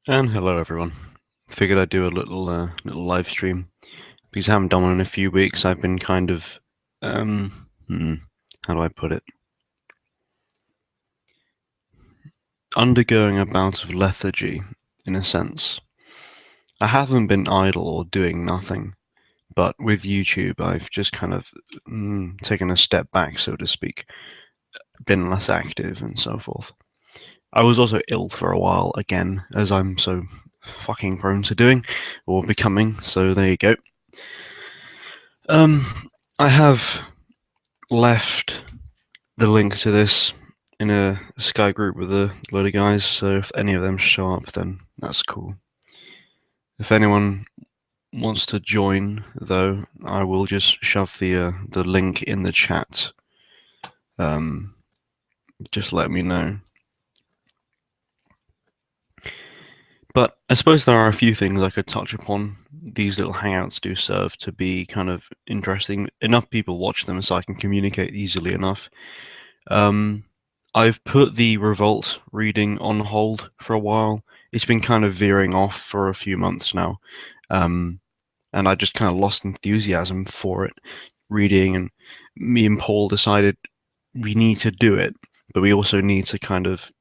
And hello everyone. Figured I'd do a little live stream because I haven't done one in a few weeks. I've been kind of um hmm, how do I put it? Undergoing a bout of lethargy, in a sense. I haven't been idle or doing nothing, but with YouTube I've just kind of taken a step back, so to speak, been less active and so forth. I was also ill for a while again, as I'm so fucking prone to doing or becoming, so there you go. Um, I have left the link to this in a Sky group with a load of guys, so if any of them show up, then that's cool. If anyone wants to join, though, I will just shove the link in the chat. Um, just let me know. But I suppose there are a few things I could touch upon. These little hangouts do serve to be kind of interesting. Enough people watch them so I can communicate easily enough. Um, I've put the Revolt reading on hold for a while. It's been kind of veering off for a few months now. Um, and I just kind of lost enthusiasm for it, reading, and me and Paul decided we need to do it, but we also need to kind of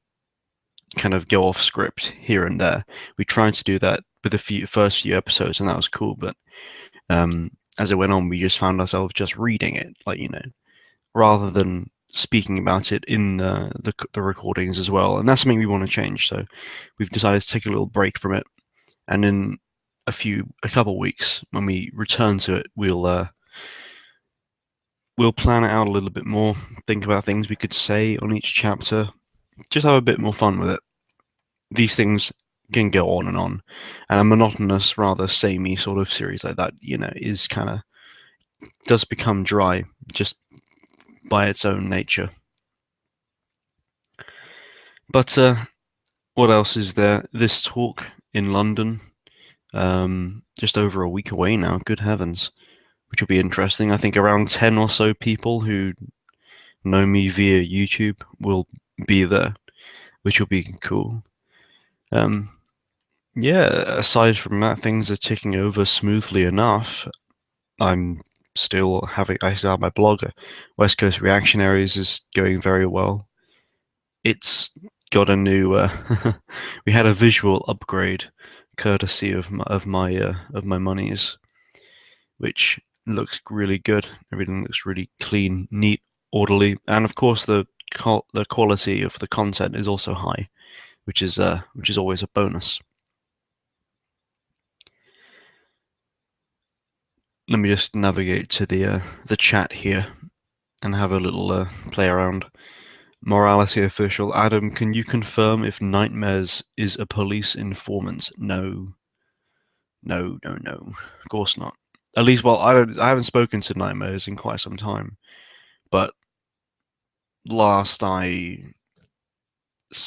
go off script here and there. We tried to do that with the first few episodes, and that was cool, but as it went on, we just found ourselves just reading it, rather than speaking about it in the recordings as well. And that's something we want to change. So we've decided to take a little break from it, and in a couple of weeks when we return to it, we'll plan it out a little bit more, think about things we could say on each chapter, just have a bit more fun with it. These things can go on, and a monotonous, rather samey sort of series like that, is kind of does become dry just by its own nature. But what else is there? This talk in London, just over a week away now. Good heavens, which will be interesting. I think around 10 or so people who know me via YouTube will be there, which will be cool. Um, yeah, aside from that, things are ticking over smoothly enough. I still have my blog. West Coast Reactionaries is going very well. It's got a new. We had a visual upgrade, courtesy of my monies, which looks really good. Everything looks really clean, neat, orderly, and of course the quality of the content is also high, which is always a bonus. Let me just navigate to the chat here and have a little play around. Morality official Adam, can you confirm if Nightmares is a police informant? No, no, no, no. Of course not. At least, well, I haven't spoken to Nightmares in quite some time, but last I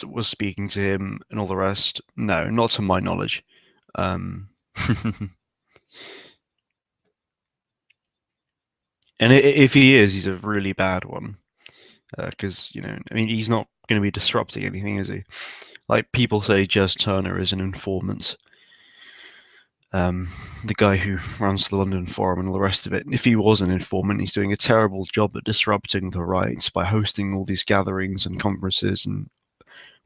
was speaking to him and all the rest, no, not to my knowledge. Um, and if he is, he's a really bad one. Because I mean, he's not going to be disrupting anything, is he? Like people say, Jez Turner is an informant. The guy who runs the London Forum and all the rest of it. If he was an informant, he's doing a terrible job at disrupting the rights by hosting all these gatherings and conferences and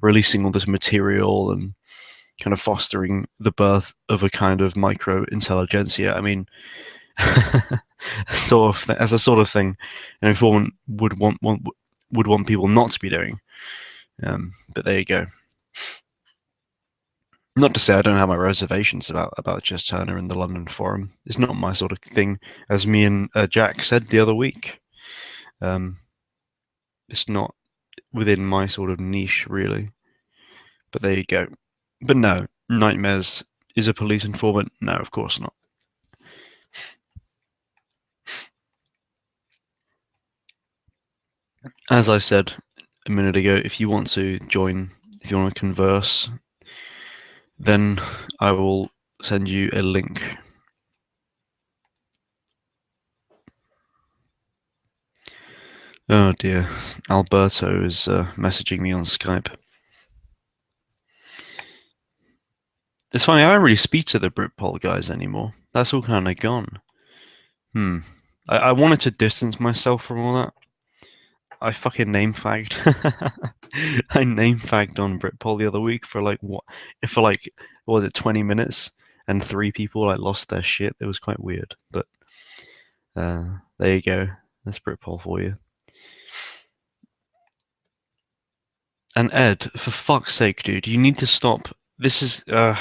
releasing all this material and kind of fostering the birth of a kind of micro intelligentsia. I mean, as a sort of thing, an informant would want people not to be doing. But there you go. Not to say I don't have my reservations about Jess Turner and the London Forum. It's not my sort of thing, as me and Jack said the other week. Um, it's not within my sort of niche, really. But there you go. But no, Nightmares is a police informant. No, of course not. As I said a minute ago, if you want to join, if you want to converse, then I will send you a link. Oh dear, Alberto is messaging me on Skype. It's funny, I don't really speak to the Britpol guys anymore. That's all kind of gone. Hmm. I wanted to distance myself from all that. I fucking name fagged. I name fagged on Britpol the other week for like what? For like, what was it, 20 minutes? And three people like lost their shit. It was quite weird. But there you go. That's Britpol for you. And Ed, for fuck's sake, dude, you need to stop. This is I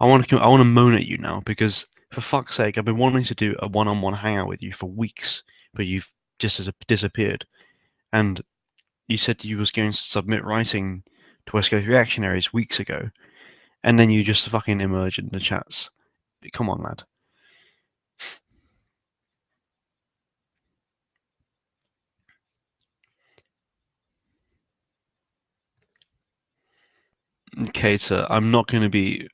want to moan at you now because for fuck's sake, I've been wanting to do a one-on-one hangout with you for weeks, but you've just disappeared. And you said you was going to submit writing to West Coast Reactionaries weeks ago, and then you just fucking emerge in the chats. Come on, lad. Cater, I'm not going to be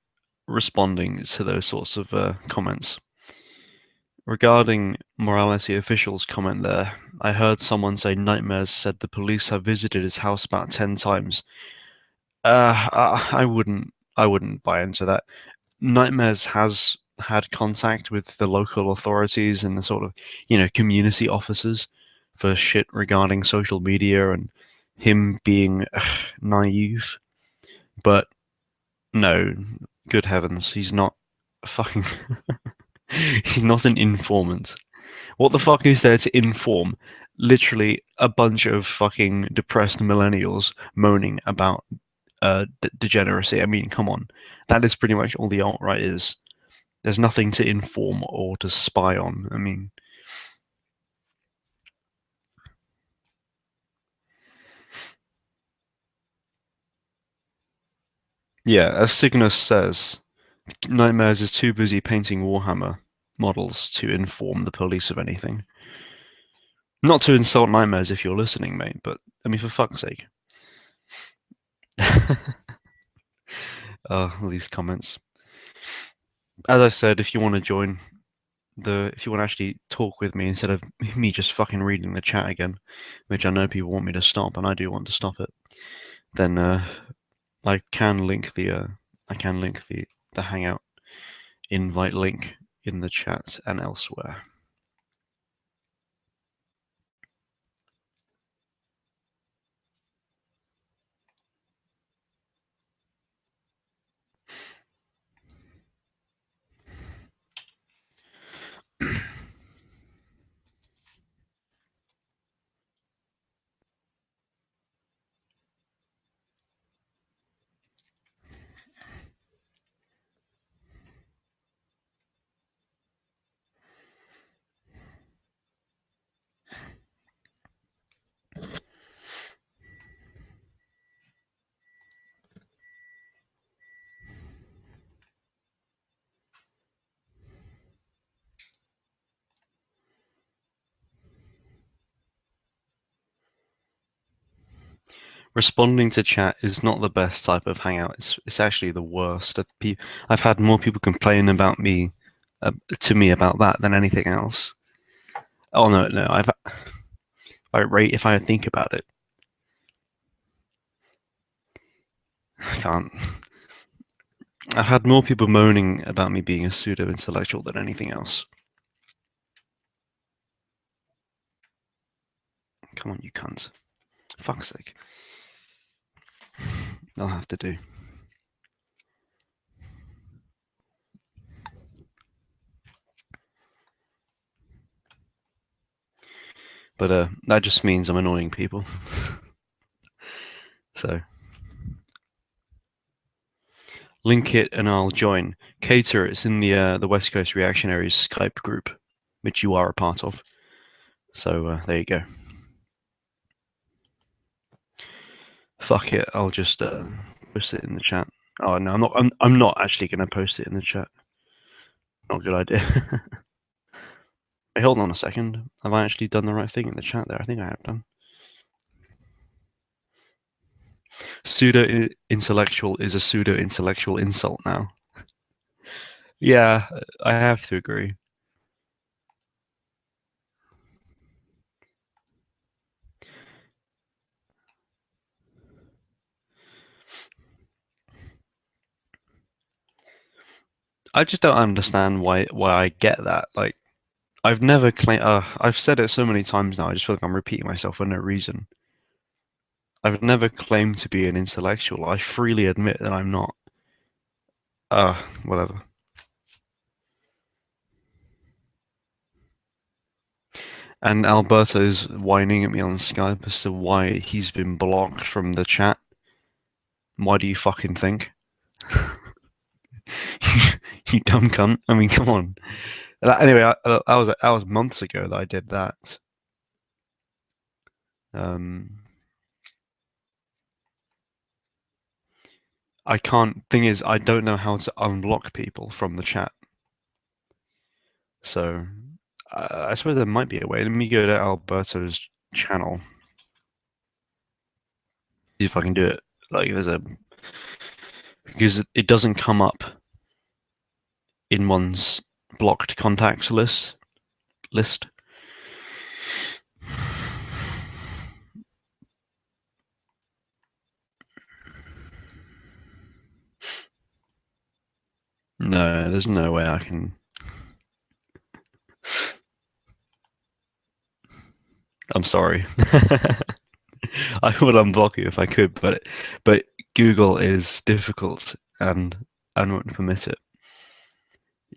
responding to those sorts of comments. Regarding morality officials' comment there, I heard someone say Nightmares said the police have visited his house about 10 times. I wouldn't buy into that. Nightmares has had contact with the local authorities and the sort of, community officers for shit regarding social media and him being naive. But no, good heavens, he's not fucking. He's not an informant. What the fuck is there to inform? Literally a bunch of fucking depressed millennials moaning about degeneracy. I mean, come on. That is pretty much all the alt-right is. There's nothing to inform or to spy on. I mean, yeah, as Cygnus says, Nightmares is too busy painting Warhammer models to inform the police of anything. Not to insult Nightmares if you're listening, mate, but I mean, for fuck's sake. All these comments. As I said, if you want to join if you want to actually talk with me instead of me just fucking reading the chat again, which I know people want me to stop, and I do want to stop it, then I can link the Hangout invite link in the chat and elsewhere. Responding to chat is not the best type of hangout. It's actually the worst. I've had more people complain about me to me about that than anything else. Oh no, if I think about it, I can't. I've had more people moaning about me being a pseudo intellectual than anything else. Come on, you cunt. Fuck's sake. I'll have to do. But that just means I'm annoying people. So link it and I'll join. Cater, it's in the West Coast Reactionaries Skype group, which you are a part of. So there you go. Fuck it, I'll just post it in the chat. Oh no, I'm not. I'm not actually going to post it in the chat. Not a good idea. Wait, hold on a second. Have I actually done the right thing in the chat there? I think I have done. Pseudo intellectual is a pseudo intellectual insult now. Yeah, I have to agree. I just don't understand why I get that. Like, I've never claimed. I've said it so many times now. I just feel like I'm repeating myself for no reason. I've never claimed to be an intellectual. I freely admit that I'm not. Whatever. And Alberto's whining at me on Skype as to why he's been blocked from the chat. Why do you fucking think? You dumb cunt. I mean, come on. Anyway, that was months ago that I did that. Um, I can't. Thing is, I don't know how to unblock people from the chat. So I suppose there might be a way. Let me go to Alberto's channel. See if I can do it. Like there's a because it doesn't come up in one's blocked contacts list. No, there's no way I can. I'm sorry. I would unblock you if I could, but Google is difficult and I won't permit it.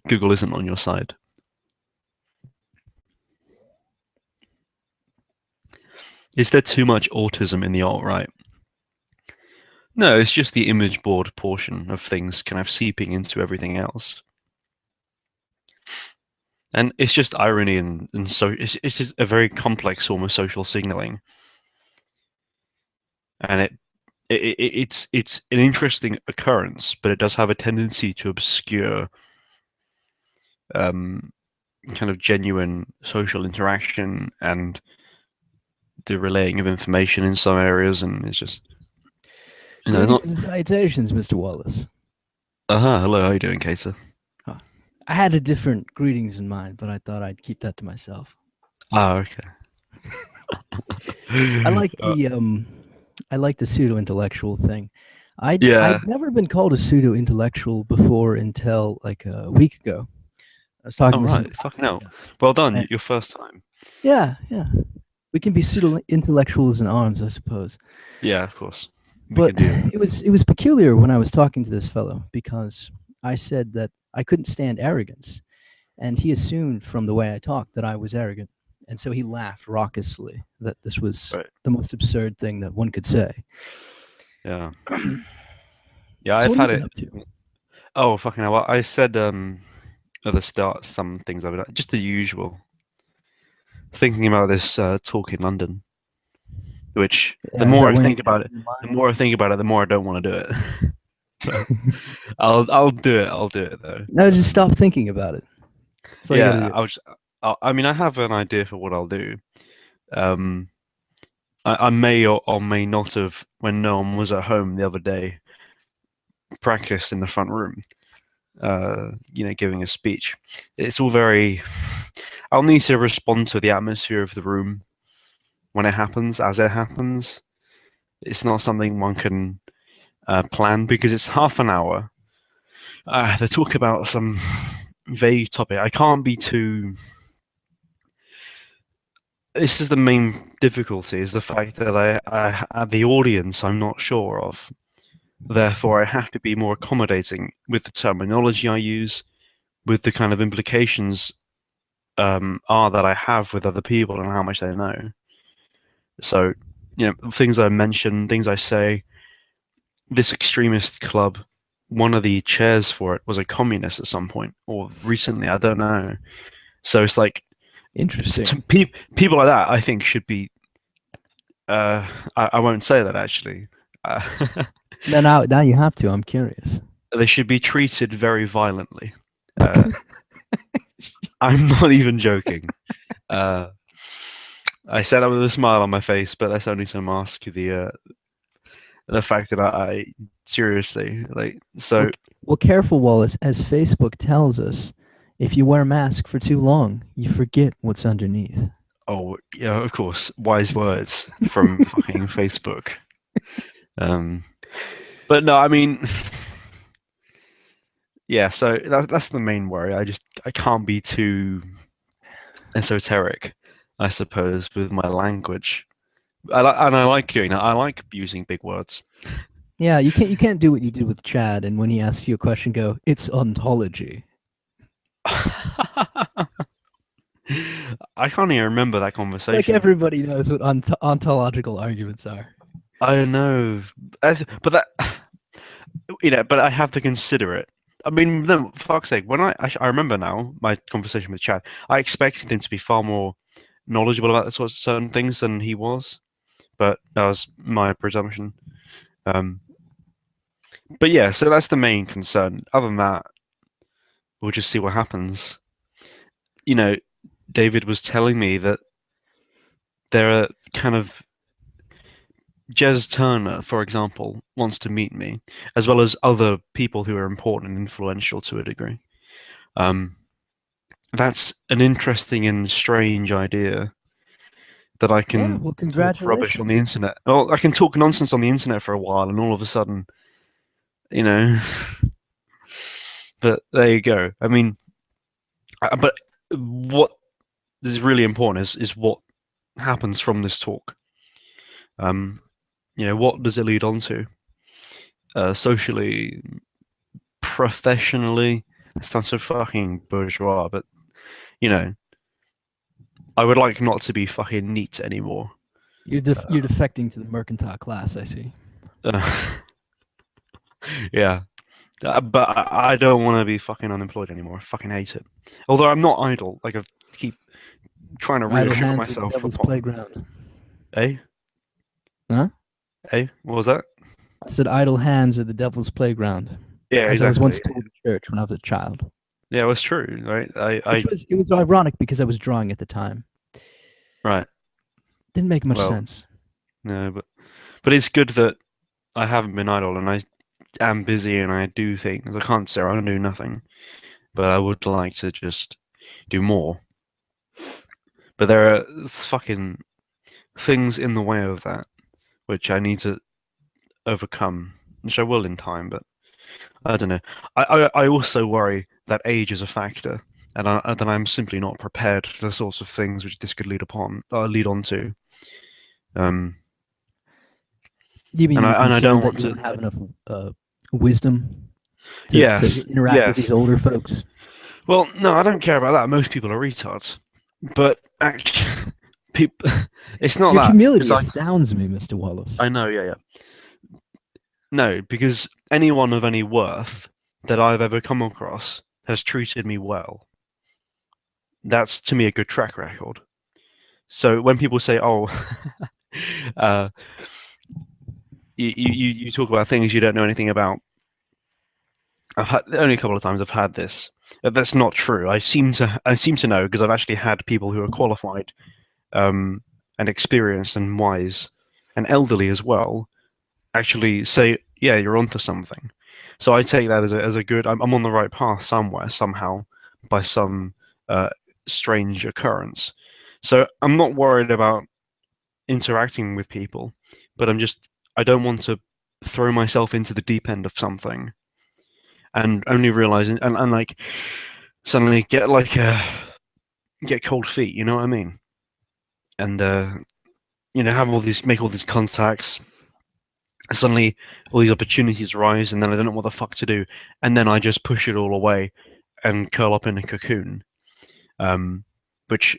Google isn't on your side. Is there too much autism in the alt-right? No, it's just the image board portion of things kind of seeping into everything else. And it's just irony and so it's just a very complex form of social signaling. And it's an interesting occurrence, but it does have a tendency to obscure um, kind of genuine social interaction and the relaying of information in some areas, and it's just not. Greetings and salutations, Mr. Wallace. Hello, how you doing, Kater? Huh. I had a different greetings in mind, but I thought I'd keep that to myself. Okay. I like the pseudo-intellectual thing. I'd never been called a pseudo-intellectual before until like a week ago. I was talking to some fucking hell. Well done, your first time. Yeah. We can be pseudo-intellectuals in arms, I suppose. Yeah, of course. But it was peculiar when I was talking to this fellow because I said that I couldn't stand arrogance, and he assumed from the way I talked that I was arrogant, and so he laughed raucously that this was the most absurd thing that one could say. Yeah. Yeah, so I've what had have you it. Been up to? Oh, fucking hell. I said at the start some things I've done, just the usual. Thinking about this talk in London, which the more I think about it, the more I don't want to do it. So I'll do it. I'll do it though. No, just stop thinking about it. Yeah, I mean, I have an idea for what I'll do. I may or may not have, when no one was at home the other day, practiced in the front room. Giving a speech. It's all very. I'll need to respond to the atmosphere of the room when it happens, as it happens. It's not something one can plan because it's half an hour. They talk about some vague topic. I can't be too. This is the main difficulty: is the fact that I the audience I'm not sure of. Therefore, I have to be more accommodating with the terminology I use, with the kind of implications are that I have with other people and how much they know. So, things I mention, things I say. This extremist club, one of the chairs for it was a communist at some point, or recently, I don't know. So it's like, interesting. People like that, I think, should be. I won't say that actually. Now you have to. I'm curious. They should be treated very violently. I'm not even joking. I said that with a smile on my face, but that's only to mask the fact that I seriously like so. Well, careful, Wallace. As Facebook tells us, if you wear a mask for too long, you forget what's underneath. Oh yeah, of course, wise words from fucking Facebook. But no, I mean, yeah, so that's the main worry. I can't be too esoteric, I suppose, with my language. I like doing that. I like using big words. Yeah, you can't do what you did with Chad, and when he asks you a question, go, "It's ontology." I can't even remember that Like conversation. everybody knows what ontological arguments are. I know, but that but I have to consider it. I mean, no, for fuck's sake, when I remember now my conversation with Chad, I expected him to be far more knowledgeable about the sorts of certain things than he was, but that was my presumption. Um, but yeah, so that's the main concern. Other than that, we'll just see what happens. You know, David was telling me that there are kind of Jez Turner, for example, wants to meet me, as well as other people who are important and influential to a degree. Um, that's an interesting and strange idea that I Yeah, can well, talk rubbish on the congratulations. internet. Well, I can talk nonsense on the internet for a while, and all of a sudden, you know. But there you go. I mean, but what is really important is what happens from this talk. Um, what does it lead on to? Socially, professionally. It sounds so fucking bourgeois, but you know, I would like not to be fucking neat anymore. You're defecting to the mercantile class, I see. Uh, yeah, but I don't want to be fucking unemployed anymore. I fucking hate it. Although I'm not idle. Like I keep trying to Idle reassure hands are the myself devil's upon. playground. Eh? Huh? What was that? I said idle hands are the devil's playground, Yeah, as I was once exactly. told in church when I was a child. Yeah, it was true, right? Which was it was ironic because I was drawing at the time. Right. Didn't make much Well, sense. no, but it's good that I haven't been idle and I am busy and I do things. I can't say I don't do nothing, but I would like to just do more. But there are fucking things in the way of that which I need to overcome, which I will in time. But I don't know. I also worry that age is a factor, and that I'm simply not prepared for the sorts of things which this could lead on to. Um, You mean you're and I concerned don't that want you to. don't have enough wisdom to Yes, interact with these yes. older folks? Well, no, I don't care about that. Most people are retards, but actually, people, it's not Your that humility because astounds me, Mr. Wallace. I know, yeah, yeah. No, because anyone of any worth that I've ever come across has treated me well. That's to me a good track record. So when people say, "Oh, uh, you talk about things you don't know anything about," I've had only a couple of times I've had this. That's not true. I seem to know because I've actually had people who are qualified, and experienced and wise and elderly as well actually say, "Yeah, you're onto something." So I take that as a good. I'm on the right path somewhere somehow by some uh, strange occurrence. So I'm not worried about interacting with people, but I don't want to throw myself into the deep end of something and only realizing and like suddenly get cold feet. You know what I mean? And have make all these contacts. Suddenly, all these opportunities rise, and then I don't know what the fuck to do, and then I just push it all away and curl up in a cocoon, um, which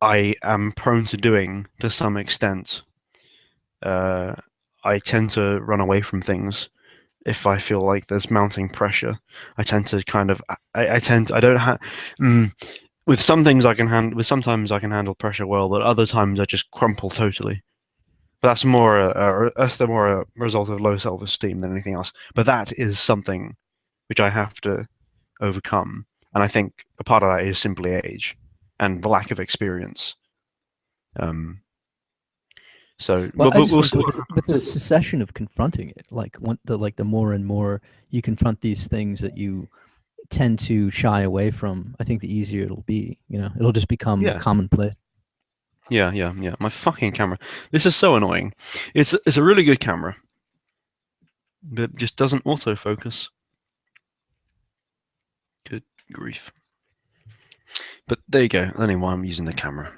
I am prone to doing to some extent. Uh, I tend to run away from things if I feel like there's mounting pressure. I tend to kind of, I tend, I don't have, mm, with some things I can handle, with sometimes I can handle pressure well, but other times I just crumple totally. But that's the more a result of low self-esteem than anything else. But that is something which I have to overcome, and I think a part of that is simply age and the lack of experience. Um, so Well, I just we'll think see. with the secession of confronting it, the more and more you confront these things that you tend to shy away from, I think the easier it'll be. It'll just become Yeah, commonplace. yeah. My fucking camera. This is so annoying. It's a really good camera, but it just doesn't autofocus. Grief. But there you go. Anyway, I'm using the camera.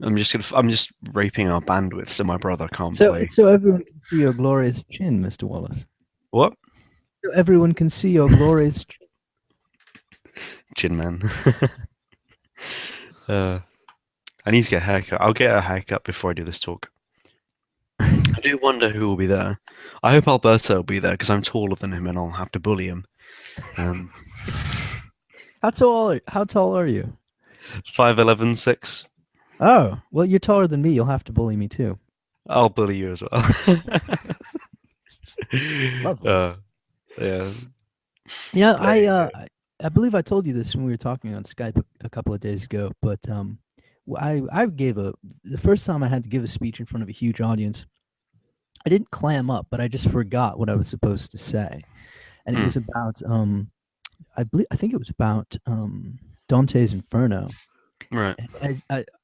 I'm just raping our bandwidth so my brother can't So play. so everyone can see your glorious chin, Mr. Wallace. What? So everyone can see your glorious chin. Chin man. uh, I need to get a haircut. I'll get a haircut before I do this talk. I do wonder who will be there. I hope Alberto will be there because I'm taller than him and I'll have to bully him. Um, How tall are you? 5'11", 6. Oh, well, you're taller than me. You'll have to bully me too. I'll bully you as well. Lovely. uh, yeah. Yeah, There you go. I believe I told you this when we were talking on Skype a couple of days ago, but I gave a the first time I had to give a speech in front of a huge audience. I didn't clam up, but I just forgot what I was supposed to say, and it Hmm. was about I think it was about Dante's Inferno. Right.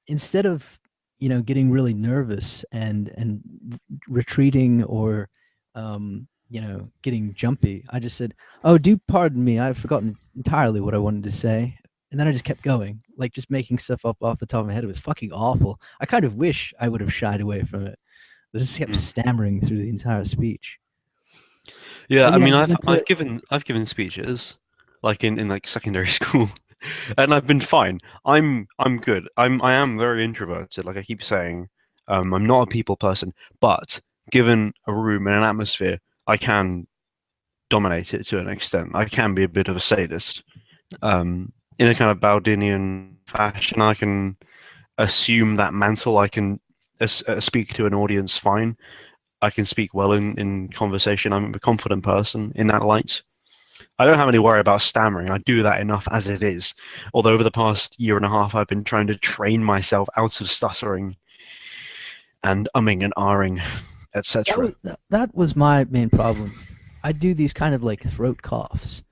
Instead of getting really nervous and retreating or getting jumpy, I just said, "Oh, do pardon me, I've forgotten entirely what I wanted to say." And then I just kept going, like just making stuff up off the top of my head. It was fucking awful. I kind of wish I would have shied away from it. I just kept Hmm. stammering through the entire speech. Yeah, But I yeah, mean, I went to I've given speeches, like in like secondary school, and I've been fine. I'm good. I am very introverted, like I keep saying. I'm not a people person, but given a room and an atmosphere, I can dominate it to an extent. I can be a bit of a sadist, in a kind of Baldinian fashion. I can assume that mantle. I can speak to an audience fine. I can speak well in conversation. I'm a confident person in that light. I don't have any worry about stammering. I do that enough as it is. Although over the past year and a half, I've been trying to train myself out of stuttering and umming and ahhing, etc. that was my main problem. I do these kind of like throat coughs,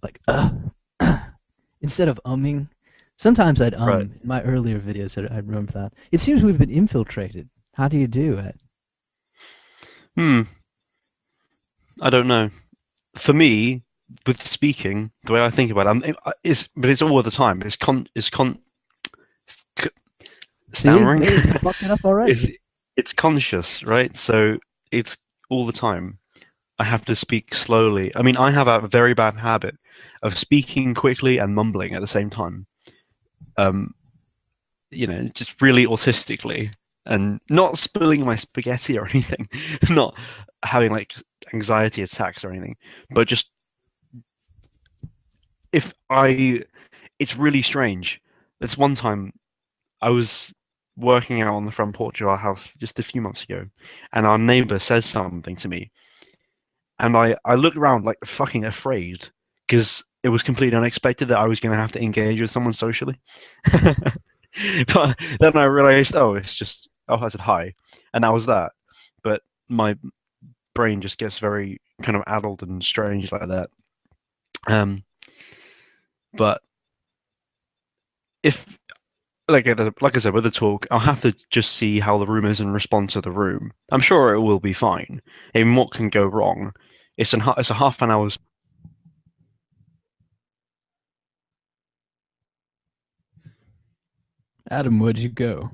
like instead of umming. Sometimes I'd Right. in my earlier videos. I remember that. It seems we've been infiltrated. How do you do it? Hmm. I don't know. For me, with speaking, the way I think about it, is but it's all the time. C- See, stammering. there you fucked it up already. It's conscious, right? So it's all the time. I have to speak slowly. I mean, I have a very bad habit of speaking quickly and mumbling at the same time. Um, just really autistically and not spilling my spaghetti or anything, not having like anxiety attacks or anything, but just if I, it's really strange. It's one time I was working out on the front porch of our house just a few months ago, and our neighbor says something to me, and I looked around like fucking afraid because it was completely unexpected that I was going to have to engage with someone socially. But then I realized, oh, it's just, oh, I said hi, and that was that. But my brain just gets very kind of addled and strange like that. Um, but if like I said, with the talk, I'll have to just see how the room is and respond to the room. I'm sure it will be fine. I mean, what can go wrong? It's a half an hour's. Adam, where'd you go?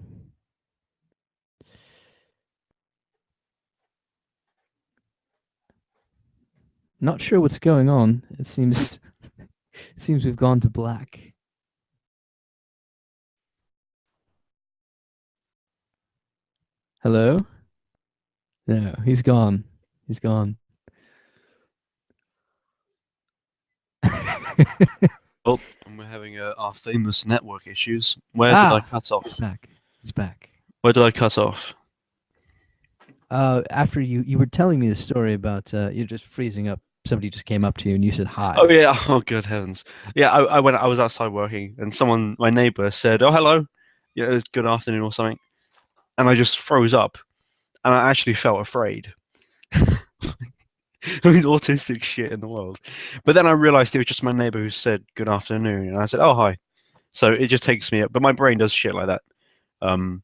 Not sure what's going on. It seems it seems we've gone to black. Hello? No, he's gone. He's gone. Oh, and we're having our famous network issues. Where did I Ah, cut he's off? back. He's back. Where did I cut off? After you were telling me the story about you just freezing up. Somebody just came up to you and you said Oh hi. yeah. Oh good heavens. Yeah, I was outside working, and someone, my neighbor, said, "Oh hello." Yeah, it was good afternoon or something, and I just froze up, and I actually felt afraid. The autistic shit in the world. But then I realized it was just my neighbor who said good afternoon, and I said, "Oh hi." So it just takes me up, but my brain does shit like that. Um,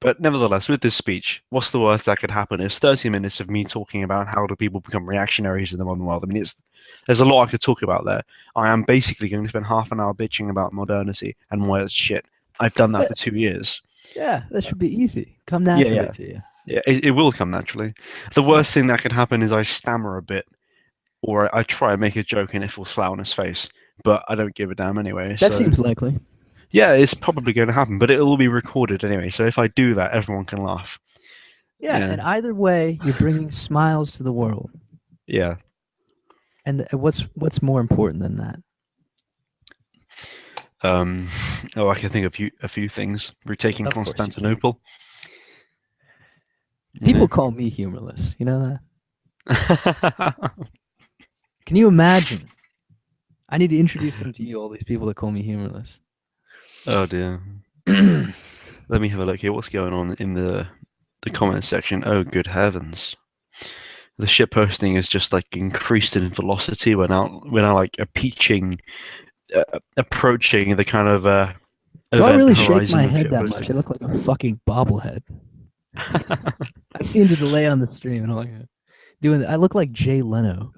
But nevertheless, with this speech, what's the worst that could happen? It's 30 minutes of me talking about how do people become reactionaries in the modern world. I mean, there's a lot I could talk about there. I am basically going to spend half an hour bitching about modernity and why it's shit. I've done that Yeah, for 2 years. yeah, that should be easy. Come Yeah, naturally yeah, to you. yeah. It will come naturally. The Yeah, worst thing that could happen is I stammer a bit, or I try and make a joke and it falls flat on his face. But I don't give a damn anyway. that So seems likely. yeah, it's probably going to happen. But it will be recorded anyway. So if I do that, everyone can laugh. Yeah, Yeah, and either way, you're bringing smiles to the world. yeah. And what's more important than that? Um, oh, I can think of a few things. Retaking Of course you can. Constantinople, you People know. call me humorless. You know that? Can you imagine? I need to introduce them to you, all these people that call me humorless. Oh dear. Let me have a look here. What's going on in the comment section? Oh, good heavens. The ship posting is just like increased in velocity. We're now like approaching the kind of Do I event really shake horizon my of head ship that much? I posting. look like a fucking bobblehead. I seen the delay on the stream, and I'm like doing. I look like Jay Leno.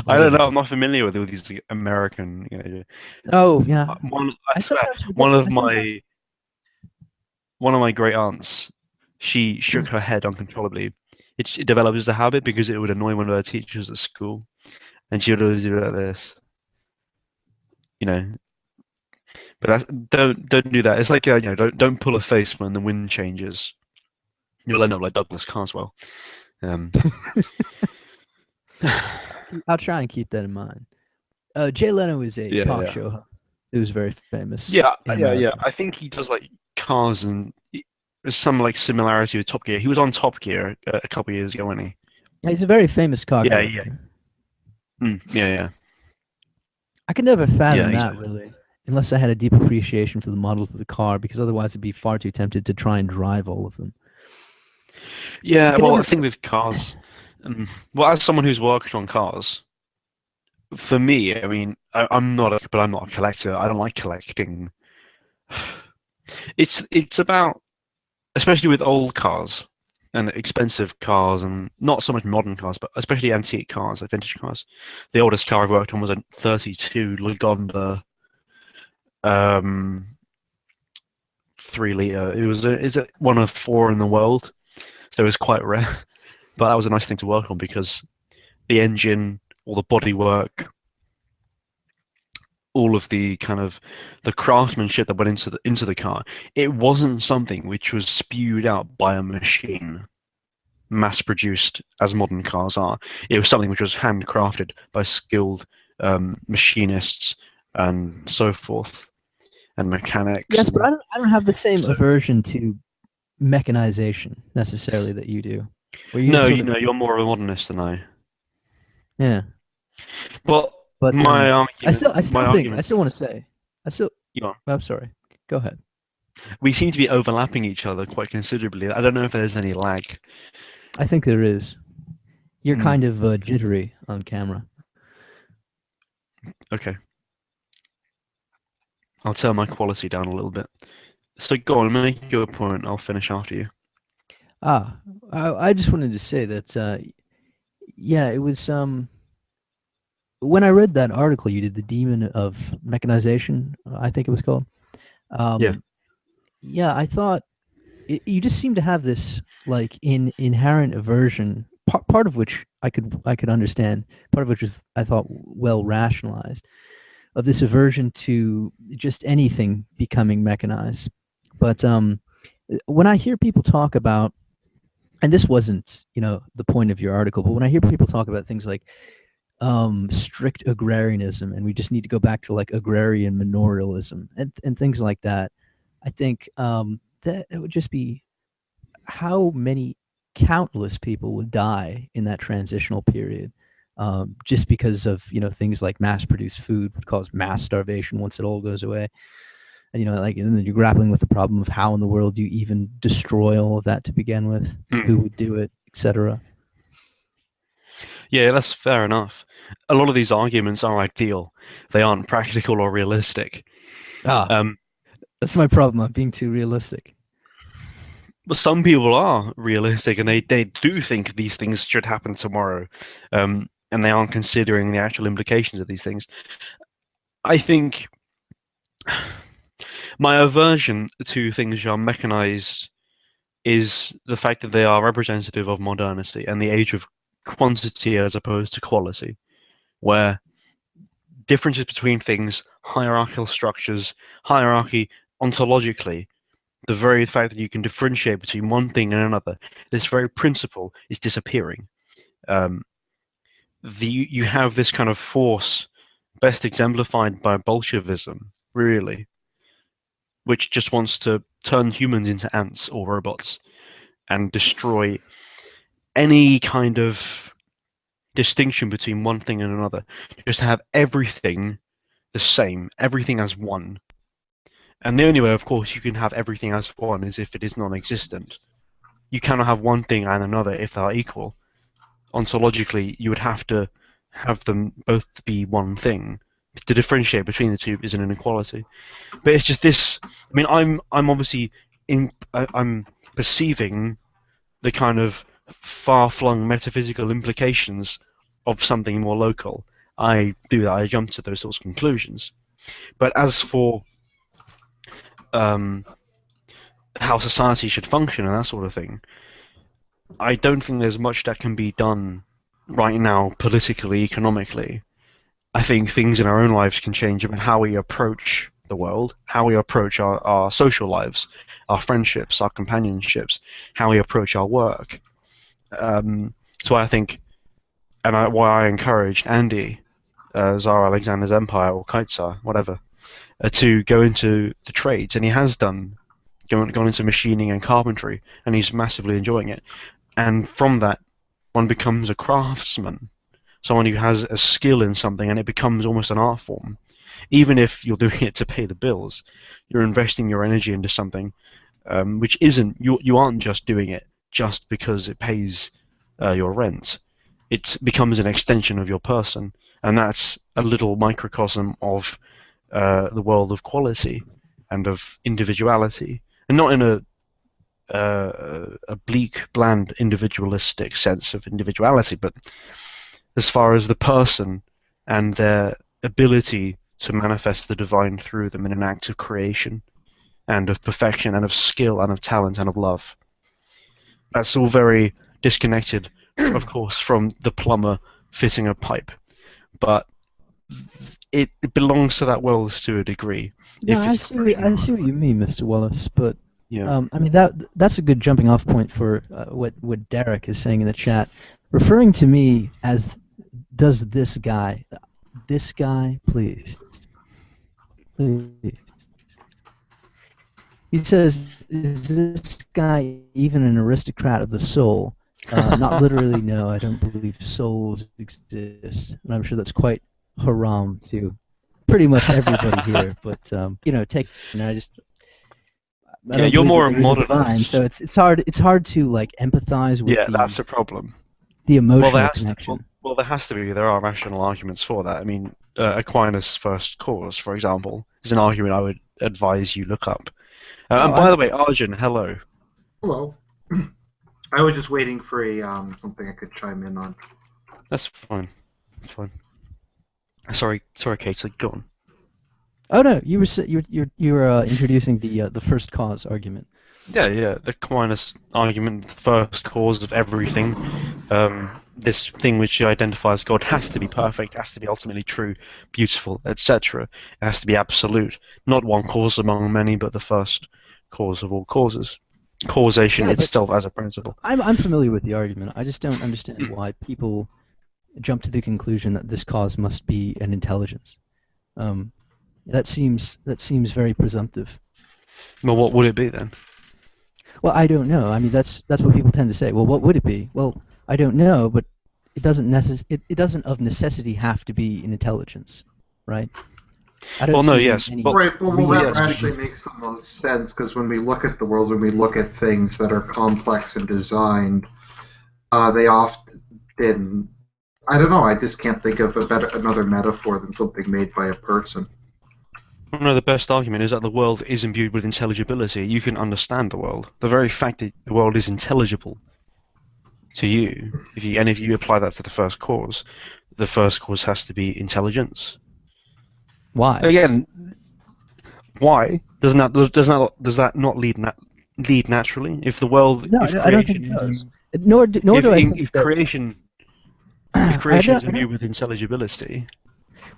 I don't Oh, know. I'm not familiar with all these American. oh yeah. I I swear, sometimes forget. one of I sometimes. my one of my great aunts, she Hmm. shook her head uncontrollably. It developed as a habit because it would annoy one of her teachers at school, and she would always do it like this, you know. But don't do that. It's like don't pull a face when the wind changes. You'll end up like Douglas Carswell. Um, I'll try and keep that in mind. Jay Leno is a yeah, talk yeah, show host who was very famous yeah, in yeah, yeah. America. I think he does like cars and there's some like similarity with Top Gear. He was on Top Gear a couple of years ago, wasn't he? Yeah, he's a very famous car Yeah, yeah, collector. yeah, yeah, I could never yeah. fathom He's that really, unless I had a deep appreciation for the models of the car, because otherwise I'd be far too tempted to try and drive all of them. I yeah. could Well, never. the thing with cars, well, as someone who's worked on cars, for me, I mean, I'm not a collector. I don't like collecting. It's about, especially with old cars and expensive cars, and not so much modern cars, but especially antique cars, like vintage cars. The oldest car I've worked on was a '32 Lagonda, um, 3 liter. Is it one of four in the world? So it was quite rare, but that was a nice thing to work on because the engine, all the bodywork, all of the kind of the craftsmanship that went into the car, it wasn't something which was spewed out by a machine, mass produced as modern cars are. It was something which was handcrafted by skilled machinists and so forth, and mechanics. Yes, but And I don't have the same so, aversion to mechanization necessarily that you do, where you no, sort of you're more of a modernist than I. yeah. Well, But I my still think I argument. still want to say I still. You know, I'm sorry. Go ahead. we seem to be overlapping each other quite considerably. I don't know if there's any lag. I think there is. You're Hmm, kind of jittery on camera. okay, I'll turn my quality down a little bit. So go on, make your point. I'll finish after you. Ah, I just wanted to say that yeah, it was when I read that article you did, the demon of mechanization, I think it was called. Yeah. Um, yeah, I thought you just seem to have this like inherent aversion, part of which I could understand, part of which was I thought well rationalized, of this aversion to just anything becoming mechanized. But when I hear people talk about, and this wasn't the point of your article, but when I hear people talk about things like strict agrarianism and we just need to go back to like agrarian manorialism and things like that, I think that it would just be how many countless people would die in that transitional period, just because of things like mass-produced food would cause mass starvation once it all goes away, and like, and then you're grappling with the problem of how in the world do you even destroy all of that to begin with, who Hmm. would do it, etc. Yeah, that's fair enough. A lot of these arguments are ideal. They aren't practical or realistic. Ah, Um, that's my problem. I'm being too realistic. But some people are realistic and they do think these things should happen tomorrow, and they aren't considering the actual implications of these things. I think my aversion to things which are mechanized is the fact that they are representative of modernity and the age of quantity as opposed to quality, where differences between things, hierarchical structures, hierarchy ontologically, the very fact that you can differentiate between one thing and another, this very principle is disappearing. Um, you have this kind of force, best exemplified by Bolshevism, really, which just wants to turn humans into ants or robots and destroy any kind of distinction between one thing and another. Just to have everything the same, everything as one. And the only way, of course, you can have everything as one is if it is non-existent. You cannot have one thing and another if they are equal. Ontologically, you would have to have them both be one thing. To differentiate between the two is an inequality. But it's just this. I mean, I'm obviously I'm perceiving the kind of far-flung metaphysical implications of something more local. I do that. I jump to those sorts of conclusions. But as for um, how society should function and that sort of thing, I don't think there's much that can be done right now, politically, economically. I think things in our own lives can change about how we approach the world, how we approach our social lives, our friendships, our companionships, how we approach our work. So I think, why I encouraged Andy, Tsar Alexander's Empire, or Kaitsar, whatever, to go into the trades, and he has gone into machining and carpentry, and he's massively enjoying it. And from that, one becomes a craftsman, someone who has a skill in something, and it becomes almost an art form. Even if you're doing it to pay the bills, you're investing your energy into something which isn't you aren't just doing it just because it pays your rent. It becomes an extension of your person, and that's a little microcosm of the world of quality and of individuality, and not in a bleak, bland, individualistic sense of individuality, but as far as the person and their ability to manifest the divine through them in an act of creation and of perfection and of skill and of talent and of love. That's all very disconnected, of course, from the plumber fitting a pipe, but it belongs to that world to a degree. No, If it's expression I of see what you mean, Mr. Wallace, but yeah. I mean that's a good jumping off point for what Derek is saying in the chat, referring to me as does this guy, please, please. He says, is this guy even an aristocrat of the soul? Not literally, no, I don't believe souls exist. And I'm sure that's quite haram to pretty much everybody here. But, take, I Yeah, don't you're believe that more a there is a divine. modernist. So it's hard to, like, empathize with Yeah, that's a problem. the Well, there emotional has to connection. there has to be. There are rational arguments for that. I mean, Aquinas' first cause, for example, is an argument I would advise you look up. Oh, And by the way, Arjun, hello. Hello. I was just waiting for a something I could chime in on. That's fine. That's fine. Sorry, Kate. Go on. oh no, you were introducing the first cause argument. Yeah. The Aquinas argument, the first cause of everything. This thing which you identify as God has to be perfect, has to be ultimately true, beautiful, etc. It has to be absolute, not one cause among many, but the first cause of all causes. Causation Yeah, but itself as a principle. I'm familiar with the argument. I just don't understand why people jump to the conclusion that this cause must be an intelligence. Um, that seems very presumptive. Well, what would it be then? Well, I don't know. I mean, that's what people tend to say. Well, what would it be? Well, I don't know, but it doesn't of necessity have to be an intelligence, right? I don't Well, no, see yes, any but Right, well, reason that yes, to but actually makes the most sense because when we look at the world, when we look at things that are complex and designed, they often, I don't know, I just can't think of another metaphor than something made by a person. No, the best argument is that the world is imbued with intelligibility. You can understand the world. The very fact that the world is intelligible to you, if you apply that to the first cause has to be intelligence. Why? Again, why does that not lead naturally? If the world, No, if I don't think creation it is, does. Nor do I think if that. if I creation is don't. imbued with intelligibility,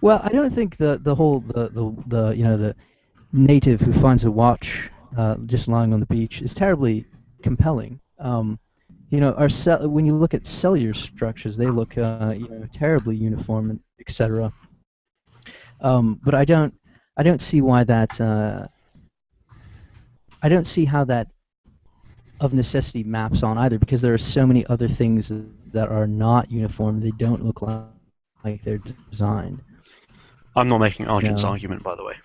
Well, I don't think the whole the the native who finds a watch just lying on the beach is terribly compelling. When you look at cellular structures, they look terribly uniform, and etc. But I don't see why that I don't see how that of necessity maps on either, because there are so many other things that are not uniform. They don't look like they're designed. I'm not making Argent's No. argument, by the way.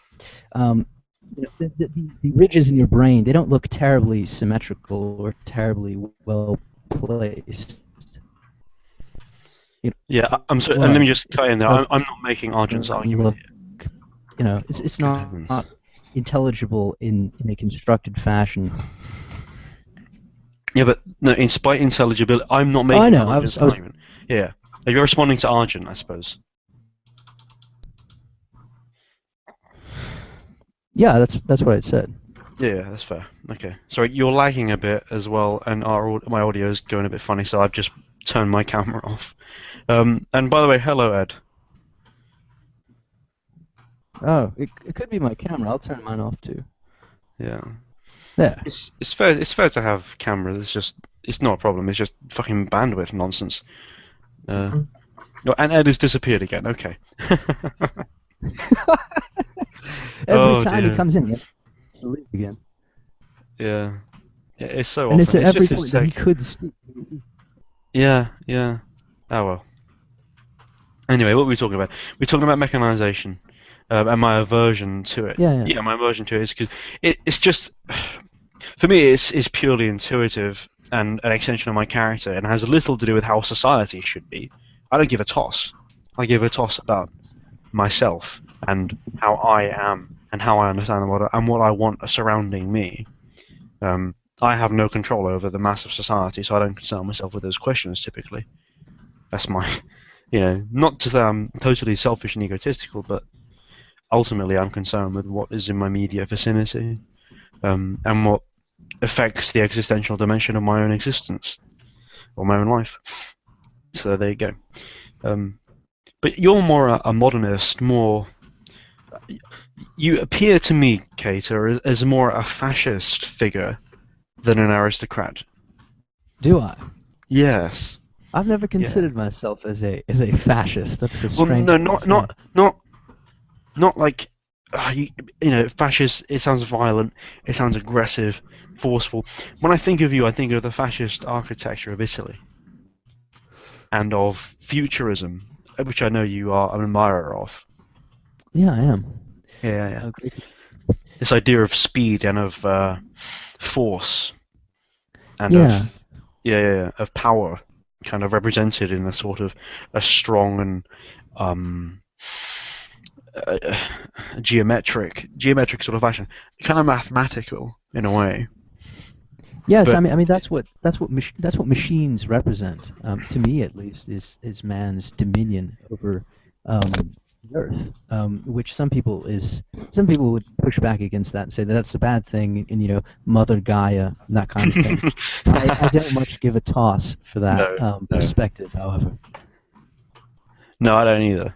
The ridges in your brain, they don't look terribly symmetrical or terribly well placed. Yeah, I'm sorry, and let me just cut in there. I'm not making Argent's Doesn't argument. look, it's Good not heavens. intelligible in a constructed fashion. Yeah, but no, in spite intelligibility, I'm not Oh, I making know. Argent's I was. argument. Yeah, you're responding to Argent, I suppose. Yeah, that's what I said. Yeah, that's fair. Okay. Sorry, you're lagging a bit as well, and my audio is going a bit funny, so I've just turned my camera off. And by the way, hello, Ed. Oh, it could be my camera. I'll turn mine off too. Yeah. There. It's fair to have cameras. It's not a problem. It's just fucking bandwidth nonsense. No, and Ed has disappeared again. Okay. Every time dear. he comes in, he has to leave again. Yeah. Yeah, it's so And often. it's at It's every just his point that he tech. could speak. Yeah. Oh well. Anyway, what were we talking about? We're talking about mechanization, and my aversion to it. Yeah. Yeah, my aversion to it is because it's just, for me, it's purely intuitive and an extension of my character, and has little to do with how society should be. I don't give a toss. I give a toss about myself and how I am and how I understand the world and what I want surrounding me. I have no control over the mass of society, so I don't concern myself with those questions typically. That's my, not to say I'm totally selfish and egotistical, but ultimately I'm concerned with what is in my immediate vicinity, and what affects the existential dimension of my own existence or my own life. So there you go. But you're more a modernist, more. You appear to me, Cater, as more a fascist figure than an aristocrat. Do I? Yes. I've never considered myself as a fascist. That's a Well, strange. no, thing to say. not like. Fascist. It sounds violent. It sounds aggressive, forceful. When I think of you, I think of the fascist architecture of Italy and of futurism, which I know you are an admirer of. Yeah, I am. Yeah. Okay. This idea of speed and of force and of power, kind of represented in a sort of a strong and geometric sort of fashion, kind of mathematical in a way. Yes, But- I mean that's what machines represent. To me, at least, is man's dominion over the Earth, which some people would push back against that and say that that's a bad thing, and Mother Gaia, and that kind of thing. I don't much give a toss for that No. perspective, however. No, I don't either.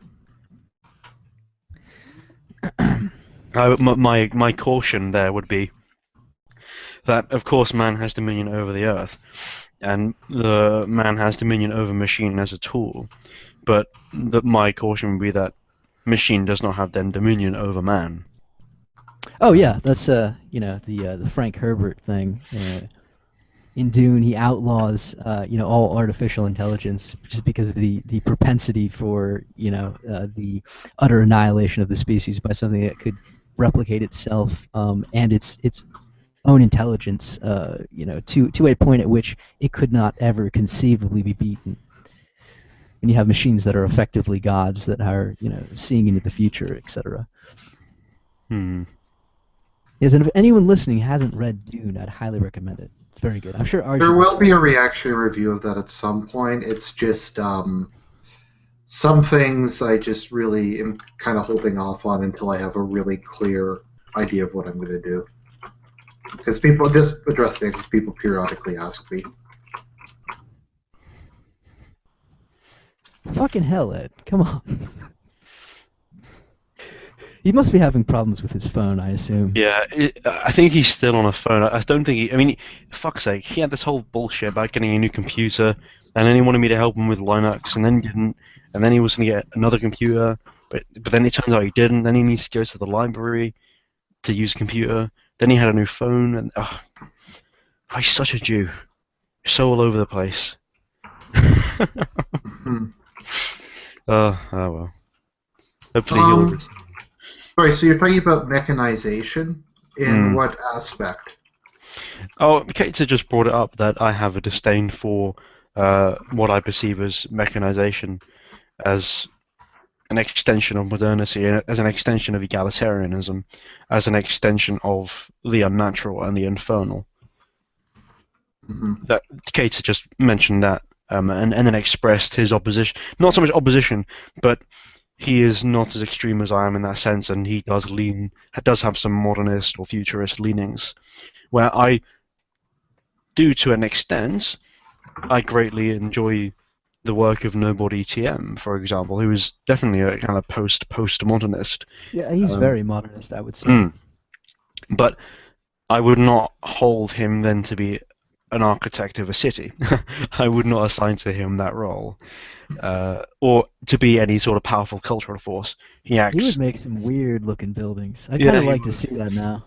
My caution there would be that, of course, man has dominion over the earth, and the man has dominion over machine as a tool, but my caution would be that machine does not have then dominion over man. Oh yeah, that's the Frank Herbert thing. In Dune, he outlaws all artificial intelligence just because of the propensity for the utter annihilation of the species by something that could replicate itself and its own intelligence to a point at which it could not ever conceivably be beaten. And you have machines that are effectively gods that are seeing into the future, etc. Hmm. Yes, and if anyone listening hasn't read Dune, I'd highly recommend it. It's very good. I'm sure There Arjun has will be read a it. reaction review of that at some point. It's just some things I just really am kind of holding off on until I have a really clear idea of what I'm going to do. Because people just address things people periodically ask me. Fucking hell, Ed. Come on. He must be having problems with his phone, I assume. Yeah, I think he's still on a phone. I don't think he. I mean, fuck's sake, he had this whole bullshit about getting a new computer, and then he wanted me to help him with Linux, and then he didn't, and then he was going to get another computer, but then it turns out he didn't. Then he needs to go to the library to use a computer. Then he had a new phone, and he's such a Jew. So all over the place. Hmm. Oh well. Hopefully he'll. Um, sorry, so you're talking about mechanization? In Hmm. what aspect? Oh, Kate's just brought it up that I have a disdain for what I perceive as mechanization, as an extension of modernity, as an extension of egalitarianism, as an extension of the unnatural and the infernal. Hmm. That Kate just mentioned that, and then expressed his opposition. Not so much opposition, but he is not as extreme as I am in that sense, and he does have some modernist or futurist leanings, where I do to an extent. I greatly enjoy the work of Nobody TM, for example, who is definitely a kind of postmodernist. Yeah, he's Um, very modernist, I would say. mm. But I would not hold him then to be an architect of a city. I would not assign to him that role, or to be any sort of powerful cultural force. He He would acts. make some weird looking buildings. I kind Yeah, of like to see that now.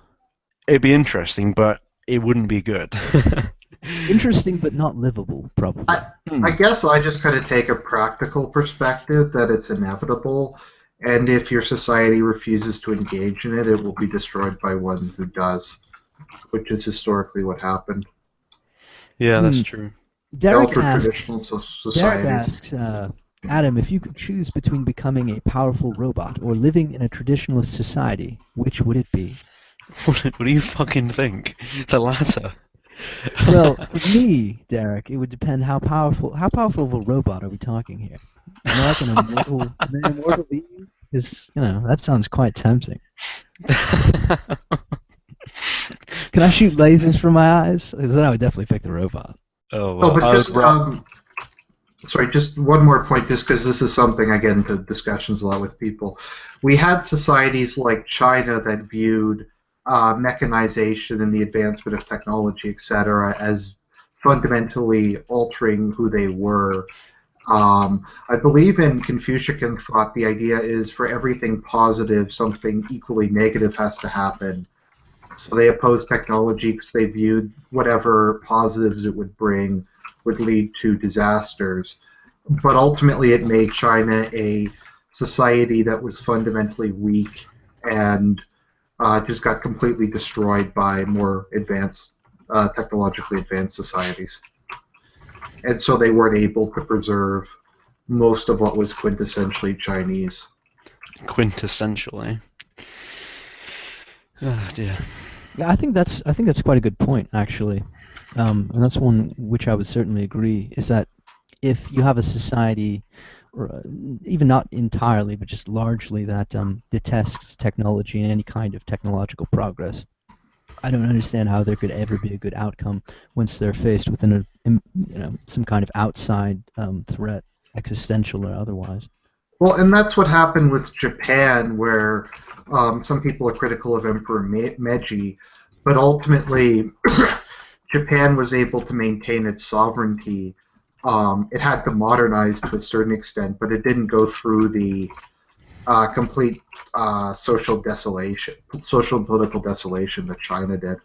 it'd be interesting, but it wouldn't be good. Interesting, but not livable, I, probably. I Hmm. guess I just kind of take a practical perspective that it's inevitable, and if your society refuses to engage in it, it will be destroyed by one who does, which is historically what happened. Yeah, that's Hmm. true. The Derek ultra asks. traditional Derek societies. asks, Adam, if you could choose between becoming a powerful robot or living in a traditionalist society, which would it be? What do you fucking think? The latter. Well, for me, Derek, it would depend how powerful. How powerful of a robot are we talking here? Am I like an immortal being? Because that sounds quite tempting. Can I shoot lasers from my eyes? Because then I would definitely pick the robot. Oh Oh, well, but I would just ra- sorry, just one more point, just because this is something I get into discussions a lot with people. We had societies like China that viewed mechanization and the advancement of technology, etc., as fundamentally altering who they were. I believe in Confucian thought, the idea is for everything positive, something equally negative has to happen. So they opposed technology because they viewed whatever positives it would bring would lead to disasters. But ultimately, it made China a society that was fundamentally weak and just got completely destroyed by more advanced, technologically advanced societies. And so they weren't able to preserve most of what was quintessentially Chinese. quintessentially. Oh dear. Yeah, I think that's quite a good point, actually, and that's one which I would certainly agree. Is that if you have a society, or even not entirely, but just largely that detests technology and any kind of technological progress, I don't understand how there could ever be a good outcome once they're faced with some kind of outside threat, existential or otherwise. Well, and that's what happened with Japan, where some people are critical of Emperor Meiji, but ultimately Japan was able to maintain its sovereignty. It had to modernize to a certain extent, but it didn't go through the complete social and political desolation that China did.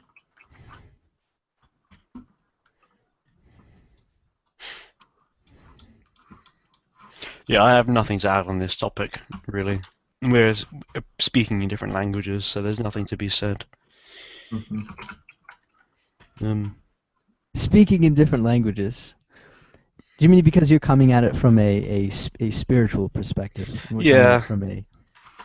Yeah, I have nothing to add on this topic, really. We're speaking in different languages, so there's nothing to be said. Mm-hmm. Um, Speaking in different languages. Do you mean because you're coming at it from a spiritual perspective, and we're coming at yeah, it from a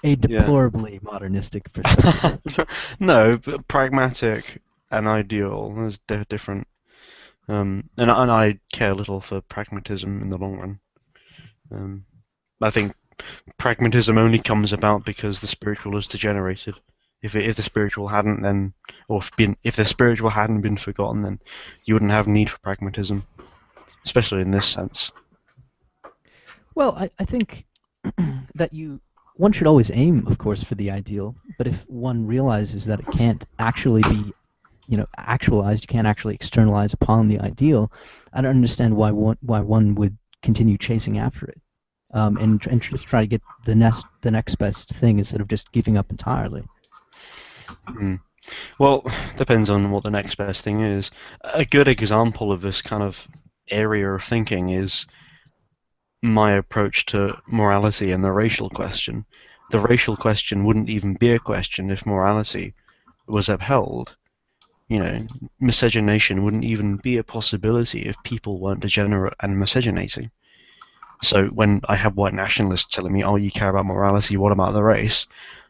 A Yeah. deplorably modernistic perspective. No, but pragmatic and ideal is different. And I care little for pragmatism in the long run. Um, I think pragmatism only comes about because the spiritual is degenerated. If the spiritual hadn't then, or if the spiritual hadn't been forgotten, then you wouldn't have need for pragmatism, especially in this sense. Well, I think that one should always aim, of course, for the ideal. But if one realizes that it can't actually be, actualized, you can't actually externalize upon the ideal, I don't understand why one would continue chasing after it, and just try to get the next best thing instead of just giving up entirely. Hmm. Well, depends on what the next best thing is. A good example of this kind of area of thinking is my approach to morality and the racial question. The racial question wouldn't even be a question if morality was upheld. You know, miscegenation wouldn't even be a possibility if people weren't degenerate and miscegenating. So when I have white nationalists telling me, "Oh, you care about morality, what about the race?"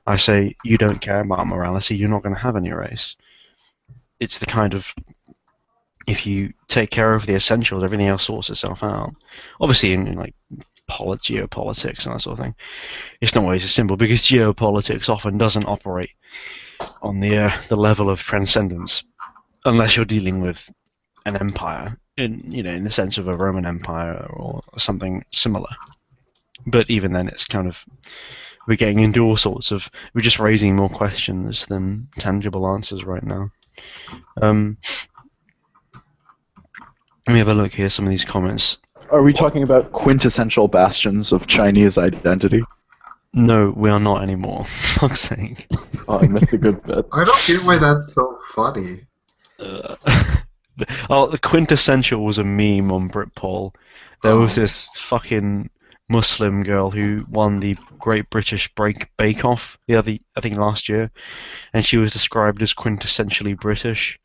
I say, "You don't care about morality, you're not going to have any race." It's the kind of, if you take care of the essentials, everything else sorts itself out. Obviously, in like geopolitics and that sort of thing, it's not always as simple because geopolitics often doesn't operate on the level of transcendence unless you're dealing with an empire in the sense of a Roman Empire or something similar. But even then, it's kind of, we're getting into all sorts of, we're just raising more questions than tangible answers right now. Let me have a look here. Some of these comments. Are we talking about quintessential bastions of Chinese identity? No, we are not anymore. Fuck's sake. Oh, I missed a good bit. I don't get why that's so funny. The quintessential was a meme on Britpol. There was this fucking Muslim girl who won the Great British Bake Off I think last year, and she was described as quintessentially British,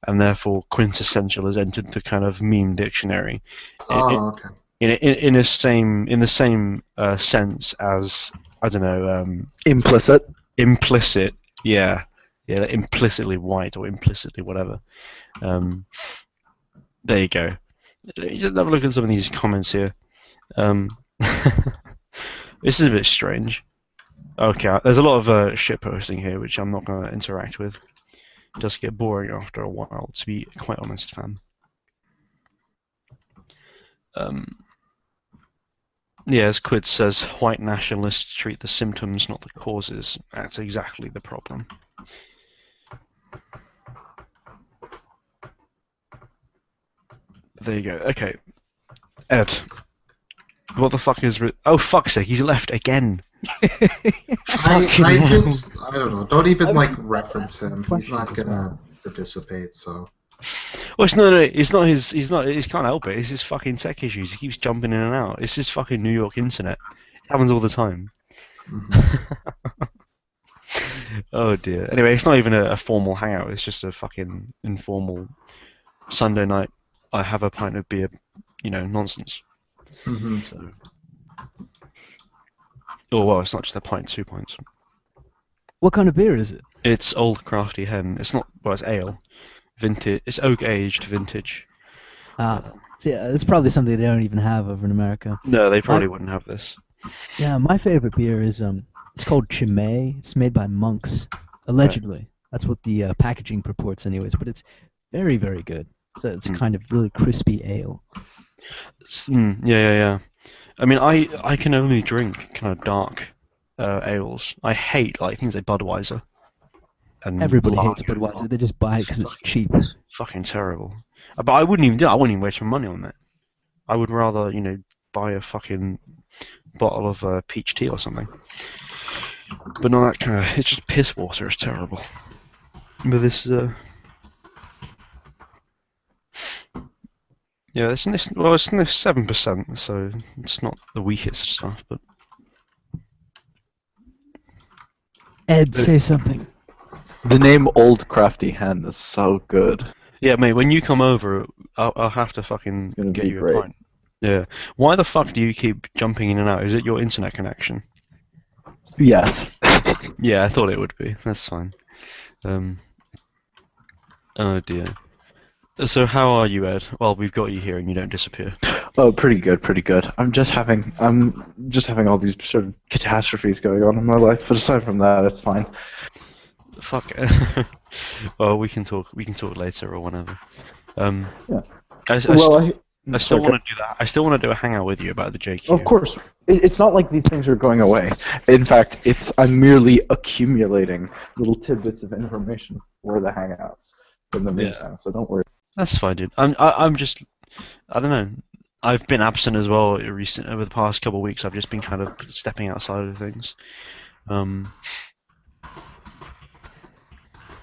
and therefore quintessential has entered the kind of meme dictionary. Okay. In the same sense as, I don't know, Implicit. implicit, yeah, implicitly white or implicitly whatever. There you go. Just have a look at some of these comments here. This is a bit strange. Okay, there's a lot of shit posting here, which I'm not going to interact with. It does get boring after a while, to be quite honest, fam. Yeah, as Quid says, white nationalists treat the symptoms, not the causes. That's exactly the problem. There you go. Okay. Ed. What the fuck is... Oh, fuck's sake, he's left again. I don't know. Don't even reference him. He's not gonna participate. So. Well, it's not his. He can't help it. It's his fucking tech issues. He keeps jumping in and out. It's his fucking New York internet. It happens all the time. Mm-hmm. Oh dear. Anyway, it's not even a formal hangout. It's just a fucking informal Sunday night. I have a pint of beer, nonsense. Mm-hmm. So. Oh well, it's not just a pint, 2 pints. What kind of beer is it? It's Old Crafty Hen. It's not. Well, it's ale. Vintage. It's oak aged vintage. So yeah, it's probably something they don't even have over in America. No, they probably wouldn't have this. Yeah, my favorite beer is it's called Chimay. It's made by monks, allegedly. Right. That's what the packaging purports, anyways. But it's very, very good. It's kind of really crispy ale. Yeah. I mean, I can only drink kind of dark ales. I hate things like Budweiser. And everybody hates Budweiser. They just buy it because it's cheap. Fucking terrible. But I wouldn't even do it. I wouldn't even waste my money on that. I would rather, buy a fucking bottle of peach tea or something. But not that kind of... It's just piss water. It's terrible. But this... Yeah, it's 7%, so it's not the weakest stuff, but... Ed, say something. The name Old Crafty Hen is so good. Yeah, mate, when you come over, I'll have to fucking get you a pint. Yeah. Why the fuck do you keep jumping in and out? Is it your internet connection? Yes. Yeah, I thought it would be. That's fine. Oh dear. So how are you, Ed? Well, we've got you here and you don't disappear. Oh, pretty good, pretty good. I'm just having all these sort of catastrophes going on in my life, but aside from that, it's fine. Fuck. Well, we can talk. We can talk later or whenever. Yeah. I still Sorry, want to do that. I still want to do a hangout with you about the JQ. Of course, it's not like these things are going away. In fact, I'm merely accumulating little tidbits of information for the Hangouts in the meantime. So don't worry. That's fine, dude. I'm just. I don't know. I've been absent as well over the past couple of weeks. I've just been kind of stepping outside of things.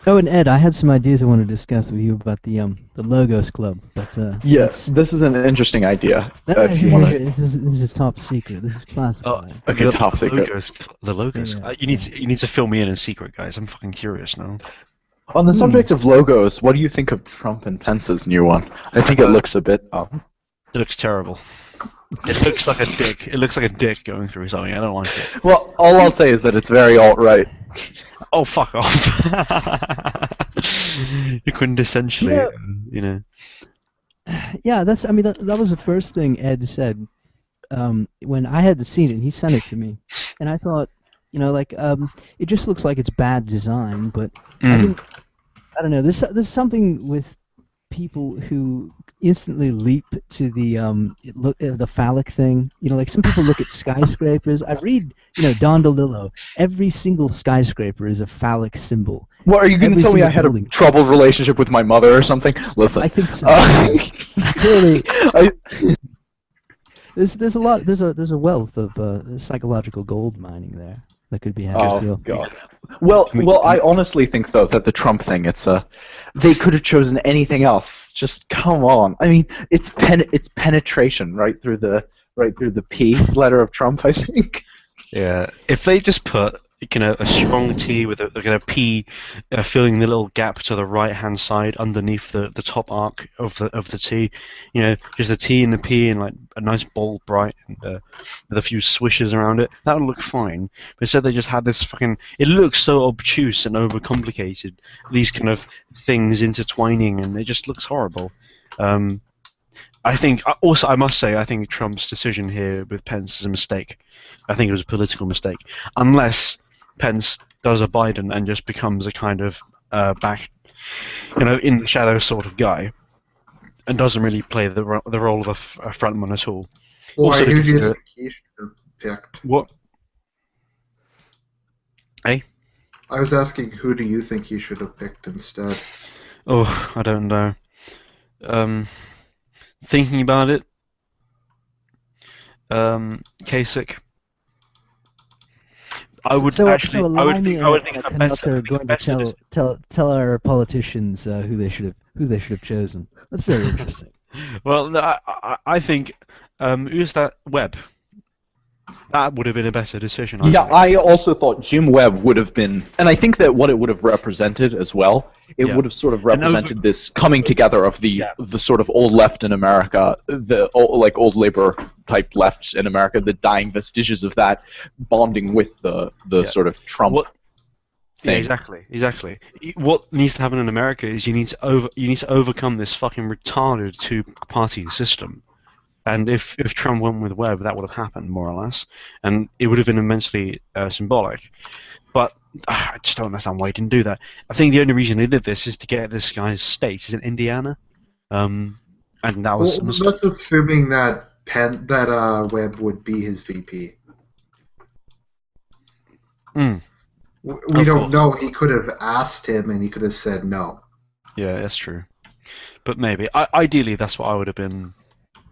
Oh, and Ed, I had some ideas I want to discuss with you about the Logos Club, but Yes, this is an interesting idea. If you here, want to. this is top secret. This is classified. Okay, top secret. The logos. Yeah, You need to fill me in secret, guys. I'm fucking curious now. On the subject of logos, what do you think of Trump and Pence's new one? I think it looks a bit. It looks terrible. It looks like a dick. It looks like a dick going through something. I don't like it. Well, all I'll say is that it's very alt-right. Oh, fuck off. You quintessentially, you know. Yeah, that's. I mean, that was the first thing Ed said when I had seen it. And he sent it to me, and I thought, it just looks like it's bad design. But I don't know. There's something with people who instantly leap to the phallic thing. Like some people look at skyscrapers. I read, Don DeLillo. Every single skyscraper is a phallic symbol. What, are you going to tell me I had a troubled relationship with my mother or something? Listen. I think so. Clearly, there's a lot. There's a wealth of psychological gold mining there that could be had. Oh God. Well, I honestly think though that the Trump thing, they could have chosen anything else. Just come on. I mean, it's penetration right through the P letter of Trump, I think. Yeah, if they just put a strong T with a P filling the little gap to the right hand side underneath the top arc of the T, just a T and the P and like a nice bold bright with a few swishes around it, that would look fine. But instead they just had this it looks so obtuse and overcomplicated, these kind of things intertwining, and it just looks horrible. I think I must say I think Trump's decision here with Pence is a mistake. I think it was a political mistake, unless Pence does a Biden and just becomes a kind of in the shadow sort of guy, and doesn't really play the role of a frontman at all. Why do you think he should have picked? What? Hey? I was asking, who do you think he should have picked instead? Oh, I don't know. Thinking about it, Kasich. I would think Canuck going to tell our politicians who they should have chosen. That's very interesting. Well, I think who's that? Webb. That would have been a better decision. I also thought Jim Webb would have been, and I think that what it would have represented as well, would have sort of represented this coming together of the sort of old left in America, the old labor type left in America, the dying vestiges of that, bonding with the sort of Trump thing. Yeah, exactly. What needs to happen in America is you need to overcome this fucking retarded two-party system. And if Trump went with Webb, that would have happened, more or less. And it would have been immensely symbolic. But I just don't understand why he didn't do that. I think the only reason he did this is to get this guy's state. He's in Indiana. And that was... Well, that's assuming that Webb would be his VP. We don't know. He could have asked him, and he could have said no. Yeah, that's true. But maybe. Ideally, that's what I would have been...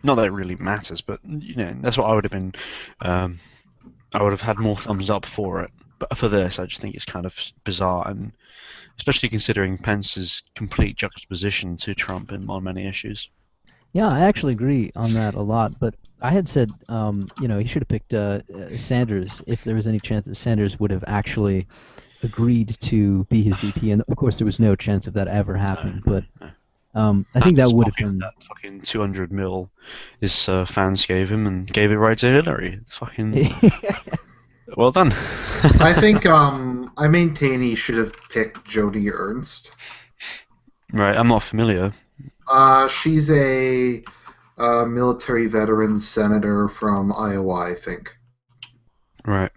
Not that it really matters, but that's what I would have been. I would have had more thumbs up for it. But for this, I just think it's kind of bizarre, and especially considering Pence's complete juxtaposition to Trump on many issues. Yeah, I actually agree on that a lot. But I had said, he should have picked Sanders if there was any chance that Sanders would have actually agreed to be his VP. And of course, there was no chance of that ever happening. But I think that would have been that fucking 200 mil his fans gave him, and gave it right to Hillary. Fucking Well done. I think I maintain he should have picked Joni Ernst. Right, I'm not familiar. She's a military veteran senator from Iowa, I think. Right.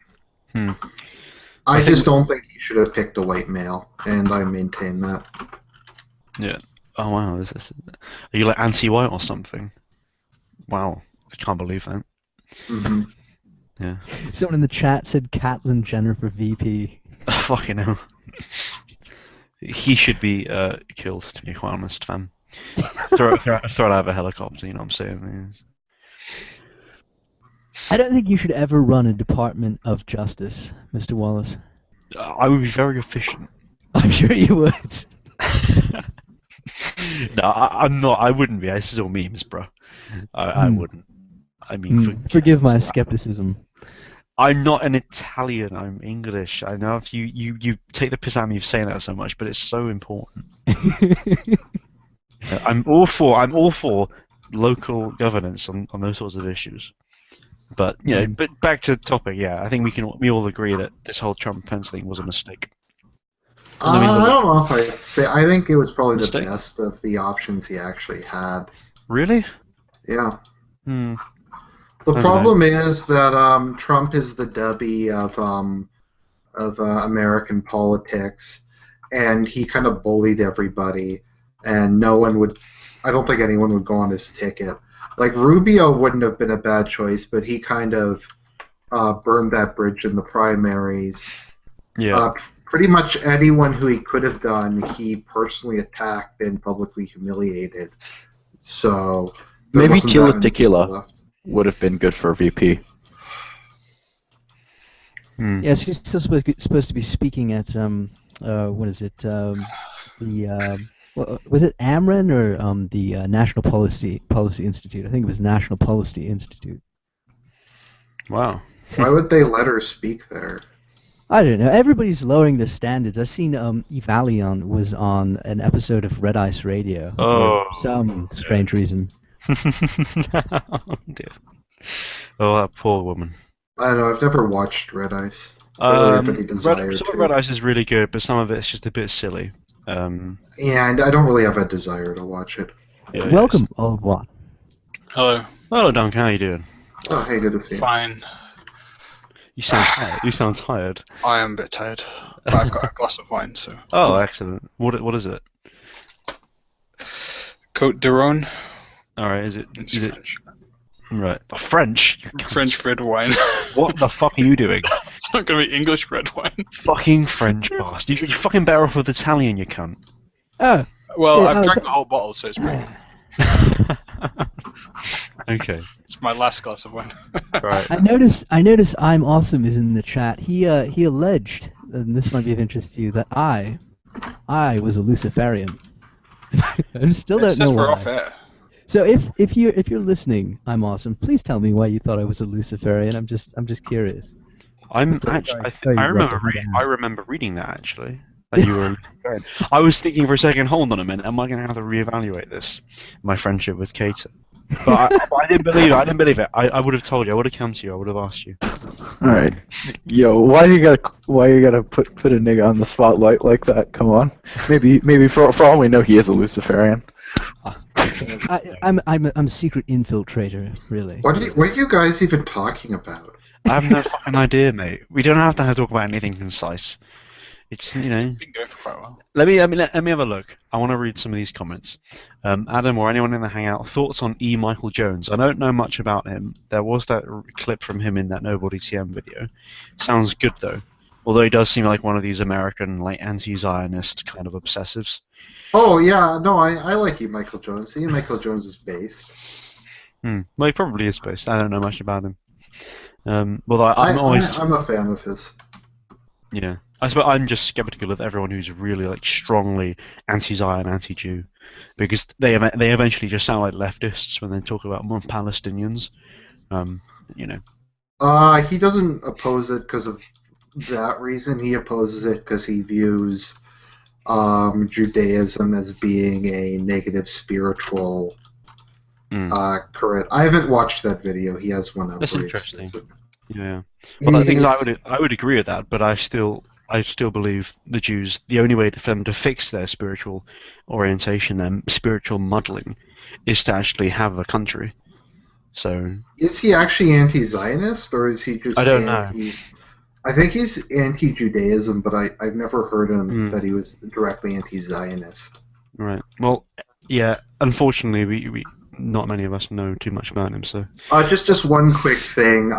I just don't think he should have picked a white male, and I maintain that. Yeah. Oh wow, are you like anti-white or something? Wow, I can't believe that. Mm-hmm. Yeah. Someone in the chat said Caitlyn Jenner for VP. Fucking hell. He should be killed, to be quite honest, fam. throw it out of a helicopter, you know what I'm saying? I don't think you should ever run a Department of Justice, Mr. Wallace. I would be very efficient. I'm sure you would. No, I'm not. I wouldn't be. This is all memes, bro. I wouldn't. I mean, forgive my skepticism. I'm not an Italian. I'm English. I know if you take the piss out of me for saying that so much, but it's so important. I'm all for local governance on those sorts of issues. But but back to the topic. Yeah, I think we all agree that this whole Trump Pence thing was a mistake. I don't know if I'd say. I think it was probably the best of the options he actually had. Really? Yeah. The problem is that Trump is the Debbie of American politics, and he kind of bullied everybody, and no one would. I don't think anyone would go on his ticket. Like Rubio wouldn't have been a bad choice, but he kind of burned that bridge in the primaries. Yeah. Pretty much anyone who he could have done, he personally attacked and publicly humiliated. So maybe Tila would have been good for VP. Yes, he's still supposed to be speaking at what is it? Was it Ameren or the National Policy Institute? I think it was National Policy Institute. Wow. Why would they let her speak there? I don't know. Everybody's lowering their standards. I've seen Evalion was on an episode of Red Ice Radio for some strange reason. Oh, dear. Oh, that poor woman. I don't know. I've never watched Red Ice. Some of Red Ice is really good, but some of it's just a bit silly. And I don't really have a desire to watch it. Yeah, welcome, old one. Hello. Hello, Duncan. How you doing? Oh, hey, good to see you. Fine. You sound tired. You sound tired. I am a bit tired, but I've got a glass of wine, so. Oh, excellent. What is it? Côte d'Iron. All right. Is it French? Right. French. French red wine. What the fuck are you doing? It's not gonna be English red wine. Fucking French bastard. You're fucking better off with Italian, you cunt. Oh. Well, I've drank the whole bottle, so it's pretty. Okay. It's my last glass of wine. Right. I notice I'm awesome is in the chat. He alleged, and this might be of interest to you, that I was a Luciferian. I still don't know why. Off air. So if you're listening, I'm awesome. Please tell me why you thought I was a Luciferian. I'm just curious. I remember reading that actually. That you were a Luciferian. I was thinking for a second, hold on a minute, am I going to have to reevaluate this? My friendship with Cater. But I didn't believe it. I would have told you. I would have come to you. I would have asked you. All right, yo, why you gotta put a nigga on the spotlight like that? Come on, maybe for all we know, he is a Luciferian. I'm a secret infiltrator, really. What are you guys even talking about? I have no fucking idea, mate. We don't have to talk about anything concise. It's Been going for quite a while. Let me have a look. I want to read some of these comments. Adam or anyone in the Hangout, thoughts on E. Michael Jones? I don't know much about him. There was that clip from him in that Nobody TM video. Sounds good though. Although he does seem like one of these American like anti-Zionist kind of obsessives. Oh yeah, no, I like E. Michael Jones. E. Michael Jones is based. Well, he probably is based. I don't know much about him. I'm a fan of his. Yeah. I suppose I'm just skeptical of everyone who's really like strongly anti-Zion, anti-Jew, because they eventually just sound like leftists when they talk about more Palestinians. He doesn't oppose it because of that reason. He opposes it because he views Judaism as being a negative spiritual current. I haven't watched that video. He has one up. That's interesting. Yeah. Well, the thing is, It's, I would agree with that, but I still believe the Jews. The only way for them to fix their spiritual orientation, their spiritual muddling, is to actually have a country. So is he actually anti-Zionist, or is he I just don't know. anti? I think he's anti-Judaism, but I've never heard him that he was directly anti-Zionist. Right. Well, yeah. Unfortunately, we not many of us know too much about him. So Just one quick thing.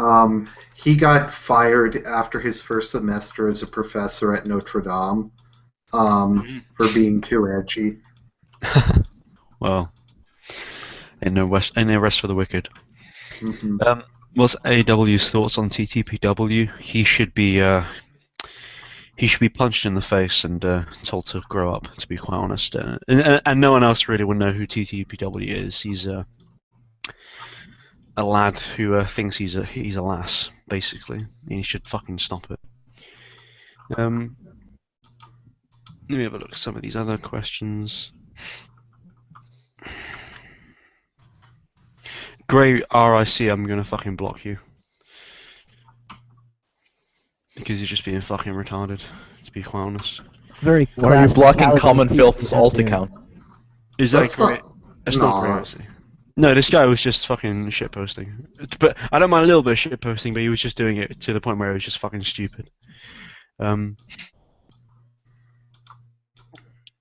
He got fired after his first semester as a professor at Notre Dame for being too edgy. well, in no rest for the wicked. Mm-hmm. What's AW's thoughts on TTPW? He should be punched in the face and told to grow up. To be quite honest, and no one else really would know who TTPW is. He's a lad who thinks he's a lass, basically. And he should fucking stop it. Let me have a look at some of these other questions. Grey RIC, I'm gonna fucking block you. Because you're just being fucking retarded, to be quite honest. Very Why are you classy blocking caliber Common people Filth's you have alt there. account? Is that That's great? That's not no. great, actually. No, this guy was just fucking shitposting. But I don't mind a little bit of shitposting, but he was just doing it to the point where it was just fucking stupid.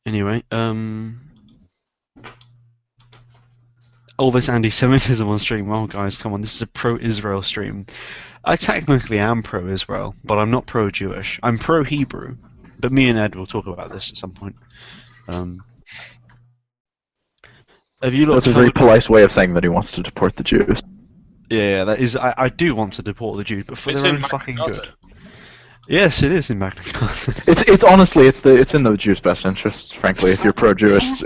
Anyway, all this anti-Semitism on stream. Well, guys, come on, this is a pro-Israel stream. I technically am pro-Israel, but I'm not pro-Jewish. I'm pro-Hebrew, but me and Ed will talk about this at some point. Have you That's a very polite way of saying that he wants to deport the Jews. Yeah, that is. I do want to deport the Jews, but for It's their in own Magna fucking Carta. good. Yes, it is in Magna Carta. It's honestly it's in the Jews' best interest, frankly. If you're pro-Jewish,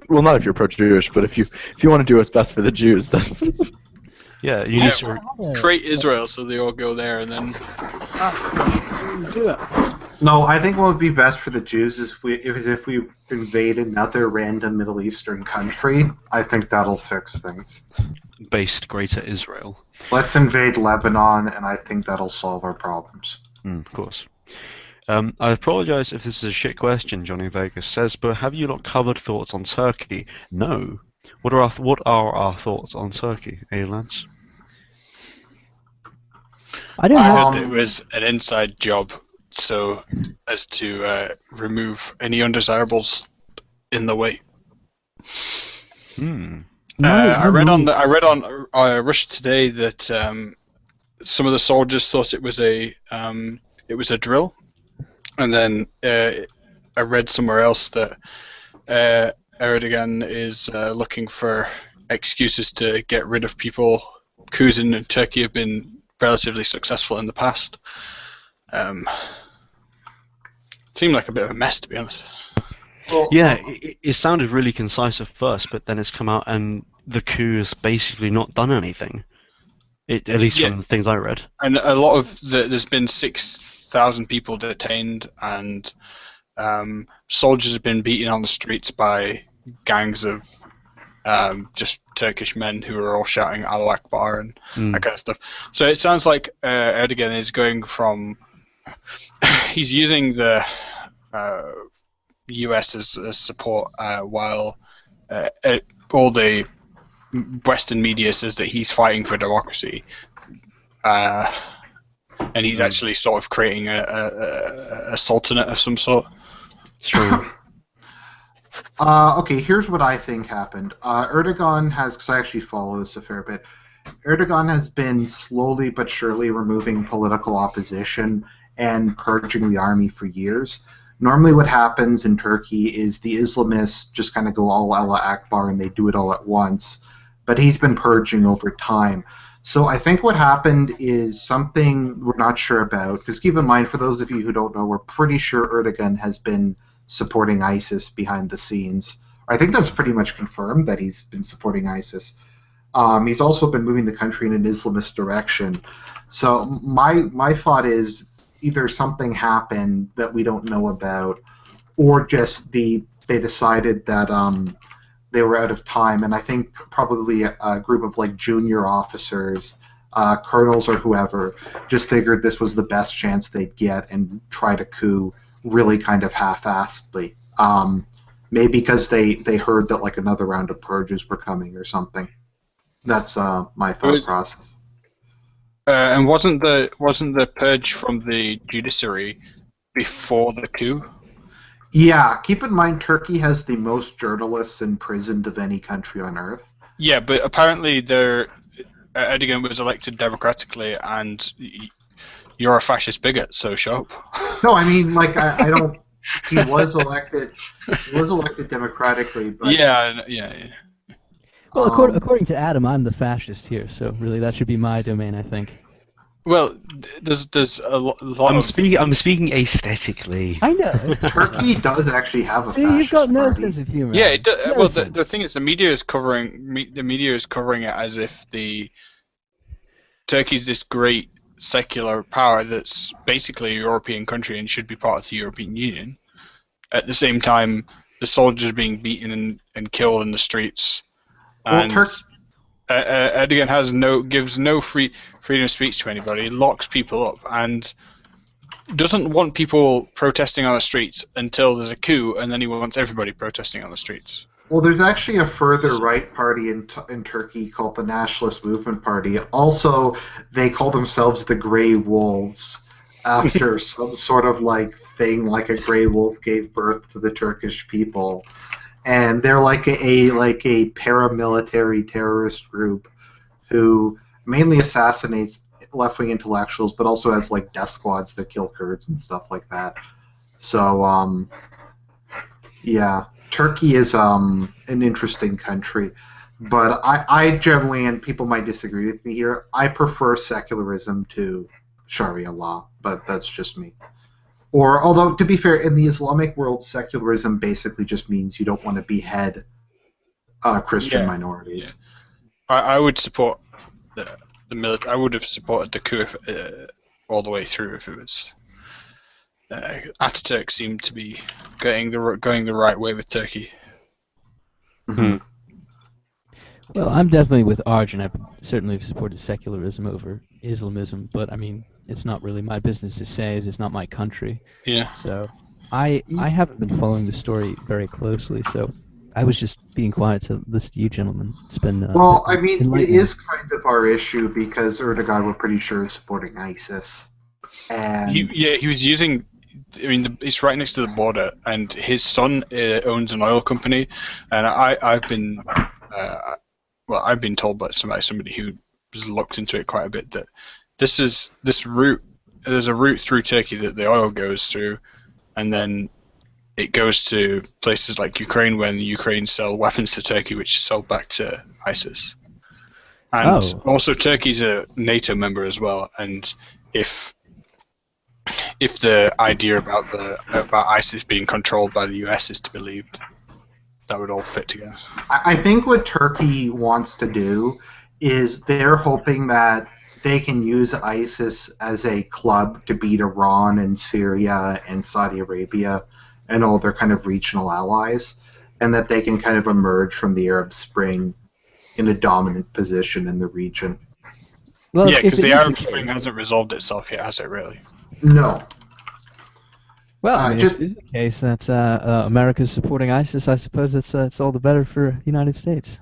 not if you're pro-Jewish, but if you want to do what's best for the Jews, that's Yeah, you need to. Create Israel so they all go there and then. No, I think what would be best for the Jews is if we invade another random Middle Eastern country. I think that'll fix things. Based Greater Israel. Let's invade Lebanon, and I think that'll solve our problems. Of course. I apologise if this is a shit question, Johnny Vegas says, but have you not covered thoughts on Turkey? No. What are our thoughts on Turkey, lads? I don't I know. heard it was an inside job, so as to remove any undesirables in the way. I read on Russia Today that some of the soldiers thought it was a drill, and then I read somewhere else that Erdogan is looking for excuses to get rid of people. Coups in Turkey have been relatively successful in the past. Seemed like a bit of a mess, to be honest. Well, Yeah, it sounded really concise at first, but then it's come out and the coup has basically not done anything. At least from the things I read. And a lot of there's been 6,000 people detained, and soldiers have been beaten on the streets by gangs of just Turkish men who are all shouting Allah Akbar and that kind of stuff. So it sounds like Erdogan is going from he's using the US as support while all the Western media says that he's fighting for democracy, and he's actually sort of creating a sultanate of some sort. True. Okay, here's what I think happened. Erdogan has, because I actually follow this a fair bit, Erdogan has been slowly but surely removing political opposition and purging the army for years. Normally what happens in Turkey is the Islamists just kind of go all Allah Akbar and they do it all at once. But he's been purging over time. So I think what happened is something we're not sure about. Because keep in mind, for those of you who don't know, we're pretty sure Erdogan has been supporting ISIS behind the scenes. I think that's pretty much confirmed that he's been supporting ISIS. He's also been moving the country in an Islamist direction. So my thought is either something happened that we don't know about, or just they decided that they were out of time. And I think probably a group of like junior officers colonels or whoever just figured this was the best chance they'd get and tried a coup really kind of half-assedly. Maybe because they heard that like another round of purges were coming or something. That's my thought process. And wasn't the purge from the judiciary before the coup? Yeah, keep in mind Turkey has the most journalists imprisoned of any country on earth. Yeah, but apparently Erdogan was elected democratically, and you're a fascist bigot, so shut up. No, I mean, like, I don't. He was elected. He was elected democratically, but yeah. Well, according to Adam, I'm the fascist here, so really that should be my domain, I think. Well, there's a lot. I'm speaking aesthetically. I know. Turkey does actually have a See, fascist you've got no party. sense of humor. Yeah, it does. No Well, sense. the thing is, the media is covering it as if Turkey's this great secular power that's basically a European country and should be part of the European Union. At the same time, the soldiers are being beaten and killed in the streets. And Erdogan gives no freedom of speech to anybody, locks people up, and doesn't want people protesting on the streets until there's a coup, and then he wants everybody protesting on the streets. Well, there's actually a further right party in Turkey called the Nationalist Movement Party. Also, they call themselves the Grey Wolves after some sort of like thing, like a grey wolf gave birth to the Turkish people, and they're like a paramilitary terrorist group who mainly assassinates left-wing intellectuals, but also has like death squads that kill Kurds and stuff like that. So, yeah. Turkey is an interesting country, but I generally, and people might disagree with me here, I prefer secularism to Sharia law, but that's just me. Or, although, to be fair, in the Islamic world, secularism basically just means you don't want to behead Christian minorities. Yeah. I would support the military. I would have supported the coup all the way through if it was. Ataturk seemed to be going the right way with Turkey. Mm-hmm. Well, I'm definitely with Arjun. I certainly have supported secularism over Islamism, but I mean, it's not really my business to say, as it's not my country. Yeah. So, I haven't been following the story very closely, so I was just being quiet to listen to you gentlemen. It's been well, I mean, it is kind of our issue because Erdogan, we're pretty sure, is supporting ISIS. And he was using. I mean, it's right next to the border, and his son owns an oil company, and I've been told by somebody who has looked into it quite a bit that this route. There's a route through Turkey that the oil goes through, and then it goes to places like Ukraine, when Ukraine sell weapons to Turkey, which sell back to ISIS. And also, Turkey's a NATO member as well, and if the idea about ISIS being controlled by the US is to be believed, that would all fit together. I think what Turkey wants to do is they're hoping that they can use ISIS as a club to beat Iran and Syria and Saudi Arabia and all their kind of regional allies, and that they can kind of emerge from the Arab Spring in a dominant position in the region. Well, yeah, because the Arab Spring hasn't resolved itself yet, has it really? No. Well, I mean, if it is the case that America's supporting ISIS, I suppose it's all the better for the United States.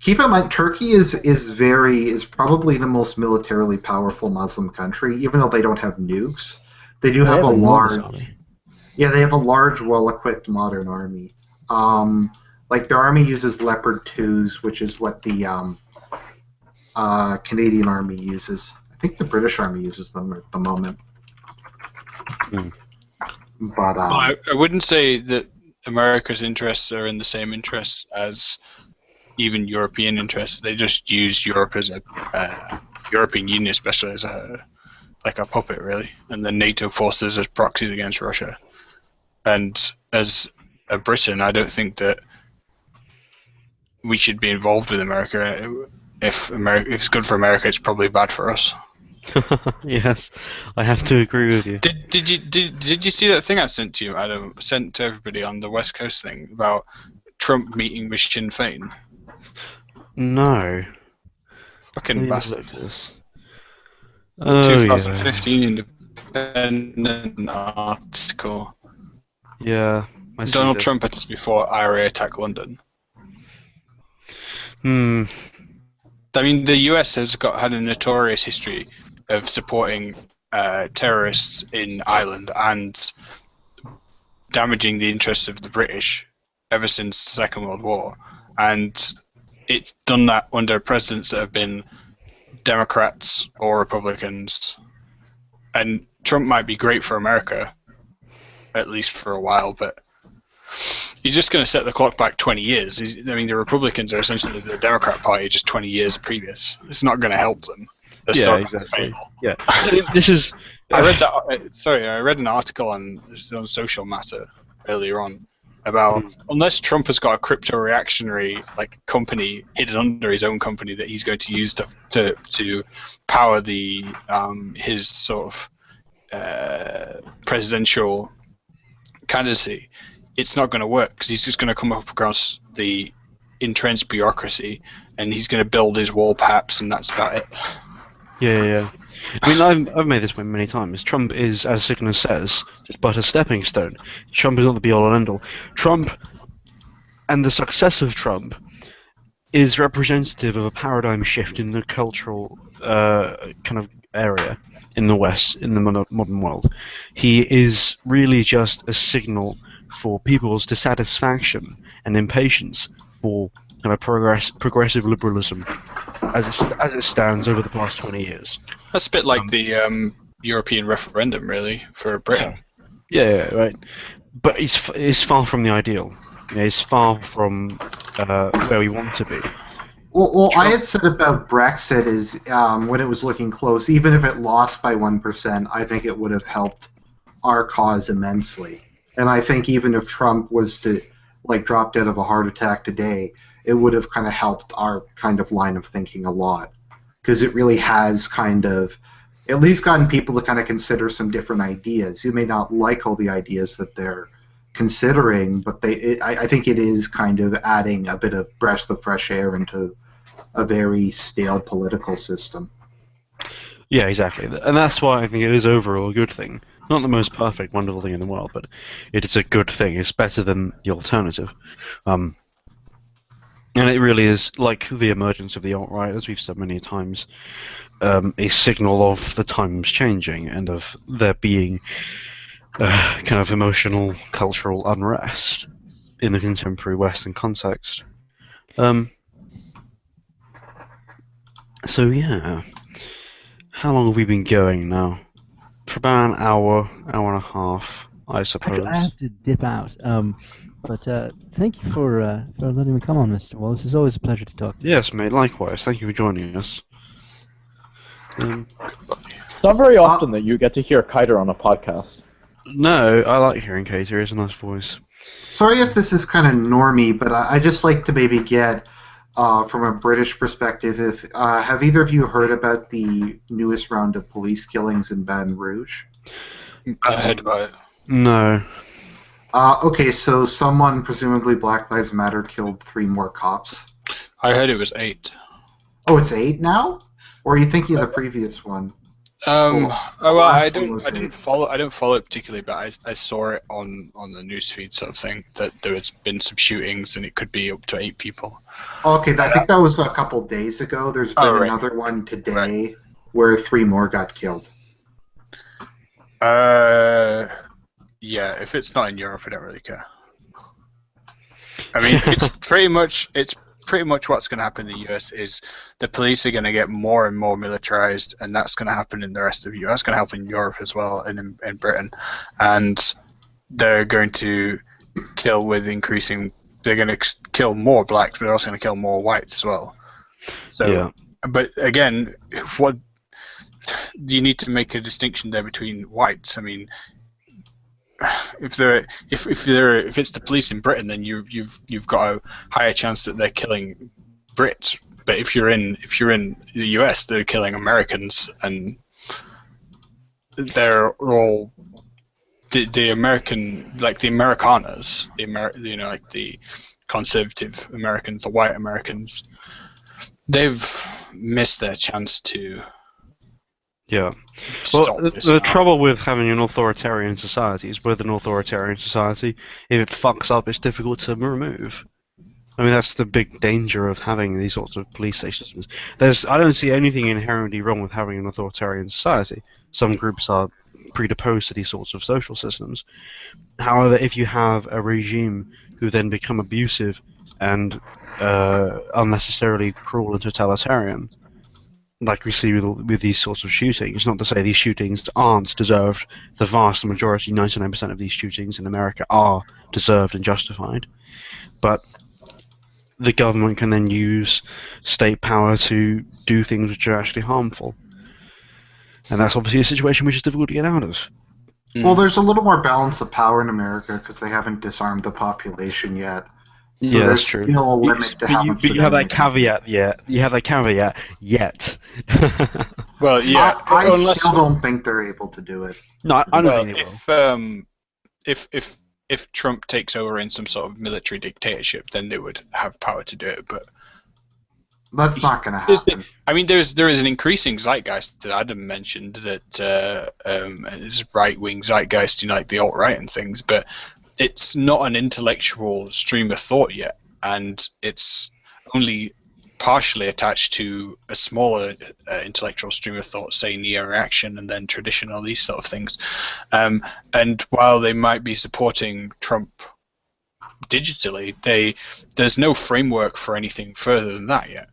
Keep in mind, Turkey is probably the most militarily powerful Muslim country, even though they don't have nukes. They do have a large, they have a large, well-equipped modern army. Like their army uses Leopard 2s, which is what the Canadian army uses. I think the British army uses them at the moment. But I wouldn't say that America's interests are in the same interests as even European interests. They just use Europe as a European Union, especially as a puppet, really, and the NATO forces as proxies against Russia. And as a Britain, I don't think that we should be involved with America. If it's good for America, it's probably bad for us. Yes, I have to agree with you. Did you see that thing I sent to you, Adam? Sent to everybody on the West Coast thing about Trump meeting with Sinn Féin? No. Fucking bastard. Oh, yeah. 2015 Independent article. Yeah. I see Donald that. Trump had this before IRA attacked London. Hmm. I mean, the US has had a notorious history of supporting terrorists in Ireland and damaging the interests of the British ever since the Second World War. And it's done that under presidents that have been Democrats or Republicans. And Trump might be great for America, at least for a while, but he's just going to set the clock back 20 years. I mean, the Republicans are essentially the Democrat Party just 20 years previous. It's not going to help them. They're starting to fail. Yeah. This is. I read that. Sorry, I read an article on Social Matter earlier on about unless Trump has got a crypto reactionary company hidden under his own company that he's going to use to power the his sort of presidential candidacy, it's not going to work because he's just going to come up across the entrenched bureaucracy and he's going to build his wall perhaps, and that's about it. Yeah. I mean, I've made this point many times. Trump is, as Signer says, just but a stepping stone. Trump is not the be-all and end-all. Trump, and the success of Trump, is representative of a paradigm shift in the cultural kind of area in the West, in the modern world. He is really just a signal for people's dissatisfaction and impatience for kind of progressive liberalism as it stands over the past 20 years. That's a bit like the European referendum, really, for Britain. Yeah, right. But it's far from the ideal. It's far from where we want to be. Well, I had said about Brexit is when it was looking close, even if it lost by 1%, I think it would have helped our cause immensely. And I think even if Trump was to drop dead of a heart attack today, it would have kind of helped our kind of line of thinking a lot, because it really has kind of at least gotten people to kind of consider some different ideas. You may not like all the ideas that they're considering, but I think it is kind of adding a bit of breath of fresh air into a very stale political system. Yeah, exactly. And that's why I think it is overall a good thing. Not the most perfect, wonderful thing in the world, but it is a good thing. It's better than the alternative. And it really is, like the emergence of the alt-right, as we've said many times, a signal of the times changing and of there being kind of emotional, cultural unrest in the contemporary Western context. So yeah, how long have we been going now? For about an hour and a half, I suppose. I have to dip out. But thank you for letting me come on, Mr. Wallace. It's always a pleasure to talk to you. Yes, mate, likewise. Thank you for joining us. It's not very often that you get to hear Kiter on a podcast. No, I like hearing Kater. He has a nice voice. Sorry if this is kind of normie, but I just like to maybe get, from a British perspective, have either of you heard about the newest round of police killings in Baton Rouge? I heard about it. No. Okay, so someone, presumably Black Lives Matter, killed 3 more cops. I heard it was 8. Oh, it's 8 now? Or are you thinking of the previous one? I don't follow it particularly, but I saw it on the newsfeed sort of thing that there has been some shootings and it could be up to 8 people. Okay, I think that was a couple days ago. There's been another one today where 3 more got killed. Yeah, if it's not in Europe, I don't really care. I mean, it's pretty much what's going to happen in the US is the police are going to get more and more militarized, and that's going to happen in the rest of Europe. That's going to happen in Europe as well, and in Britain. And they're going to kill with increasing. They're going to kill more blacks, but they're also going to kill more whites as well. So, yeah. But again, what you need to make a distinction there between whites. I mean, if it's the police in Britain, then you've got a higher chance that they're killing Brits. But if you're in the US, they're killing Americans, and they're all the American, like the Americanas, the conservative Americans, the white Americans. They've missed their chance to Yeah. stop Well, this the now. trouble with having an authoritarian society is with an authoritarian society, if it fucks up, it's difficult to remove. I mean, that's the big danger of having these sorts of police state systems. I don't see anything inherently wrong with having an authoritarian society. Some groups are predisposed to these sorts of social systems. However, if you have a regime who then become abusive and unnecessarily cruel and totalitarian, like we see with these sorts of shootings, not to say these shootings aren't deserved. The vast majority, 99% of these shootings in America are deserved and justified. But the government can then use state power to do things which are actually harmful. And that's obviously a situation which is difficult to get out of. Well, there's a little more balance of power in America because they haven't disarmed the population yet. So Yeah, there's that's true. still a limit to how much But of you have them that they can do. caveat yet. You have that caveat yet. Well, yeah, I unless still don't think they're able to do it. No, I don't well, think they will. if Trump takes over in some sort of military dictatorship, then they would have power to do it. But That's not going to there's happen. there is an increasing zeitgeist that Adam mentioned that is right wing zeitgeist, like the alt right and things, but it's not an intellectual stream of thought yet, and it's only partially attached to a smaller intellectual stream of thought, say neo-reaction and then tradition, all these sort of things. And while they might be supporting Trump digitally, there's no framework for anything further than that yet.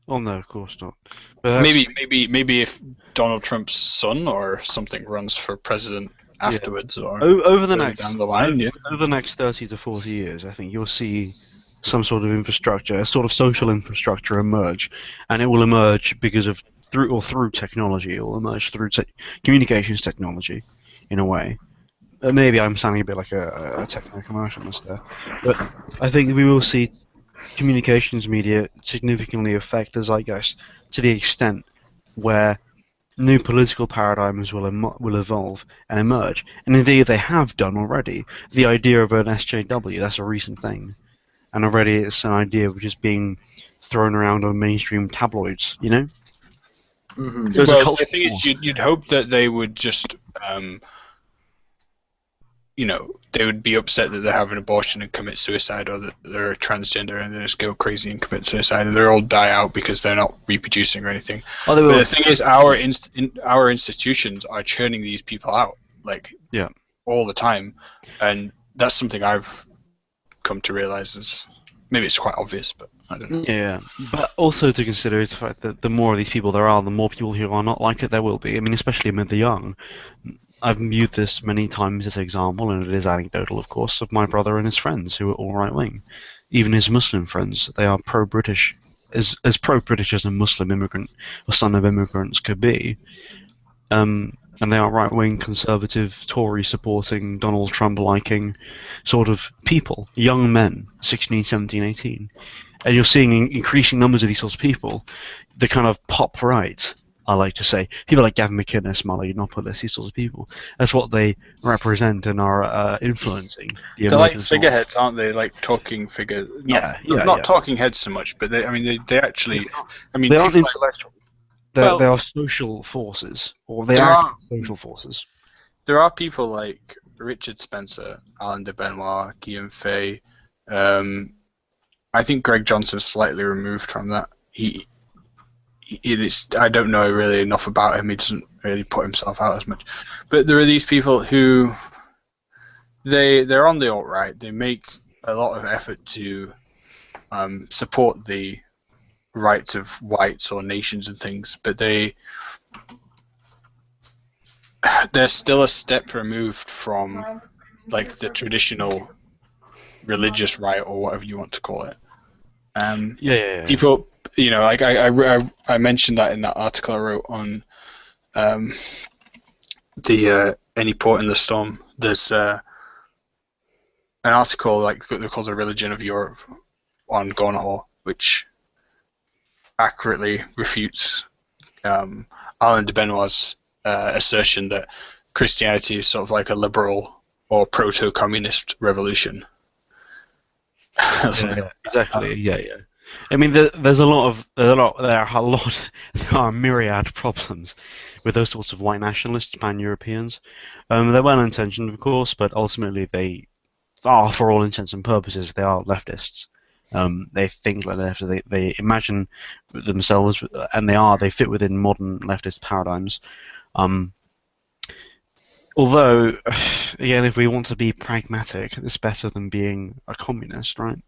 Oh no, of course not. But Maybe if Donald Trump's son or something runs for president afterwards, or over the next down the line, over the next 30 to 40 years, I think you'll see some sort of infrastructure, a sort of social infrastructure emerge, and it will emerge because of through technology. It will emerge through communications technology, in a way. Maybe I'm sounding a bit like a techno-commercialist there, but I think we will see communications media significantly affect the zeitgeist to the extent where new political paradigms will evolve and emerge. And indeed, they have done already. The idea of an SJW, that's a recent thing. And already it's an idea which is being thrown around on mainstream tabloids, Mm-hmm. So well, the thing is, you'd hope that they would just, they would be upset that they have an abortion and commit suicide, or that they're a transgender and they just go crazy and commit suicide, and they all die out because they're not reproducing or anything. But the thing is, our institutions are churning these people out, all the time, and that's something I've come to realize is, maybe it's quite obvious, but I don't know. Yeah, but also to consider is the fact that the more of these people there are, the more people who are not like it there will be. I mean, especially amid the young. I've used this many times as an example, and it is anecdotal, of course, of my brother and his friends who are all right-wing. Even his Muslim friends, they are pro-British, as pro-British as a Muslim immigrant or son of immigrants could be. And they are right-wing, conservative, Tory-supporting, Donald Trump-liking sort of people, young men, 16, 17, 18. And you're seeing increasing numbers of these sorts of people, the kind of pop right, I like to say. People like Gavin McInnes, Marla Yiannopoulos, these sorts of people. That's what they represent and are influencing. They're like figureheads, aren't they? Like talking figures. Not talking heads so much, but they actually... they aren't intellectual. They are social forces, or they are social forces. There are people like Richard Spencer, Alan de Benoit, Guillaume Fay. I think Greg Johnson's slightly removed from that. I don't know really enough about him. He doesn't really put himself out as much. But there are these people who they're on the alt-right. They make a lot of effort to support the rights of whites or nations and things, but they're still a step removed from like the traditional religious right, or whatever you want to call it. People, like I mentioned that in that article I wrote on the Any Port in the Storm. There's an article like they're called The Religion of Europe on Gonhor, which accurately refutes Alan de Benoit's assertion that Christianity is sort of like a liberal or proto-communist revolution. Exactly. Yeah. I mean, there's a lot of there are a lot there are a myriad problems with those sorts of white nationalists, pan-Europeans. They're well intentioned, of course, but ultimately they are, for all intents and purposes, they are leftists. They think like leftists. They imagine themselves, and they fit within modern leftist paradigms. Although, again, if we want to be pragmatic, it's better than being a communist, right?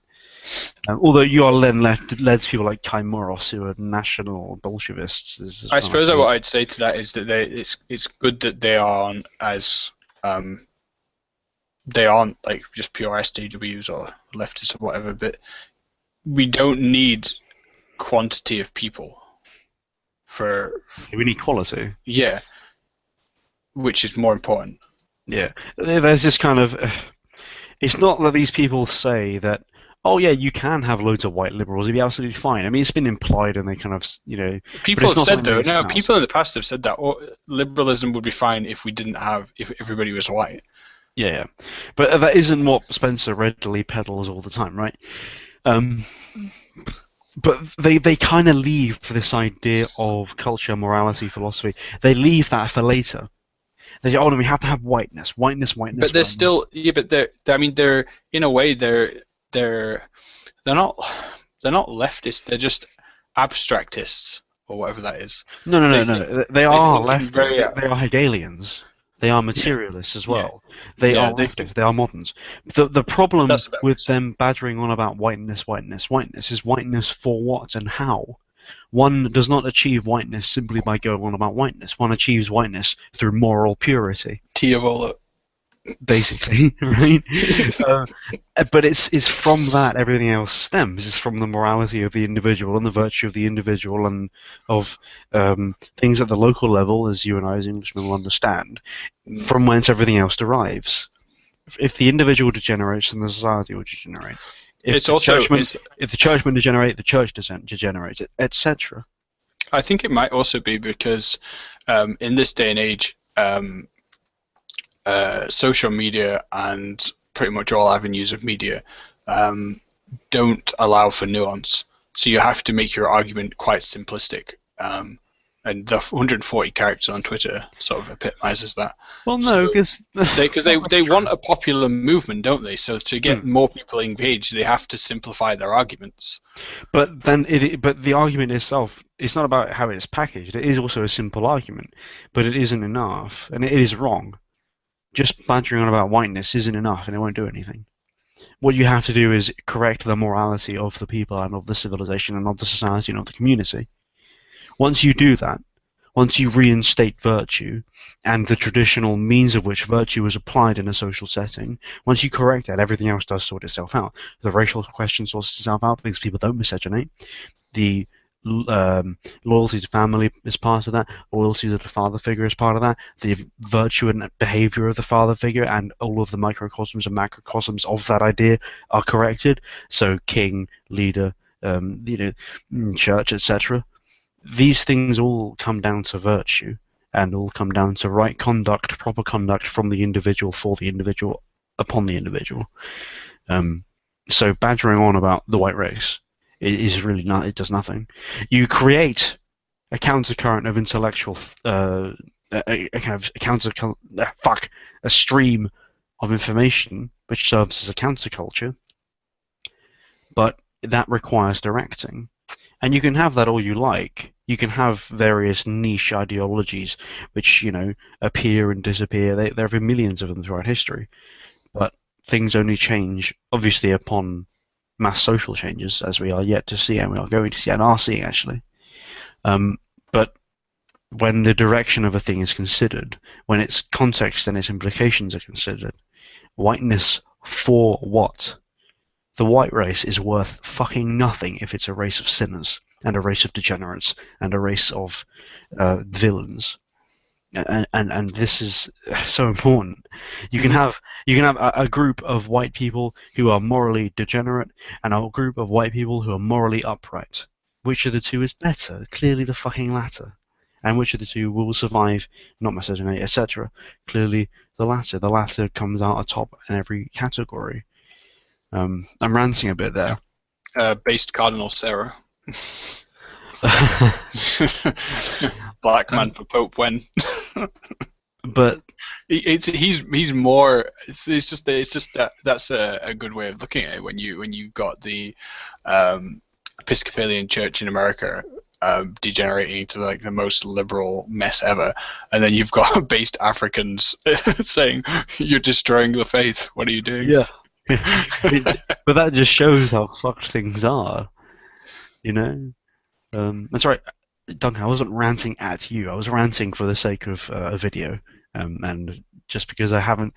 Although you are then led to people like Kai Moros, who are national Bolshevists. I suppose what I'd say to that is that it's good that they aren't as they aren't like just pure SJWs or leftists or whatever, but we don't need quantity of people for we need quality. Yeah, which is more important. Yeah, there's this kind of. It's not that these people say that, oh yeah, you can have loads of white liberals, it'd be absolutely fine. I mean, it's been implied, and they kind of, People have said though. No, people in the past have said that liberalism would be fine if everybody was white. Yeah, but that isn't what Spencer readily peddles all the time, right? But they kind of leave for this idea of culture, morality, philosophy. They leave that for later. They say, oh no, we have to have whiteness. But they're still, but they're in a way they're not leftists. They're just abstractists or whatever that is. No. They are leftists. They are Hegelians. They are materialists as well. Yeah. They are leftists. They are moderns. The problem with them badgering on about whiteness is whiteness for what and how? One does not achieve whiteness simply by going on about whiteness. One achieves whiteness through moral purity. Tiavola. Basically, right? But it's from that everything else stems. It's from the morality of the individual and the virtue of the individual and of things at the local level, as you and I as Englishmen will understand, from whence everything else derives. If the individual degenerates, then the society will degenerate. If the churchmen degenerate, the church degenerates, etc. I think it might also be because in this day and age, social media and pretty much all avenues of media don't allow for nuance. So you have to make your argument quite simplistic. And the 140 characters on Twitter sort of epitomizes that. Well, no, because they want a popular movement, don't they? So to get more people engaged, they have to simplify their arguments. But the argument itself, it's not about how it's packaged. It is also a simple argument, but it isn't enough, and it is wrong. Just badgering on about whiteness isn't enough, and it won't do anything. What you have to do is correct the morality of the people and of the civilization and of the society and of the community. Once you do that, once you reinstate virtue and the traditional means of which virtue is applied in a social setting, once you correct that, everything else does sort itself out. The racial question sorts itself out because people don't miscegenate. The loyalty to family is part of that. Loyalty to the father figure is part of that. The virtue and behavior of the father figure and all of the microcosms and macrocosms of that idea are corrected. So king, leader, church, etc. These things all come down to virtue and all come down to right conduct, proper conduct from the individual for the individual upon the individual. So badgering on about the white race is really not. It does nothing. You create a countercurrent of intellectual, a stream of information which serves as a counterculture, but that requires directing. And you can have that all you like. You can have various niche ideologies which, appear and disappear. There have been millions of them throughout history. But things only change, obviously, upon mass social changes, as we are yet to see, and we are going to see, and are seeing, actually. But when the direction of a thing is considered, when its context and its implications are considered, whiteness for what? The white race is worth fucking nothing if it's a race of sinners and a race of degenerates and a race of villains. And this is so important. You can have a group of white people who are morally degenerate and a group of white people who are morally upright. Which of the two is better? Clearly the fucking latter. And which of the two will survive, not miscegenate, etc.? Clearly the latter. The latter comes out atop in every category. I'm ranting a bit there. based Cardinal Sarah. Black man for Pope when. But he's more. It's just that that's a good way of looking at it when you've got the Episcopalian Church in America degenerating into like the most liberal mess ever, and then you've got based Africans saying you're destroying the faith. What are you doing? Yeah. But that just shows how fucked things are, you know. That's right, Duncan. I wasn't ranting at you. I was ranting for the sake of a video, and just because I haven't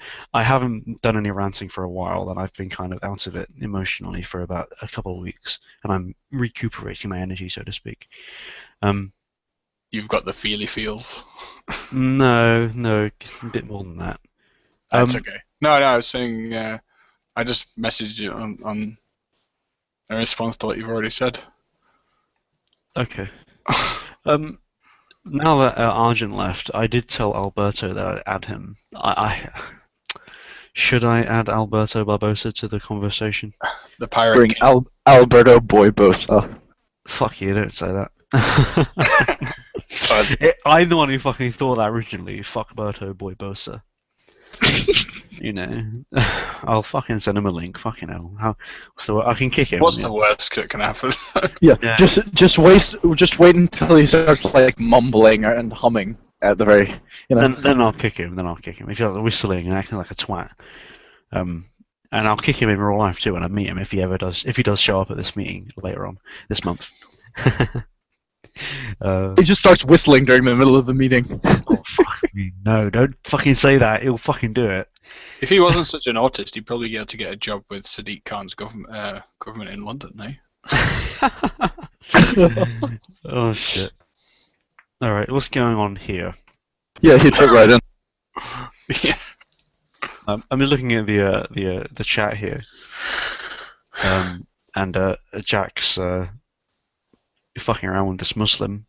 done any ranting for a while, and I've been kind of out of it emotionally for about a couple of weeks, and I'm recuperating my energy, so to speak. You've got the feely-feels. No, a bit more than that. That's okay. No, I was saying. I just messaged you on a response to what you've already said. Okay. Now that Argent left, I did tell Alberto that I'd add him. Should I add Alberto Barbosa to the conversation? The pirate. Bring Alberto Boybosa. Fuck you! Don't say that. I'm the one who fucking thought that originally. Fuck Alberto Boybosa. You know, I'll fucking send him a link. Fucking hell, so I can kick him. What's the worst that can happen? Yeah. Just wait until he starts like mumbling and humming at the very. Then I'll kick him. If he's whistling and acting like a twat, and I'll kick him in real life too when I meet him if he does show up at this meeting later on this month. He just starts whistling during the middle of the meeting. Oh fuck me! No, don't fucking say that. He'll fucking do it. If he wasn't such an autist, he'd probably be able to get a job with Sadiq Khan's government in London, eh? Oh shit! All right, what's going on here? Yeah, he took right in. Yeah. I'm looking at the chat here, and Jack's fucking around with this Muslim.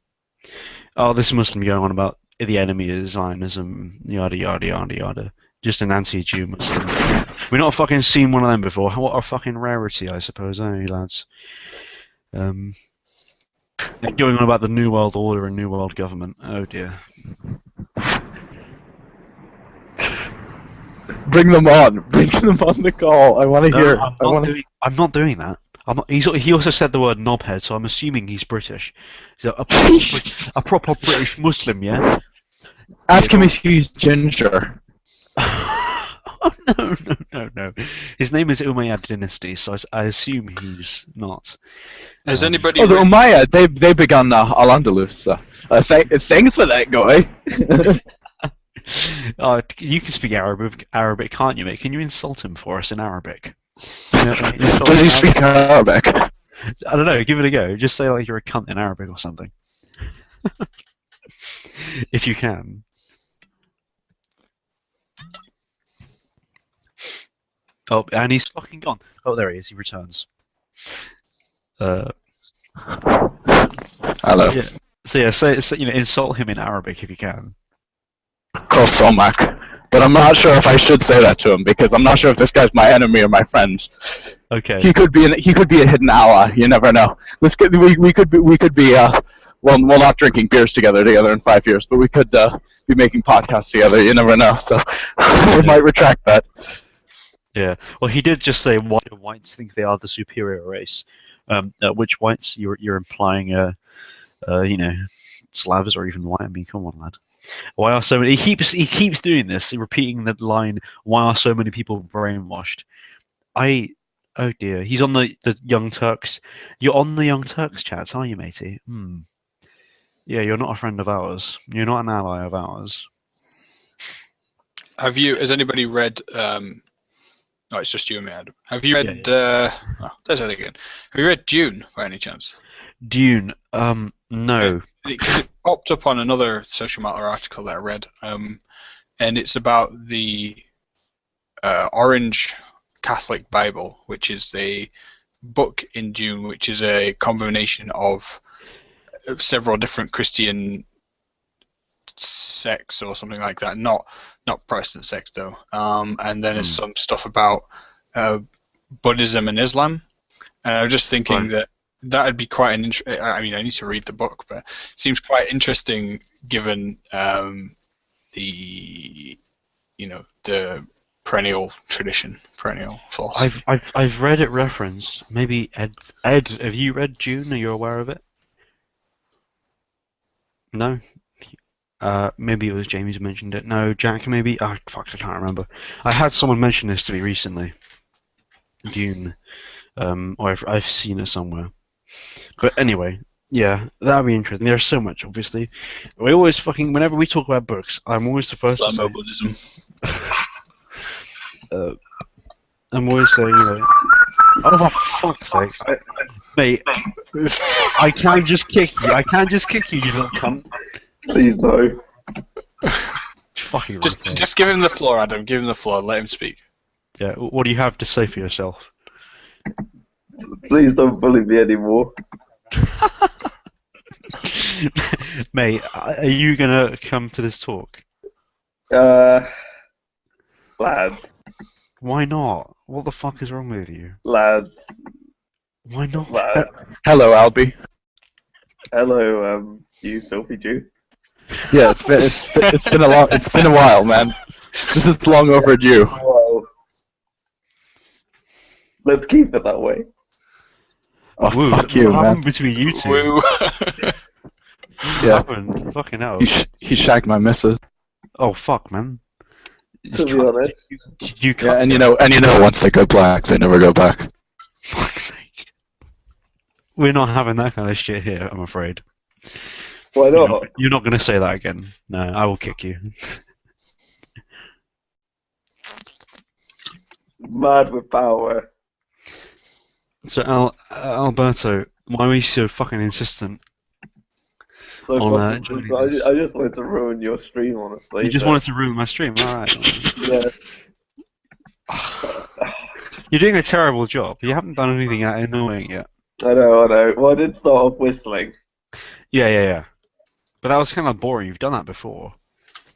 Oh, this Muslim going on about the enemy is Zionism, yada yada yada yada. Just an anti-Jew Muslim. We've not fucking seen one of them before. What a fucking rarity, I suppose, eh, lads? Going on about the New World Order and New World Government. Oh dear. Bring them on the call. I want to hear. I'm not doing that. He also said the word knobhead, so I'm assuming he's British. He's a proper British Muslim, yeah? Ask him if he's ginger. Oh, no. His name is Umayyad Dynasty, so I assume he's not. Has anybody... Oh, the Umayyad, they began Al-Andalus, so thanks for that, guy. You can speak Arabic, can't you, mate? Can you insult him for us in Arabic? Does he speak Arabic? I don't know, give it a go. Just say like you're a cunt in Arabic or something. If you can. Oh, and he's fucking gone. Oh, there he is. He returns. Hello. Yeah. So yeah, say insult him in Arabic if you can. Kosomak. But I'm not sure if I should say that to him because I'm not sure if this guy's my enemy or my friend. Okay. He could be a hidden ally. You never know. We could be well, not drinking beers together in 5 years, but we could be making podcasts together. You never know. So we might retract that. Yeah. Well, he did just say why do whites think they are the superior race? Which whites you're implying? Slavs or even white? I mean, come on, lad. Why are so many? He keeps doing this, repeating the line. Why are so many people brainwashed? Oh dear. He's on the Young Turks. You're on the Young Turks chats, are you, matey? Yeah, you're not a friend of ours. You're not an ally of ours. Has anybody read? No, it's just you and me, Adam. Have you read? Yeah. There's that again. Have you read Dune by any chance? Dune. No. Because it popped up on another social matter article that I read, and it's about the Orange Catholic Bible, which is the book in Dune, which is a combination of several different Christian sects or something like that. Not Protestant sects though. And then there's some stuff about Buddhism and Islam. And I was just thinking Right. that would be quite an I mean, I need to read the book, but it seems quite interesting given the the perennial tradition, perennial philosophy. I've read it referenced. Maybe Ed, have you read Dune? Are you aware of it? No? Maybe it was Jamie's who mentioned it. No, Jack maybe? Oh, fuck, I can't remember. I had someone mention this to me recently. Dune. Or I've seen it somewhere. But anyway, yeah, that'd be interesting. There's so much, obviously. We always whenever we talk about books, I'm always the first to say. Buddhism. I'm always saying, oh for fuck's sake, mate, I can't just kick you. I can't just kick you, you little cunt. Please no. Fucking Just give him the floor, Adam. Give him the floor. Let him speak. Yeah, what do you have to say for yourself? Please don't bully me anymore. Mate, are you gonna come to this talk? Lads. Why not? What the fuck is wrong with you? Lads. Why not? Lads. Hello, Albie. Hello, you filthy Jew. Yeah, it's been a while, man. This is long overdue. Well, let's keep it that way. Oh, Woo, fuck you, what man. happened between you two? Woo. What Yeah, happened? Fucking hell. he shagged my missus. Oh fuck, man. To be honest. You Yeah, cut and once they go black, they never go back. fuck's sake. We're not having that kind of shit here, I'm afraid. Why not? You're not going to say that again. No, I will kick you. Mad with power. So, Alberto, why are you so fucking insistent? So On, fucking joining us? I just wanted to ruin your stream, honestly. You just wanted to ruin my stream, alright. Yeah. You're doing a terrible job. You haven't done anything that annoying yet. I know. Well, I did start off whistling. Yeah. But that was kind of boring. You've done that before.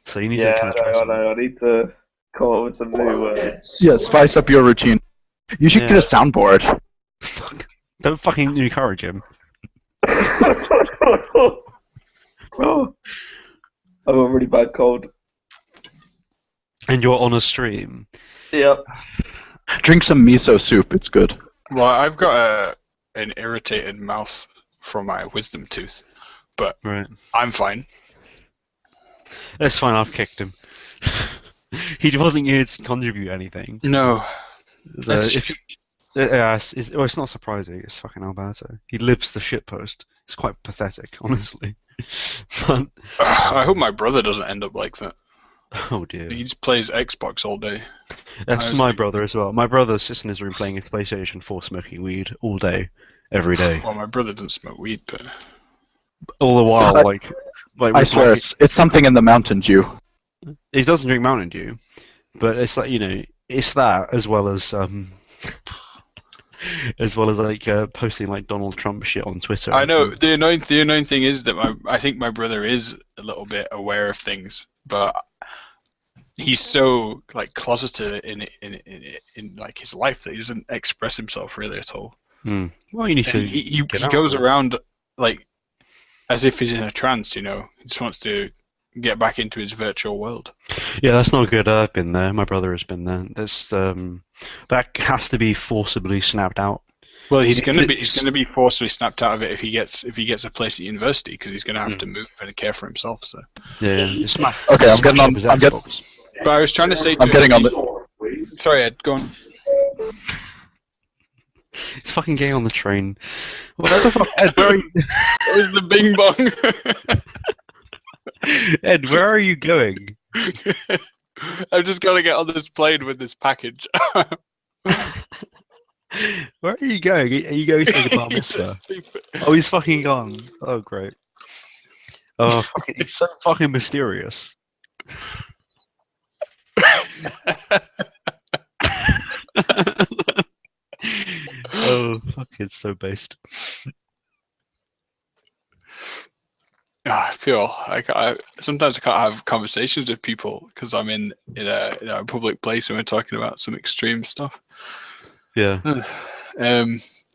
So you need to kind of try I something. know. I need to come up with some new. Yeah, spice up your routine. You should get a soundboard. Don't fucking encourage him. Oh, I got a really bad cold. And you're on a stream. Yep. Drink some miso soup. It's good. Well, I've got an irritated mouth from my wisdom tooth, but Right. I'm fine. That's fine, I've kicked him. He wasn't here to contribute anything. No. So it's not surprising, it's fucking Alberto. He lives the shitpost. It's quite pathetic, honestly. But, I hope my brother doesn't end up like that. oh dear. He just plays Xbox all day. That's my brother as well. My brother sits in his room playing his PlayStation 4 smoking weed all day, every day. Well, my brother doesn't smoke weed, but All the while, like I swear, it's something in the Mountain Dew. he doesn't drink Mountain Dew, but it's like, it's that as well as posting like Donald Trump shit on Twitter. I know the annoying thing is that I think my brother is a little bit aware of things, but he's so like closeted in like his life that he doesn't express himself really at all. Well, you need to. And he get out goes there. around like as if he's in a trance, He just wants to get back into his virtual world. Yeah, that's not good. I've been there. My brother has been there. That has to be forcibly snapped out. Well, he's gonna be forcibly snapped out of it if he gets a place at university because he's gonna have to move and care for himself. So. Yeah. Okay, I'm getting on. But I was trying to say. I'm getting on the. Sorry, Ed. Go on. It's fucking getting on the train. What the fuck, Ed? Where are you? Where's the bing bong? Ed, where are you going? I'm just gonna get on this plane with this package. Where are you going? Are you going to the bar mitzvah? Oh, he's fucking gone. Oh, great. Oh, fucking, he's so fucking mysterious. Oh, fuck, it's so based. I feel like sometimes I can't have conversations with people because I'm in a public place and we're talking about some extreme stuff. Yeah.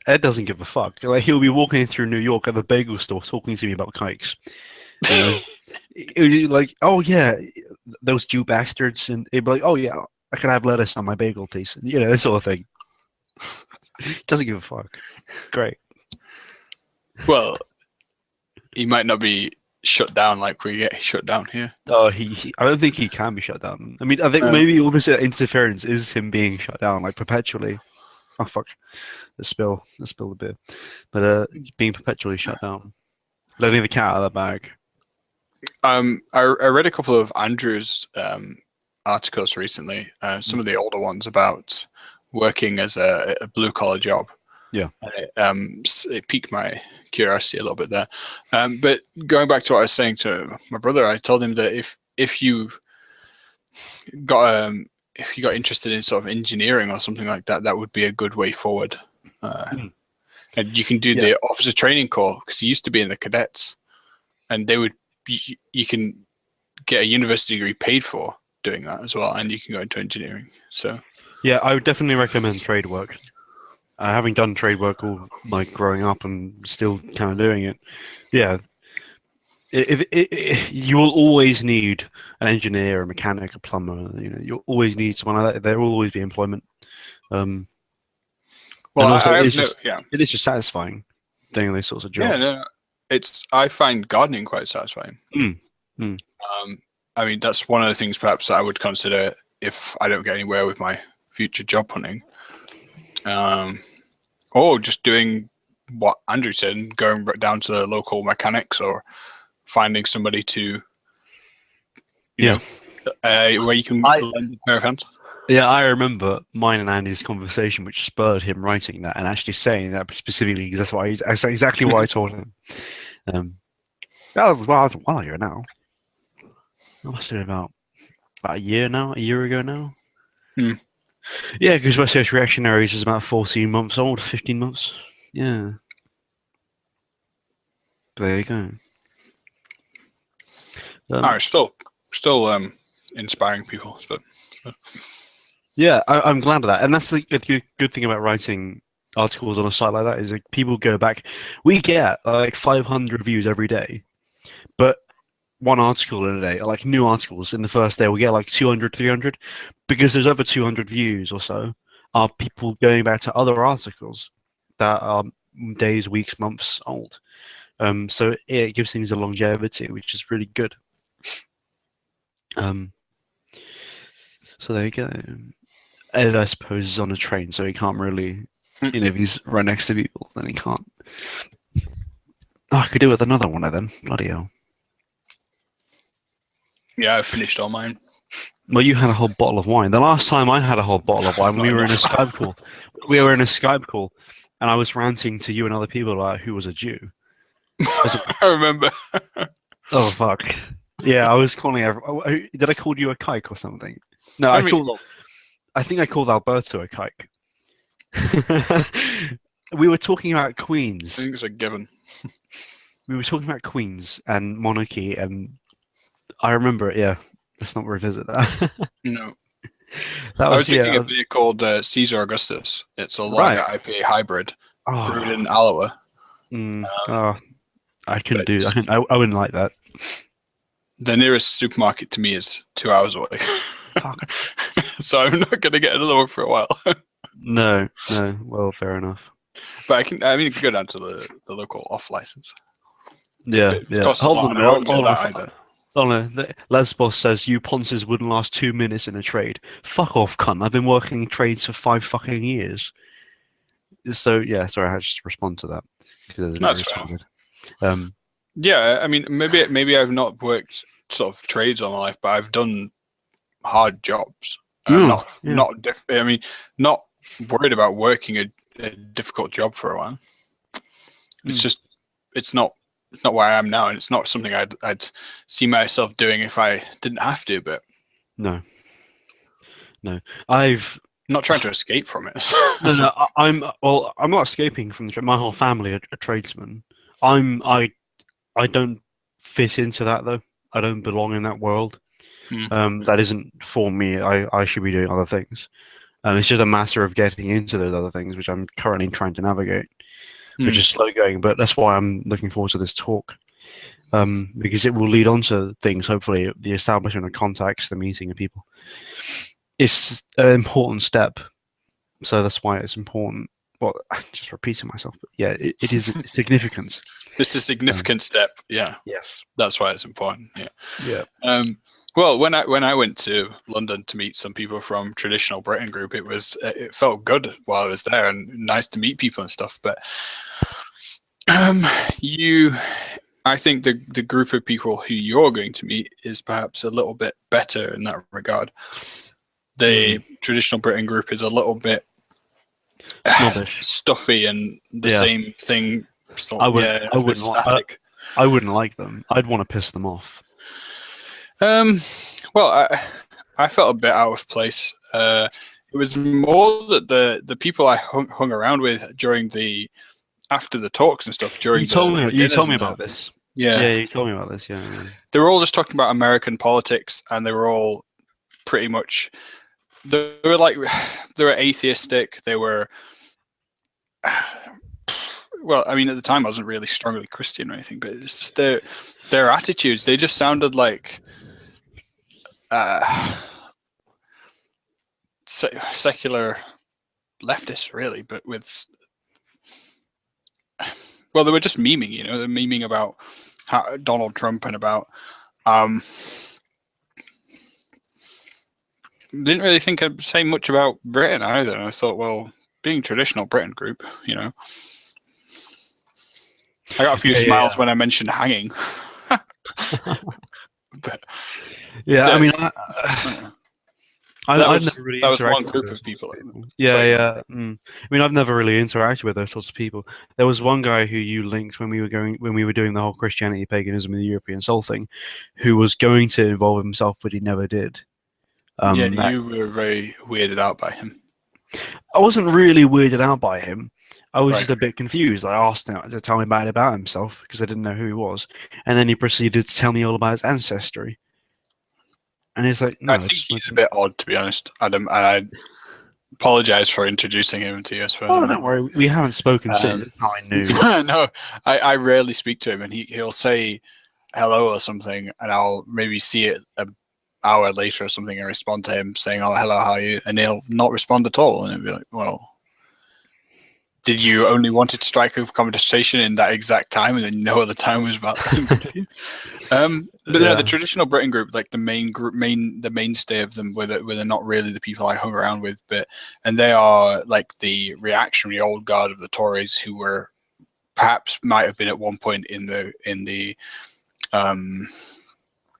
Ed doesn't give a fuck. Like he'll be walking through New York at the bagel store talking to me about kikes. You know, it would be like, oh yeah, those Jew bastards, and he'd be like, oh yeah, I can have lettuce on my bagel, please. You know, that sort of thing. Doesn't give a fuck. Great. Well, he might not be shut down like we get shut down here. Oh, I don't think he can be shut down. I mean, I think maybe all this interference is him being shut down, like perpetually. Oh fuck! Let's spill the beer. But being perpetually shut down, letting the cat out of the bag. I read a couple of Andrew's articles recently. Some of the older ones about working as a blue collar job. Yeah. And it piqued my curiosity a little bit there. But going back to what I was saying to my brother, I told him that if you got interested in sort of engineering or something like that, that would be a good way forward. And you can do the officer training corps, because he used to be in the cadets, and they would you can get a university degree paid for doing that as well, and you can go into engineering. So yeah, I would definitely recommend trade work. Having done trade work all my growing up and still kind of doing it, yeah. If you will always need an engineer, a mechanic, a plumber. You know, you'll always need someone like that. There will always be employment. Well, also, it is just satisfying doing those sorts of jobs. Yeah, no, I find gardening quite satisfying. I mean, that's one of the things perhaps that I would consider if I don't get anywhere with my future job hunting. Or just doing what Andrew said, and going down to the local mechanics, or finding somebody to, where you can lend a pair of hands. Yeah, I remember mine and Andy's conversation, which spurred him writing that and actually saying that specifically, because that's exactly what I told him. That was a while ago now. That must have been about a year ago now. Yeah, because West Reactionaries is about 14 months old, 15 months. Yeah. There you go. Still inspiring people. But. Yeah, I'm glad of that. And that's the good thing about writing articles on a site like that is like people go back. We get like 500 views every day, but one article in a day, like new articles in the first day, we get like 200, 300, because there's over 200 views or so are people going back to other articles that are days, weeks, months old. So it gives things a longevity, which is really good. So there you go. Ed, I suppose, is on a train, so he can't really, if he's right next to people, then he can't. Oh, I could do with another one of them. Bloody hell. Yeah, I finished all mine. Well, you had a whole bottle of wine. The last time I had a whole bottle of wine, we were in a Skype call. We were in a Skype call, and I was ranting to you and other people about who was a Jew. I remember. Oh, fuck. Yeah, I was calling everyone. Did I call you a kike or something? No, I think I called Alberto a kike. We were talking about Queens. I think it's a given. We were talking about Queens and monarchy, and I remember it, yeah. Let's not revisit that. No. I was drinking a beer called Caesar Augustus. It's a lager IPA hybrid brewed in Iowa. I couldn't do that. I wouldn't like that. The nearest supermarket to me is 2 hours away. So I'm not going to get another one for a while. No. Well, fair enough. But I can go down to the local off license. Yeah. Hold on. Either. Lesbos says you Ponces wouldn't last 2 minutes in a trade. Fuck off, cunt. I've been working trades for 5 fucking years. So yeah, sorry, I had to just respond to that. That's fair. Yeah, I mean, maybe I've not worked sort of trades all my life, but I've done hard jobs. Not worried about working a difficult job for a while. It's just, it's not where I am now, and it's not something I'd see myself doing if I didn't have to. But no, I've not trying to escape from it. No, I'm not escaping from the trade. My whole family are tradesmen. I don't fit into that though. I don't belong in that world. That isn't for me. I should be doing other things. It's just a matter of getting into those other things, which I'm currently trying to navigate, which is slow going. But that's why I'm looking forward to this talk, because it will lead on to things. Hopefully, the establishment of contacts, the meeting of people. It's an important step, so that's why it's important. Well, I'm just repeating myself, but yeah, it is significant. It's a significant step. Yeah. Yes. That's why it's important. Yeah. Yeah. Well, when I went to London to meet some people from Traditional Britain Group, it felt good while I was there and nice to meet people and stuff. But I think the group of people who you're going to meet is perhaps a little bit better in that regard. The Traditional Britain Group is a little bit stuffy and the same thing. I wouldn't like them. I'd want to piss them off. Well, I felt a bit out of place. It was more that the people I hung around with after the talks and stuff you told me about this. Yeah, you told me about this. Yeah. They were all just talking about American politics, and they were all pretty much they were atheistic. They were. Well, I mean, at the time I wasn't really strongly Christian or anything, but it's just their attitudes. They just sounded like secular leftists, really, but with. Well, they were just memeing, they're memeing about Donald Trump and about. Didn't really think I'd say much about Britain either. I thought, well, being Traditional Britain Group, I got a few smiles when I mentioned hanging. But, I mean, I've never really that was one interacted group with of people. Yeah. I mean, I've never really interacted with those sorts of people. There was one guy who you linked when we were doing the whole Christianity, paganism, and the European soul thing, who was going to involve himself, but he never did. You were very weirded out by him. I wasn't really weirded out by him. I was just a bit confused. I asked him to tell me about himself because I didn't know who he was, and then he proceeded to tell me all about his ancestry. And it's like, no, I think he's a bit odd, to be honest, Adam. And I apologize for introducing him to you. Oh, don't worry. We haven't spoken since. How I knew. No, I rarely speak to him, and he'll say hello or something, and I'll maybe see it an hour later or something and respond to him saying, "Oh, hello, how are you?" And he'll not respond at all, and it'll be like, "Well, did you only want to strike a conversation in that exact time, and then no other time was about that?" But no, the Traditional Britain Group, like the mainstay of them, where they're not really the people I hung around with, and they are like the reactionary old guard of the Tories, who were perhaps might have been at one point in the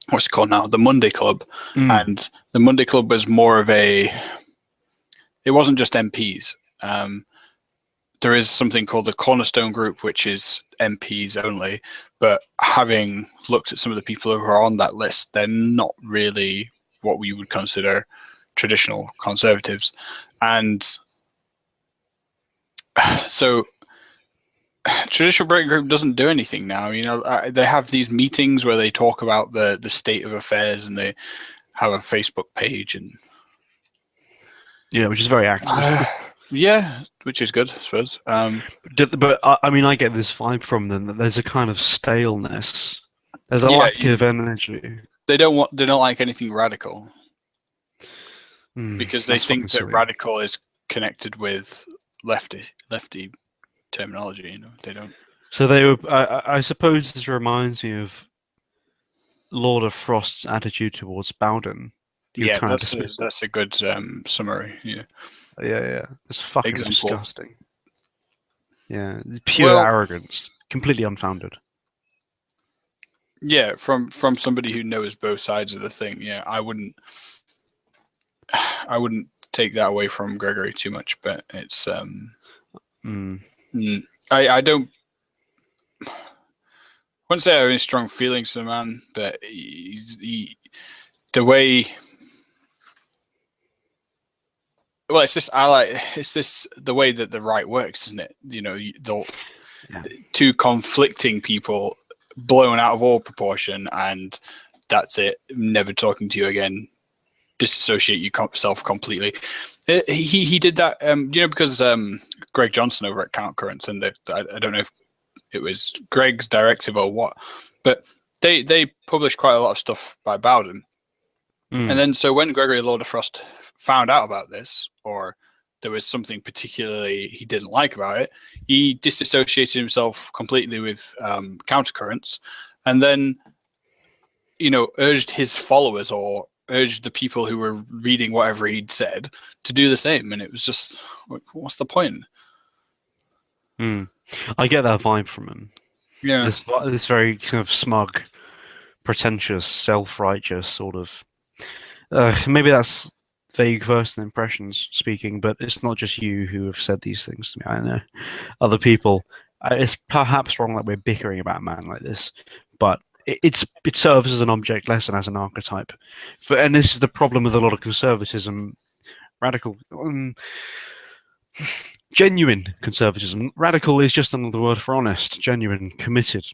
what's it called now, the Monday Club, and the Monday Club was more of it wasn't just MPs. There is something called the Cornerstone Group, which is MPs only. But having looked at some of the people who are on that list, they're not really what we would consider traditional conservatives. And so Traditional Britain Group doesn't do anything now. They have these meetings where they talk about the state of affairs, and they have a Facebook page. And which is very active. Yeah, which is good, I suppose. But I mean, I get this vibe from them that there's a kind of staleness. There's a lack of energy. They don't like anything radical because they think that radical is connected with lefty terminology. They don't. So they were. I suppose this reminds me of Lord of Frost's attitude towards Bowden. That's a good summary. Yeah. Yeah. It's fucking disgusting. Yeah, pure arrogance, completely unfounded. Yeah, from somebody who knows both sides of the thing. Yeah, I wouldn't take that away from Gregory too much, but it's I don't. I wouldn't say I have any strong feelings to the man, but the way. Well, it's the way that the right works, isn't it? Two conflicting people blown out of all proportion, and that's it. Never talking to you again. disassociate yourself completely. He did that, because Greg Johnson over at Count Currents, and I don't know if it was Greg's directive or what, but they published quite a lot of stuff by Bowden. And then so when Gregory Lord of Frost found out about this, or there was something particularly he didn't like about it, he disassociated himself completely with Countercurrents, and then urged his followers or urged the people who were reading whatever he'd said to do the same. And it was just, what's the point? I get that vibe from him. Yeah. This very kind of smug, pretentious, self-righteous sort of. Maybe that's vague first impressions speaking, but it's not just you who have said these things to me. I know other people. It's perhaps wrong that we're bickering about a man like this, but it serves as an object lesson, as an archetype. And this is the problem with a lot of conservatism, radical, genuine conservatism. Radical is just another word for honest, genuine, committed.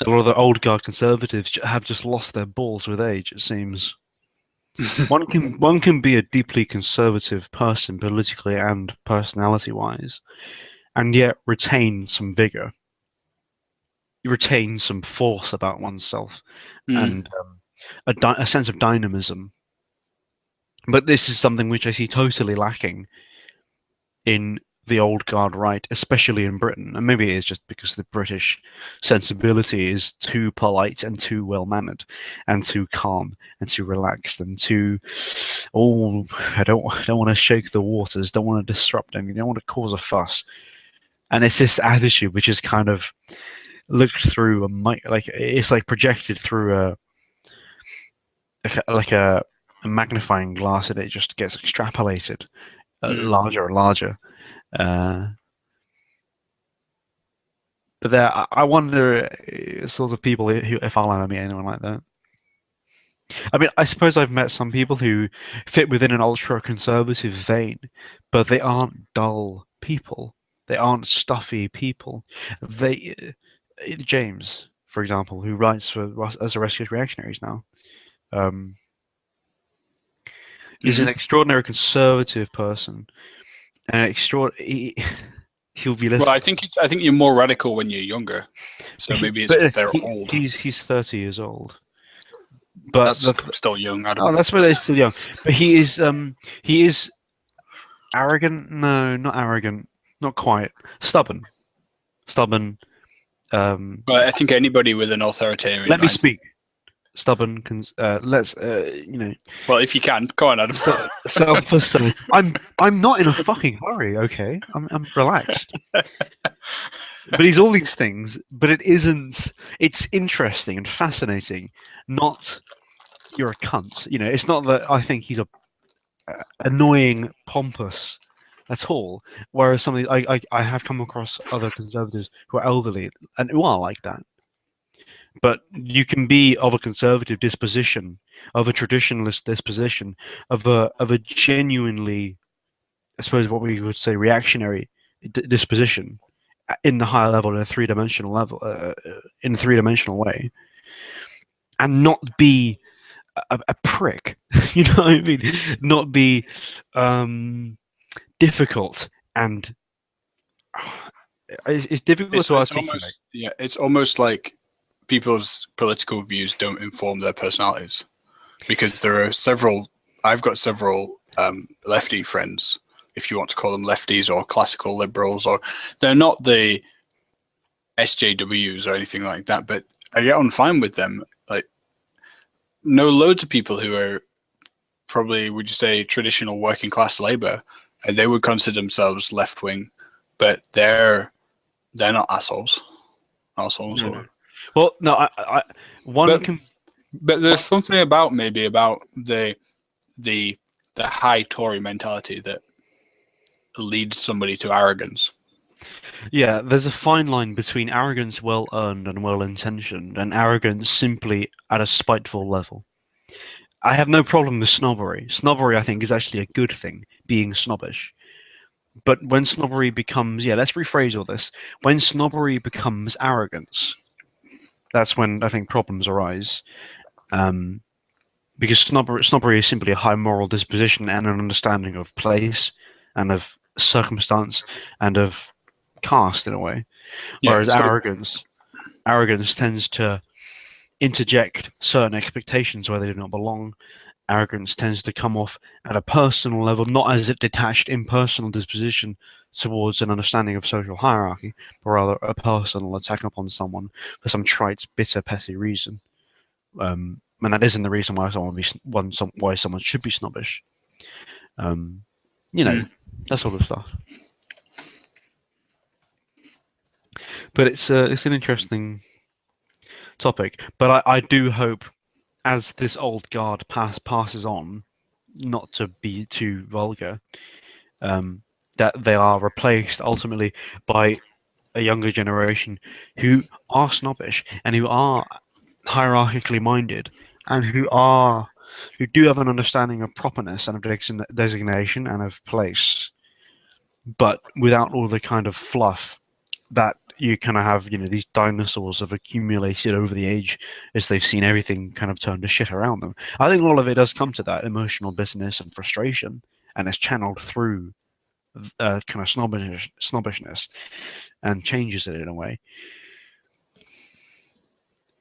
A lot of the old guard conservatives have just lost their balls with age, it seems. one can be a deeply conservative person politically and personality-wise, and yet retain some vigor. You retain some force about oneself and a sense of dynamism. But this is something which I see totally lacking in the old guard right, especially in Britain. And maybe it is just because the British sensibility is too polite and too well-mannered and too calm and too relaxed and too, I don't want to shake the waters, don't want to disrupt anything, don't want to cause a fuss. And it's this attitude which is kind of looked through it's like projected through a magnifying glass, and it just gets extrapolated larger and larger. But I wonder sorts of people who, if I'll ever meet anyone like that. I mean, I suppose I've met some people who fit within an ultra-conservative vein, but they aren't dull people. They aren't stuffy people. James, for example, who writes for as a Rescuers Reactionaries now, is an extraordinary conservative person, and he'll be listening. Well, I think you're more radical when you're younger, so maybe it's if they're old. He's 30 years old, but that's still young. I don't know. That's why they're still young. But he is arrogant. No, not arrogant. Not quite. Stubborn. But I think anybody with an authoritarian. Let me speak. Stubborn. Let's Well, if you can, go on, Adam. Self-assertive. I'm not in a fucking hurry. Okay, I'm relaxed. But he's all these things. But it isn't. It's interesting and fascinating. Not you're a cunt. It's not that I think he's a annoying, pompous at all. Whereas something I have come across other conservatives who are elderly and who are like that. But you can be of a conservative disposition, of a traditionalist disposition, of a genuinely, I suppose what we would say, reactionary disposition, in the higher level, in a three-dimensional level, in a three-dimensional way, and not be a prick. You know what I mean? Not be difficult and it's difficult to articulate. It's almost like people's political views don't inform their personalities, because there are several. I've got several lefty friends, if you want to call them lefties or classical liberals, or they're not the SJWs or anything like that, but I get on fine with them. Like, know loads of people who are probably, would you say, traditional working class labor, and they would consider themselves left wing, but they're not assholes. No. Well, no, but there's something about the high Tory mentality that leads somebody to arrogance. Yeah, there's a fine line between arrogance well earned and well intentioned, and arrogance simply at a spiteful level. I have no problem with snobbery. Snobbery, I think, is actually a good thing, being snobbish. But when snobbery becomes, let's rephrase all this. When snobbery becomes arrogance, that's when I think problems arise. Because snobbery is simply a high moral disposition and an understanding of place and of circumstance and of caste in a way. Yeah, Whereas so arrogance tends to interject certain expectations where they do not belong. Arrogance tends to come off at a personal level, not as a detached, impersonal disposition towards an understanding of social hierarchy, but rather a personal attack upon someone for some trite, bitter, petty reason. And that isn't the reason why why someone should be snobbish. That sort of stuff. But it's an interesting topic. But I do hope, as this old guard passes on, not to be too vulgar, that they are replaced ultimately by a younger generation who are snobbish and who are hierarchically minded and who do have an understanding of properness and of designation and of place, but without all the kind of fluff that you kind of have, these dinosaurs have accumulated over the age as they've seen everything kind of turn to shit around them. I think a lot of it does come to that emotional bitterness and frustration, and it's channeled through kind of snobbishness and changes it in a way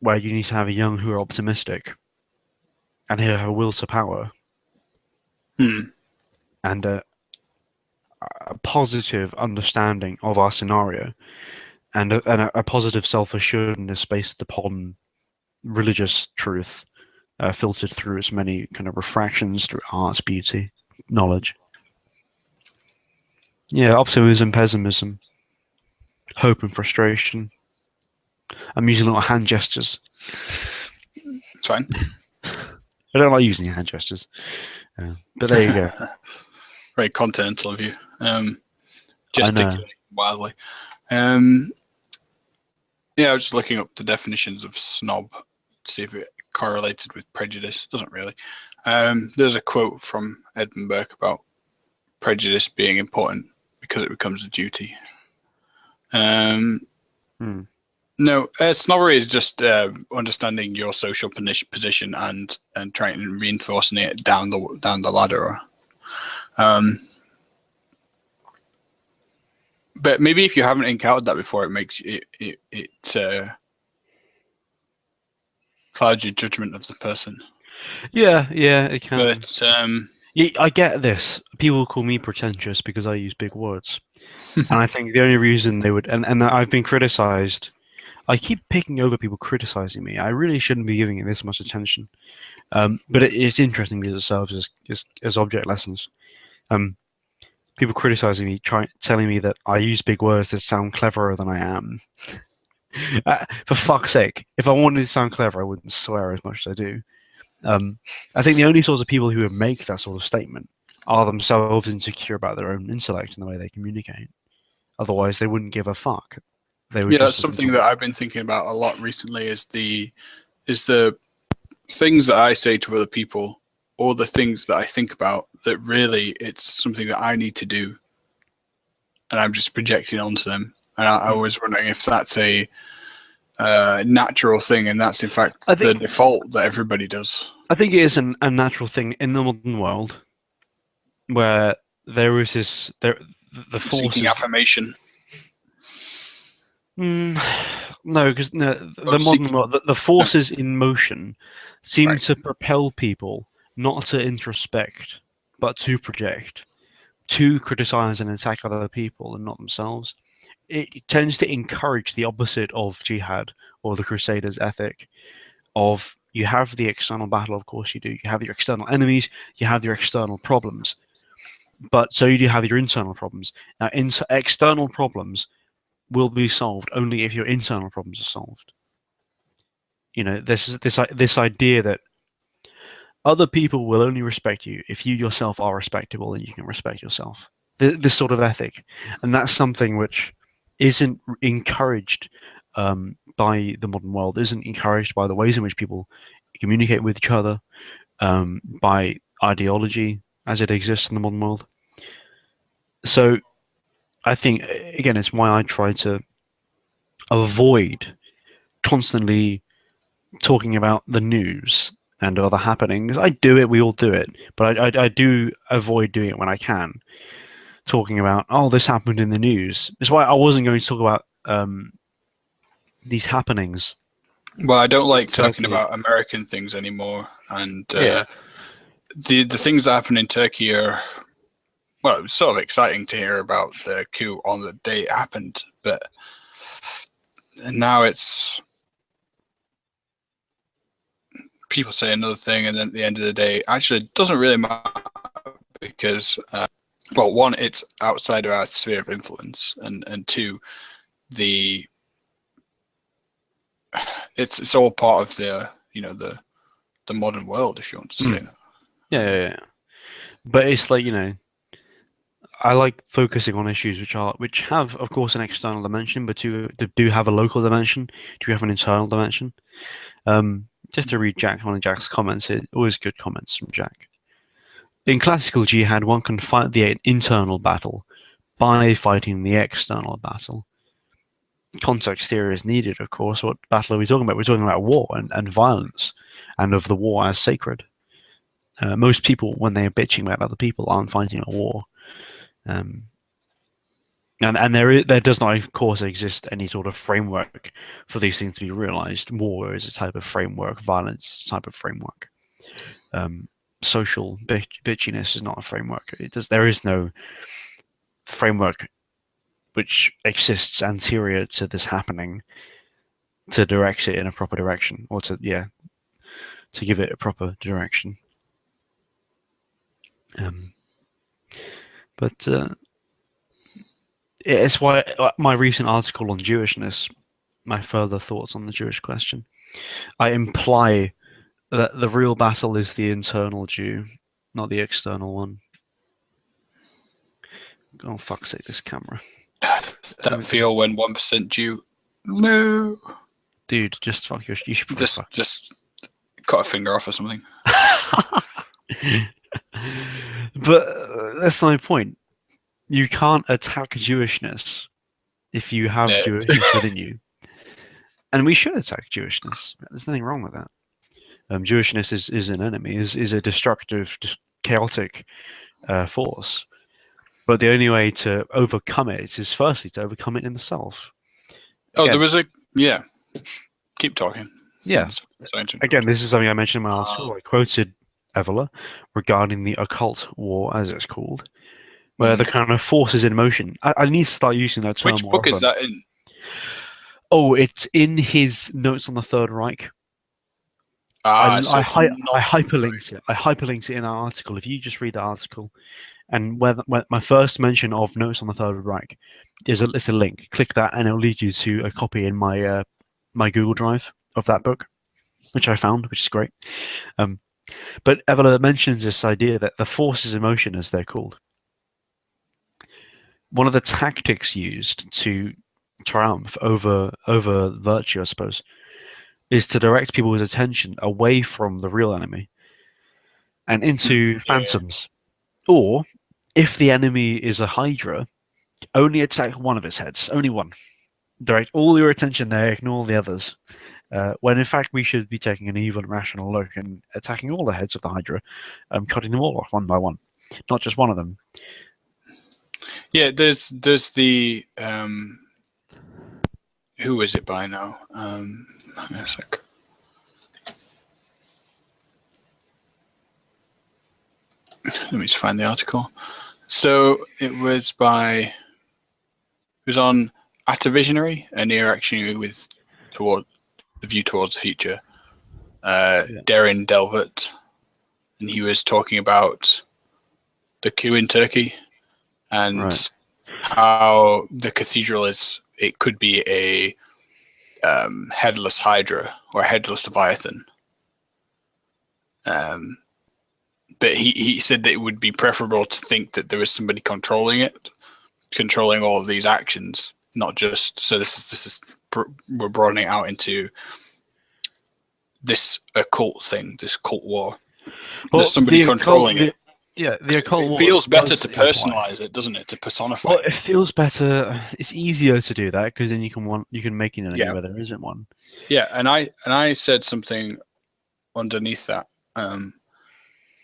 where you need to have a young who are optimistic and who have a will to power and a positive understanding of our scenario and a positive self-assuredness based upon religious truth, filtered through its many kind of refractions through arts, beauty, knowledge. Yeah, optimism, pessimism, hope and frustration. I'm using little hand gestures. it's fine. I don't like using hand gestures, but there you go. Very continental of you. I know. Gesticulating wildly. Yeah, I was just looking up the definitions of snob to see if it correlated with prejudice. It doesn't really. There's a quote from Edmund Burke about prejudice being important because it becomes a duty. No, snobbery is just understanding your social position and trying to reinforcing it down the ladder. But maybe if you haven't encountered that before, it makes it clouds your judgment of the person. Yeah, it can. But yeah, I get this. People call me pretentious because I use big words, and I think the only reason they would, and I've been criticized. I keep picking over people criticizing me. I really shouldn't be giving it this much attention. But it's interesting because it serves as object lessons. People criticizing me, telling me that I use big words that sound cleverer than I am. For fuck's sake, if I wanted to sound clever, I wouldn't swear as much as I do. I think the only sorts of people who would make that sort of statement are themselves insecure about their own intellect and the way they communicate. Otherwise, they wouldn't give a fuck. That's something that I've been thinking about a lot recently. Is the things that I say to other people, or the things that I think about, that really it's something that I need to do, and I'm just projecting onto them. And I was wondering if that's a natural thing, and that's in fact the default that everybody does. I think it is a natural thing in the modern world, where there is the force seeking affirmation. No, because the modern world, the forces in motion seem to propel people not to introspect, but to project, to criticize and attack other people and not themselves. It tends to encourage the opposite of jihad or the Crusaders' ethic of you have the external battle, of course you do. You have your external enemies, you have your external problems, but so you do have your internal problems. Now, external problems will be solved only if your internal problems are solved. This idea that other people will only respect you if you yourself are respectable and you can respect yourself. This sort of ethic, and that's something which isn't encouraged by the modern world, isn't encouraged by the ways in which people communicate with each other, by ideology as it exists in the modern world. So I think, again, it's why I try to avoid constantly talking about the news and other happenings. I do it. We all do it, but I do avoid doing it when I can. Talking about, oh, this happened in the news. It's why I wasn't going to talk about these happenings. Well, I don't like talking Turkey. about American things anymore, and Yeah. the things that happen in Turkey are, well, it was sort of exciting to hear about the coup on the day it happened, but now it's people say another thing, and then at the end of the day, actually, it doesn't really matter because, well, one, it's outside of our sphere of influence, and two, it's all part of the the modern world, if you want to say that. Yeah. But it's like, I like focusing on issues which have, of course, an external dimension, but do have a local dimension, do have an internal dimension. Just to read one of Jack's comments here, always good comments from Jack. In classical jihad, one can fight the internal battle by fighting the external battle. Context here is needed, of course. What battle are we talking about? We're talking about war and violence, and of the war as sacred. Most people, when they're bitching about other people, aren't fighting a war. And there does not, of course, exist any sort of framework for these things to be realized. War is a type of framework. Violence is a type of framework. Social bitchiness is not a framework. There is no framework which exists anterior to this happening to direct it in a proper direction, or to give it a proper direction. But it's why my recent article on Jewishness, my further thoughts on the Jewish question, I imply that the real battle is the internal Jew, not the external one. Oh, fuck's sake, this camera. That feel when 1% Jew. No. Dude, just fuck you should just cut a finger off or something. But that's my point. You can't attack Jewishness if you have Jewishness within you. And we should attack Jewishness. There's nothing wrong with that. Jewishness is an enemy, is a destructive, chaotic force. But the only way to overcome it is firstly to overcome it in the self. Again, there was keep talking. Yeah. Again, this is something I mentioned in my article. I quoted Evola regarding the occult war, as it's called, where the kind of force is in motion. I need to start using that term. Which book is that in? Oh, it's in his Notes on the Third Reich. I hyperlinked it. I hyperlinked it in our article. If you just read the article, and where my first mention of Notes on the Third Reich, it's a link. Click that, and it'll lead you to a copy in my my Google Drive of that book, which I found, which is great. But Evola mentions this idea that the forces in motion, as they're called, one of the tactics used to triumph over virtue, I suppose, is to direct people's attention away from the real enemy and into phantoms. Or, if the enemy is a hydra, only attack one of its heads, only one. Direct all your attention there, ignore the others. When in fact we should be taking an even, rational look and attacking all the heads of the hydra, cutting them all off one by one, not just one of them. Yeah, there's the who is it by now? Hang on a sec. Let me just find the article. So it was on At a Visionary, a near-action with toward the view towards the future. Darren Delvert, and he was talking about the coup in Turkey and how the cathedral it could be a headless hydra or headless leviathan. But he said that it would be preferable to think that there is somebody controlling it, controlling all of these actions, not just. So this is we're broadening it out into this occult thing, this cult war. There's somebody controlling it. Yeah, the occult It feels better does to imply- personalize it, doesn't it? To personify. Well, it. it feels better. It's easier to do that because then you can make an enemy where there isn't one. Yeah, and I said something underneath that.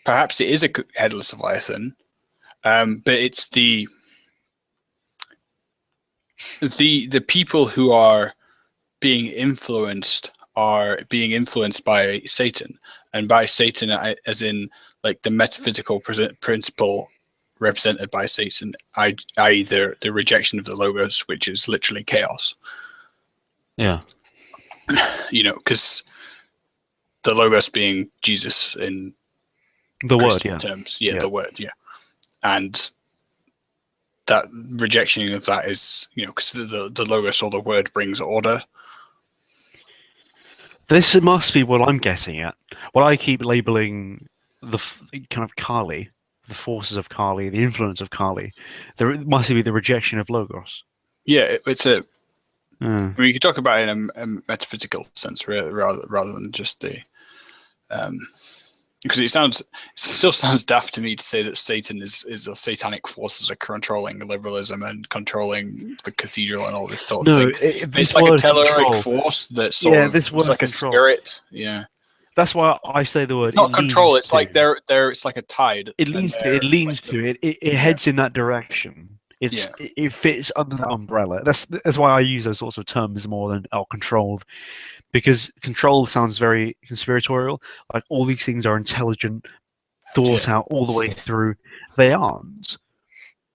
Perhaps it is a headless Leviathan, but it's the people who are being influenced by Satan, and by Satan as in like the metaphysical principle represented by Satan, i.e. the rejection of the logos, which is literally chaos. Yeah. Because the logos being Jesus in The Christian word, terms, the word, and that rejection of that is, because the logos or the word brings order. This must be what I'm getting at. What I keep labeling the kind of Kali, the forces of Kali, the influence of Kali. There must be the rejection of logos. Yeah, it's a. I mean, you could talk about it in a metaphysical sense, rather than just the. Because it still sounds daft to me to say that Satan is a satanic forces are controlling liberalism and controlling the cathedral and all this sort of thing. It's like a telluric force that it's like a spirit. Yeah. That's why I say the word. It's not control. It's like it's like a tide. It leans to it. It heads in that direction. It fits under that umbrella. That's why I use those sorts of terms more than controlled, because control sounds very conspiratorial. Like all these things are intelligent, thought out all the way through. They aren't.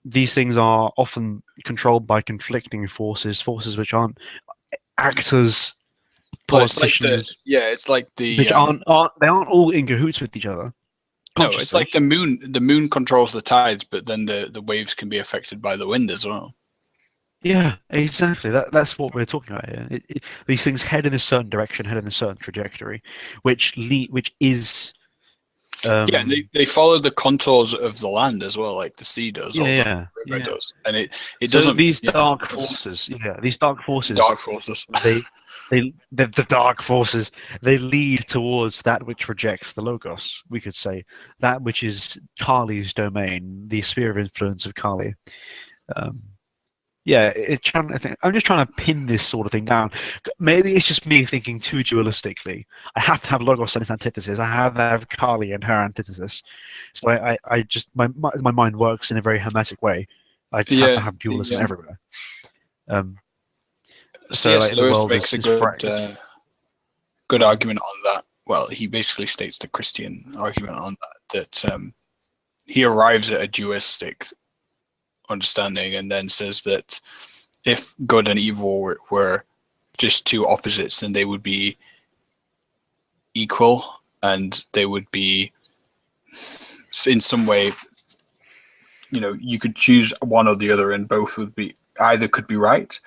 These things are often controlled by conflicting forces which aren't actors, politicians. It's like the which aren't they aren't all in cahoots with each other. No, it's like the moon. The moon controls the tides, but then the waves can be affected by the wind as well. Yeah, exactly. That's what we're talking about here. These things head in a certain direction, head in a certain trajectory, which is. They follow the contours of the land as well, like the sea does. The river does, and it doesn't. These dark forces, these dark forces. Dark forces. The dark forces, they lead towards that which rejects the logos. We could say that which is Kali's domain, the sphere of influence of Kali. I'm just trying to pin this sort of thing down. Maybe it's just me thinking too dualistically. I have to have logos and its antithesis. I have to have Kali and her antithesis. So I just my mind works in a very hermetic way. I just have to have dualism everywhere. C.S. Lewis makes a good argument on that. Well, he basically states the Christian argument on that he arrives at a dualistic understanding and then says that if good and evil were just two opposites, then they would be equal and they would be in some way, you could choose one or the other and both would be, either could be right.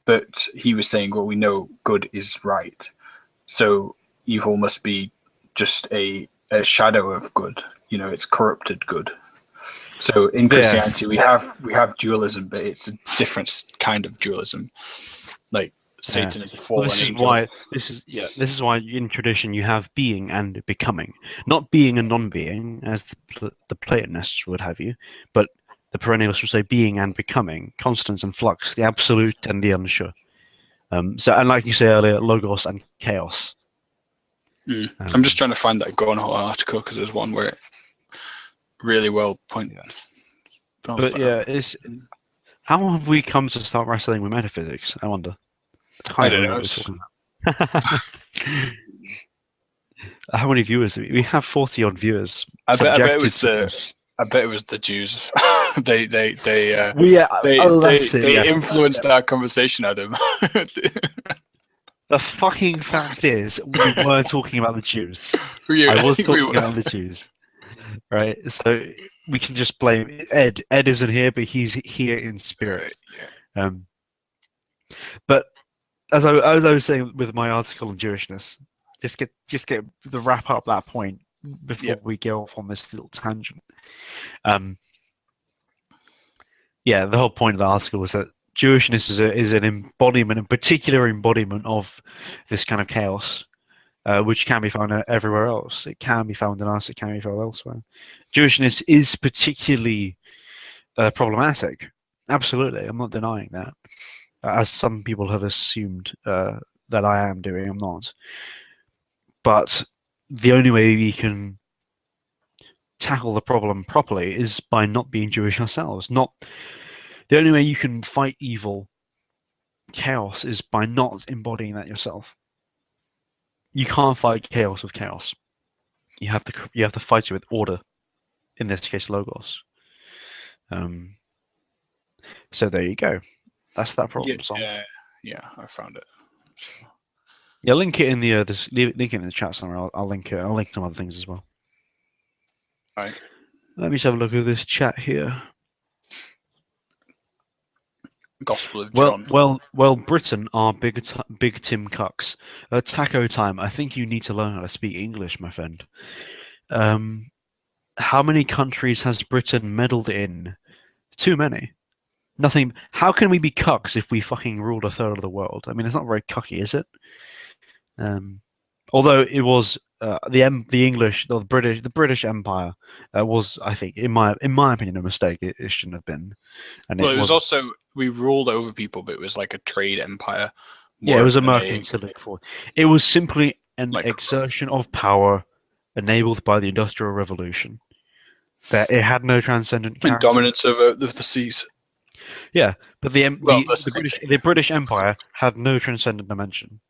But he was saying, well, we know good is right, so evil must be just a shadow of good. It's corrupted good. So in Christianity, we have dualism, but it's a different kind of dualism. Like Satan is a fallen angel. This is why in tradition you have being and becoming, not being and non-being, as the Platonists would have you, but the perennialists would say being and becoming, constants and flux, the absolute and the unsure. And like you say earlier, logos and chaos. I'm just trying to find that Gornhole article because there's one where it really well pointed. But it's how have we come to start wrestling with metaphysics? I wonder. I don't know. How many viewers? We have 40 odd viewers. I bet it was the Jews. they influenced our conversation, Adam. The fucking fact is, we were talking about the Jews. I was talking about the Jews. Right? So we can just blame Ed. Ed isn't here, but he's here in spirit. But as I was saying with my article on Jewishness, just get the wrap up that point before we go off on this little tangent. The whole point of the article was that Jewishness is an embodiment, a particular embodiment of this kind of chaos which can be found everywhere else. It can be found in us. It can be found elsewhere. Jewishness is particularly problematic. Absolutely, I'm not denying that. As some people have assumed that I am doing, I'm not. But the only way we can tackle the problem properly is by not being Jewish ourselves. Not the only way you can fight evil, chaos, is by not embodying that yourself. You can't fight chaos with chaos. You have to fight it with order. In this case, logos. So there you go. That's that problem solved. Yeah, I found it. Yeah, link it in the link it in the chat somewhere. I'll link it. I'll link some other things as well. All right. Let me just have a look at this chat here. Gospel of John. Well, Britain are big Tim Cucks. Taco time. I think you need to learn how to speak English, my friend. How many countries has Britain meddled in? Too many. Nothing. How can we be cucks if we fucking ruled a third of the world? I mean, it's not very cucky, is it? Although it was the English, or the British Empire was, I think, in my opinion, a mistake. It shouldn't have been. And well, it was also, we ruled over people, but it was like a trade empire. Yeah, it was a mercantile. It was simply an like, exertion of power enabled by the Industrial Revolution. That it had no transcendent character. Dominance over the seas. Yeah, but the British Empire had no transcendent dimension,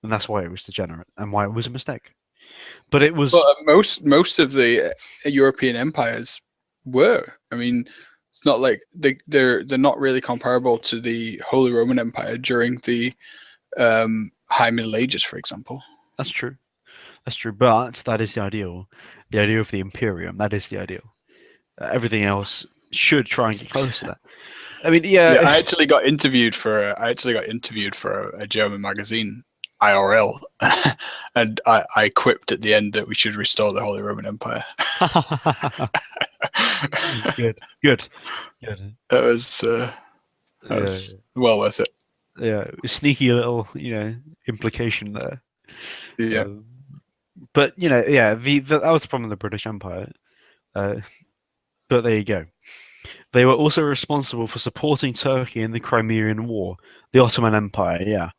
and that's why it was degenerate and why it was a mistake. But it was. But most of the European empires were. I mean, it's not like they're not really comparable to the Holy Roman Empire during the High Middle Ages, for example. That's true. That's true. But that is the ideal. The idea of the Imperium. That is the ideal. Everything else should try and get close to that. I mean, yeah. I actually got interviewed for a German magazine, IRL, and I quipped at the end that we should restore the Holy Roman Empire. Good. That was well worth it. Yeah, sneaky little implication there. Yeah. But that was the problem with the British Empire. But there you go. They were also responsible for supporting Turkey in the Crimean War, the Ottoman Empire. Yeah,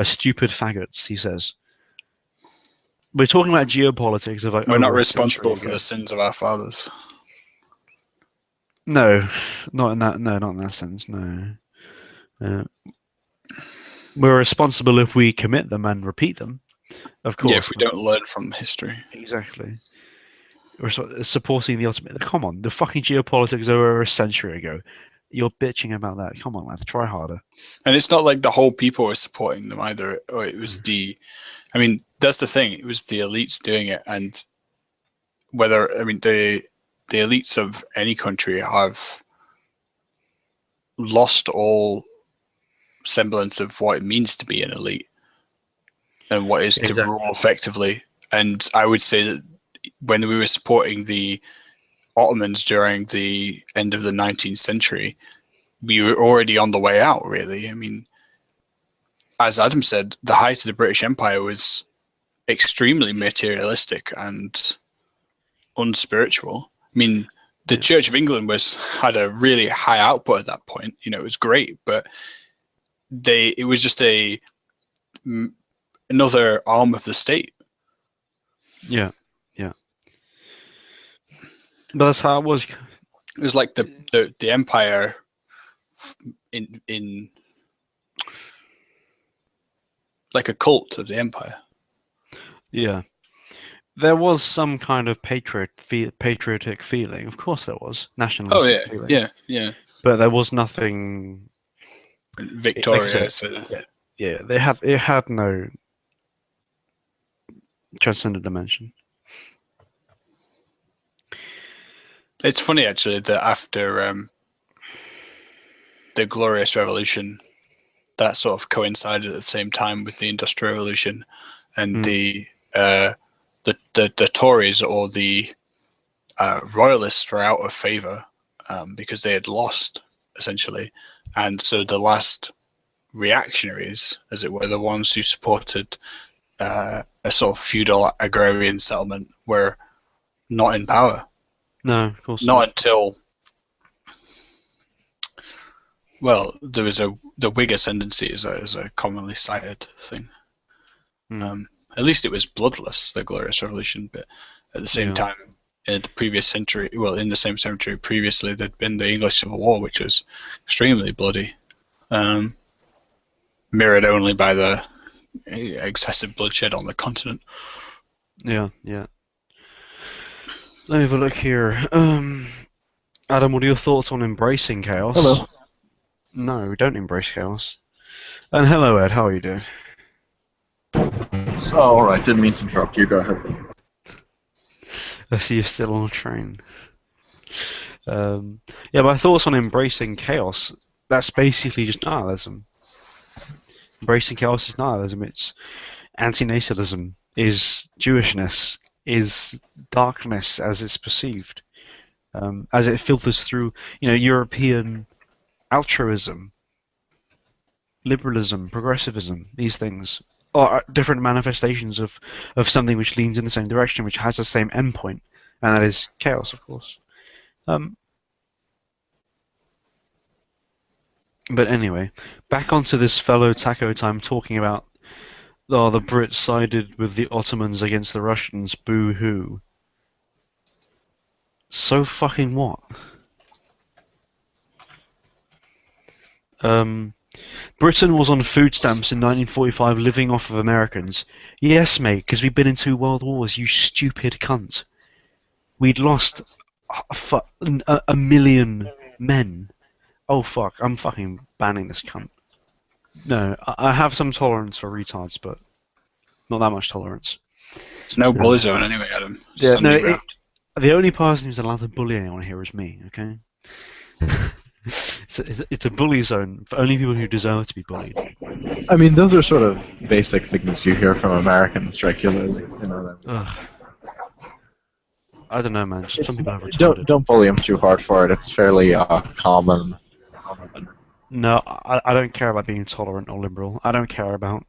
stupid faggots, he says. We're talking about geopolitics of like. We're not responsible for the sins of our fathers. No, not in that. No, not in that sense. No. We're responsible if we commit them and repeat them. Of course. Yeah, if we don't learn from history. Exactly. We're supporting the ultimate. Come on, the fucking geopolitics over a century ago. You're bitching about that. Come on, lad, try harder. And it's not like the whole people were supporting them either. Or it was I mean, that's the thing. It was the elites doing it, and the elites of any country have lost all semblance of what it means to be an elite and what is to rule effectively. And I would say that when we were supporting the Ottomans during the end of the 19th century, we were already on the way out, really. I mean, as Adam said, the height of the British Empire was extremely materialistic and unspiritual. I mean, the Church of England had a really high output at that point. It was great, but it was just another arm of the state. Yeah. But that's how it was. It was like the empire in like a cult of the empire. Yeah. There was some kind of patriotic feeling. Of course there was. Nationalistic feeling. Yeah. But there was nothing victorious. Yeah, it had no transcendent dimension. It's funny, actually, that after the Glorious Revolution, that sort of coincided at the same time with the Industrial Revolution, and the Tories or the Royalists were out of favour because they had lost, essentially. And so the last reactionaries, as it were, the ones who supported a sort of feudal agrarian settlement were not in power. No, of course not until, well, there was the Whig ascendancy is a commonly cited thing. At least it was bloodless, the Glorious Revolution, but at the same time, in the previous century, well, in the same century previously, there'd been the English Civil War, which was extremely bloody, mirrored only by the excessive bloodshed on the continent. Yeah. Let me have a look here. Adam, what are your thoughts on embracing chaos? Hello. No, we don't embrace chaos. And hello, Ed. How are you doing? Oh, all right. Didn't mean to interrupt you. Go ahead. I see you're still on a train. Yeah, my thoughts on embracing chaos. That's basically just nihilism. Embracing chaos is nihilism. It's anti-natalism. Is Jewishness. Is darkness as it's perceived. As it filters through, European altruism, liberalism, progressivism, these things are different manifestations of something which leans in the same direction, which has the same endpoint, and that is chaos, of course. But anyway, back onto this fellow taco time talking about, the Brits sided with the Ottomans against the Russians, boo-hoo. So fucking what? Britain was on food stamps in 1945 living off of Americans. Yes, mate, because we'd been in 2 world wars, you stupid cunt. We'd lost a million men. Oh fuck, I'm fucking banning this cunt. No, I have some tolerance for retards, but not that much tolerance. There's no bully zone anyway, Adam. Yeah, no, the only person who's allowed to bully anyone here is me, okay? It's a bully zone for only people who deserve to be bullied. I mean, those are sort of basic things you hear from Americans regularly. I don't know, man. Just some people have retarded. Don't bully them too hard for it. It's fairly common. No, I don't care about being tolerant or liberal. I don't care about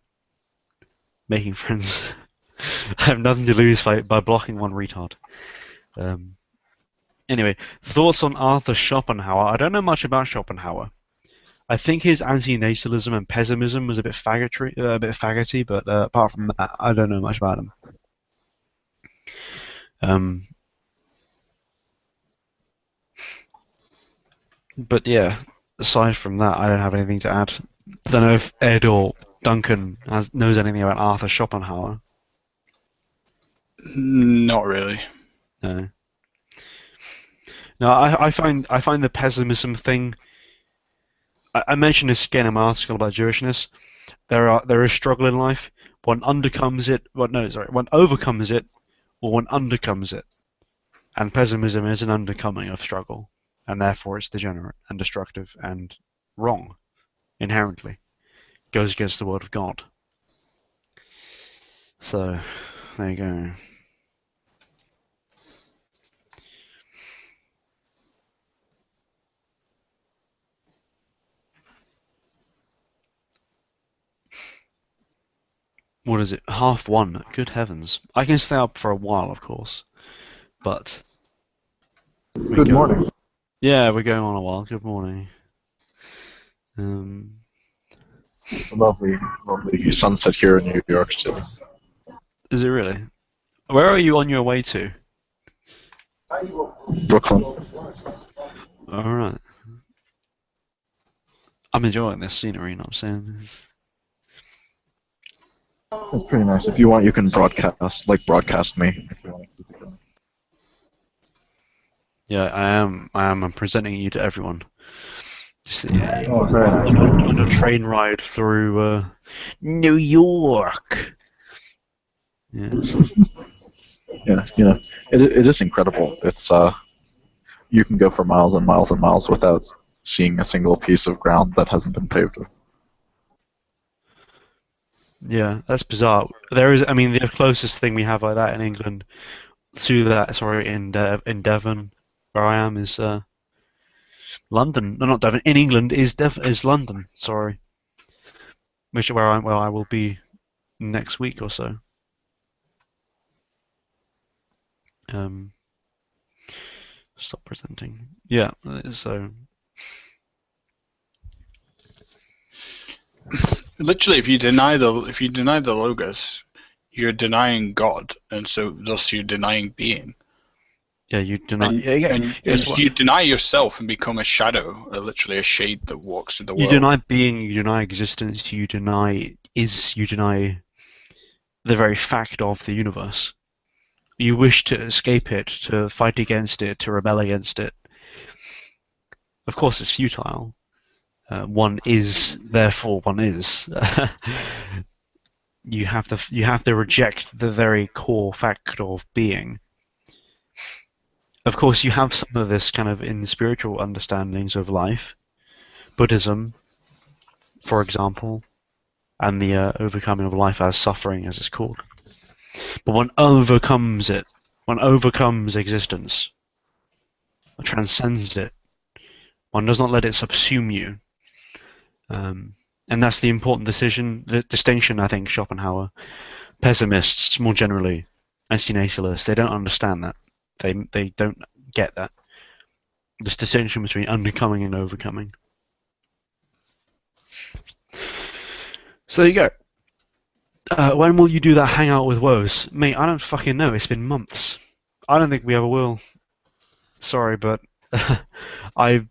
making friends. I have nothing to lose by blocking one retard. Anyway, thoughts on Arthur Schopenhauer. I don't know much about Schopenhauer. I think his anti-natalism and pessimism was a bit faggoty, but apart from that, I don't know much about him. But yeah, aside from that, I don't have anything to add. I don't know if Ed or Duncan knows anything about Arthur Schopenhauer. Not really. No. No, I find the pessimism thing. I mentioned this again in my article about Jewishness. There is struggle in life. One overcomes it, or one undercomes it. And pessimism is an undercoming of struggle, and therefore it's degenerate and destructive and wrong, inherently. Goes against the word of God. So, there you go. What is it? 1:30. Good heavens. I can stay up for a while, of course. But... Good morning. Yeah, we're going on a while. Good morning. It's a lovely sunset here in New York City. Is it really? Where are you on your way to? Brooklyn. Alright. I'm enjoying this scenery, you know what I'm saying? It's pretty nice. If you want, you can broadcast me. If you want to keep it going. Yeah, I am. I'm presenting you to everyone. Just, yeah, Oh, very nice. on a train ride through New York. Yeah. Yeah, it is incredible. It's you can go for miles and miles and miles without seeing a single piece of ground that hasn't been paved. Yeah, that's bizarre. The closest thing we have like that in England to that, in Devon, where I am, is London. No, not Devon. In England is London. Sorry, where I will be next week or so. Stop presenting. Yeah, so Literally, if you deny the logos, you're denying God, and so thus you're denying being. yeah, you deny. And you deny yourself and become a shadow, literally a shade that walks through the world. You deny being, you deny existence, you deny the very fact of the universe. You wish to escape it, to fight against it, to rebel against it. Of course, it's futile. One is, therefore one is. You have to reject the very core fact of being. Of course, you have some of this kind of in spiritual understandings of life, Buddhism, for example, and the overcoming of life as suffering, as it's called. But one overcomes it. One overcomes existence. One transcends it. One does not let it subsume you. And that's the important distinction, I think, Schopenhauer. Pessimists, more generally, anti-natalists, they don't understand that. They don't get that. This distinction between undercoming and overcoming. So there you go. When will you do that hangout with Woes? Mate, I don't fucking know. It's been months. I don't think we ever will. Sorry, but I'm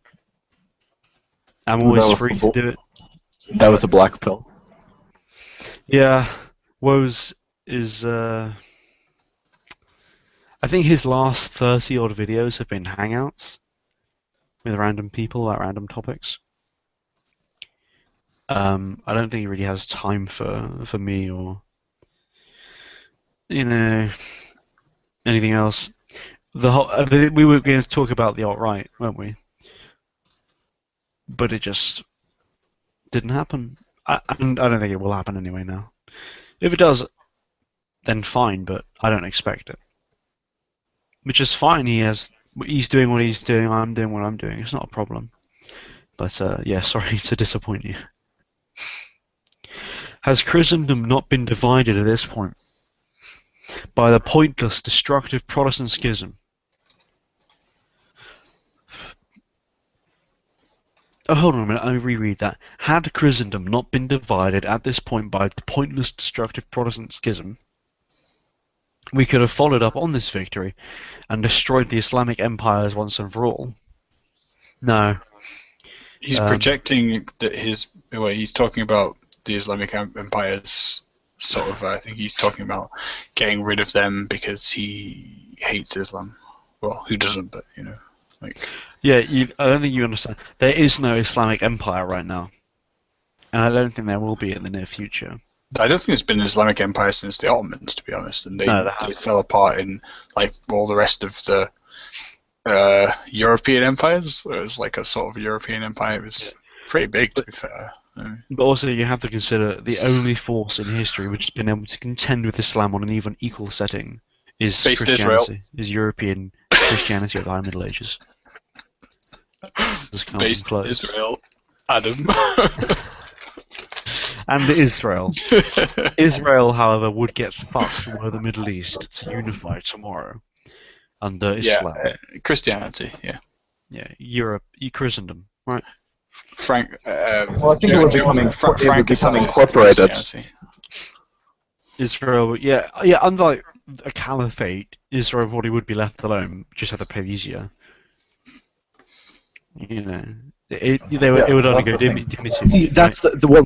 always free to do it. That was a black pill. Yeah, Woes is... I think his last 30-odd videos have been hangouts with random people about random topics. I don't think he really has time for me or anything else. We were going to talk about the alt-right, weren't we? But it just didn't happen. I don't think it will happen anyway now. If it does, then fine, but I don't expect it. Which is fine. He's doing what he's doing. I'm doing what I'm doing. It's not a problem. But yeah, sorry to disappoint you. Has Christendom not been divided at this point by the pointless, destructive Protestant schism? Oh, hold on a minute. Let me reread that. Had Christendom not been divided at this point by the pointless, destructive Protestant schism, we could have followed up on this victory and destroyed the Islamic empires once and for all. No. He's projecting that he's talking about the Islamic empires, sort of. I think he's talking about getting rid of them because he hates Islam. Well, who doesn't? But like. Yeah, I don't think you understand. There is no Islamic empire right now, and I don't think there will be in the near future. I don't think there's been an Islamic empire since the Ottomans, to be honest, and they fell apart in like all the rest of the European empires. It was like a sort of European empire. It was pretty big, to be fair. But also, you have to consider the only force in history which has been able to contend with Islam on an even equal setting is Christianity. Israel. Is European Christianity of the High Middle Ages. Based Israel, Adam. And Israel. Israel, however, would get fucked were the Middle East to unify tomorrow under Islam. Christianity, yeah. Yeah, Europe, Christendom, right? Well, I think it would become incorporated. Israel, yeah, unlike a caliphate, Israel probably would be left alone, just have to pay easier. It would only go dimity. See, that's well,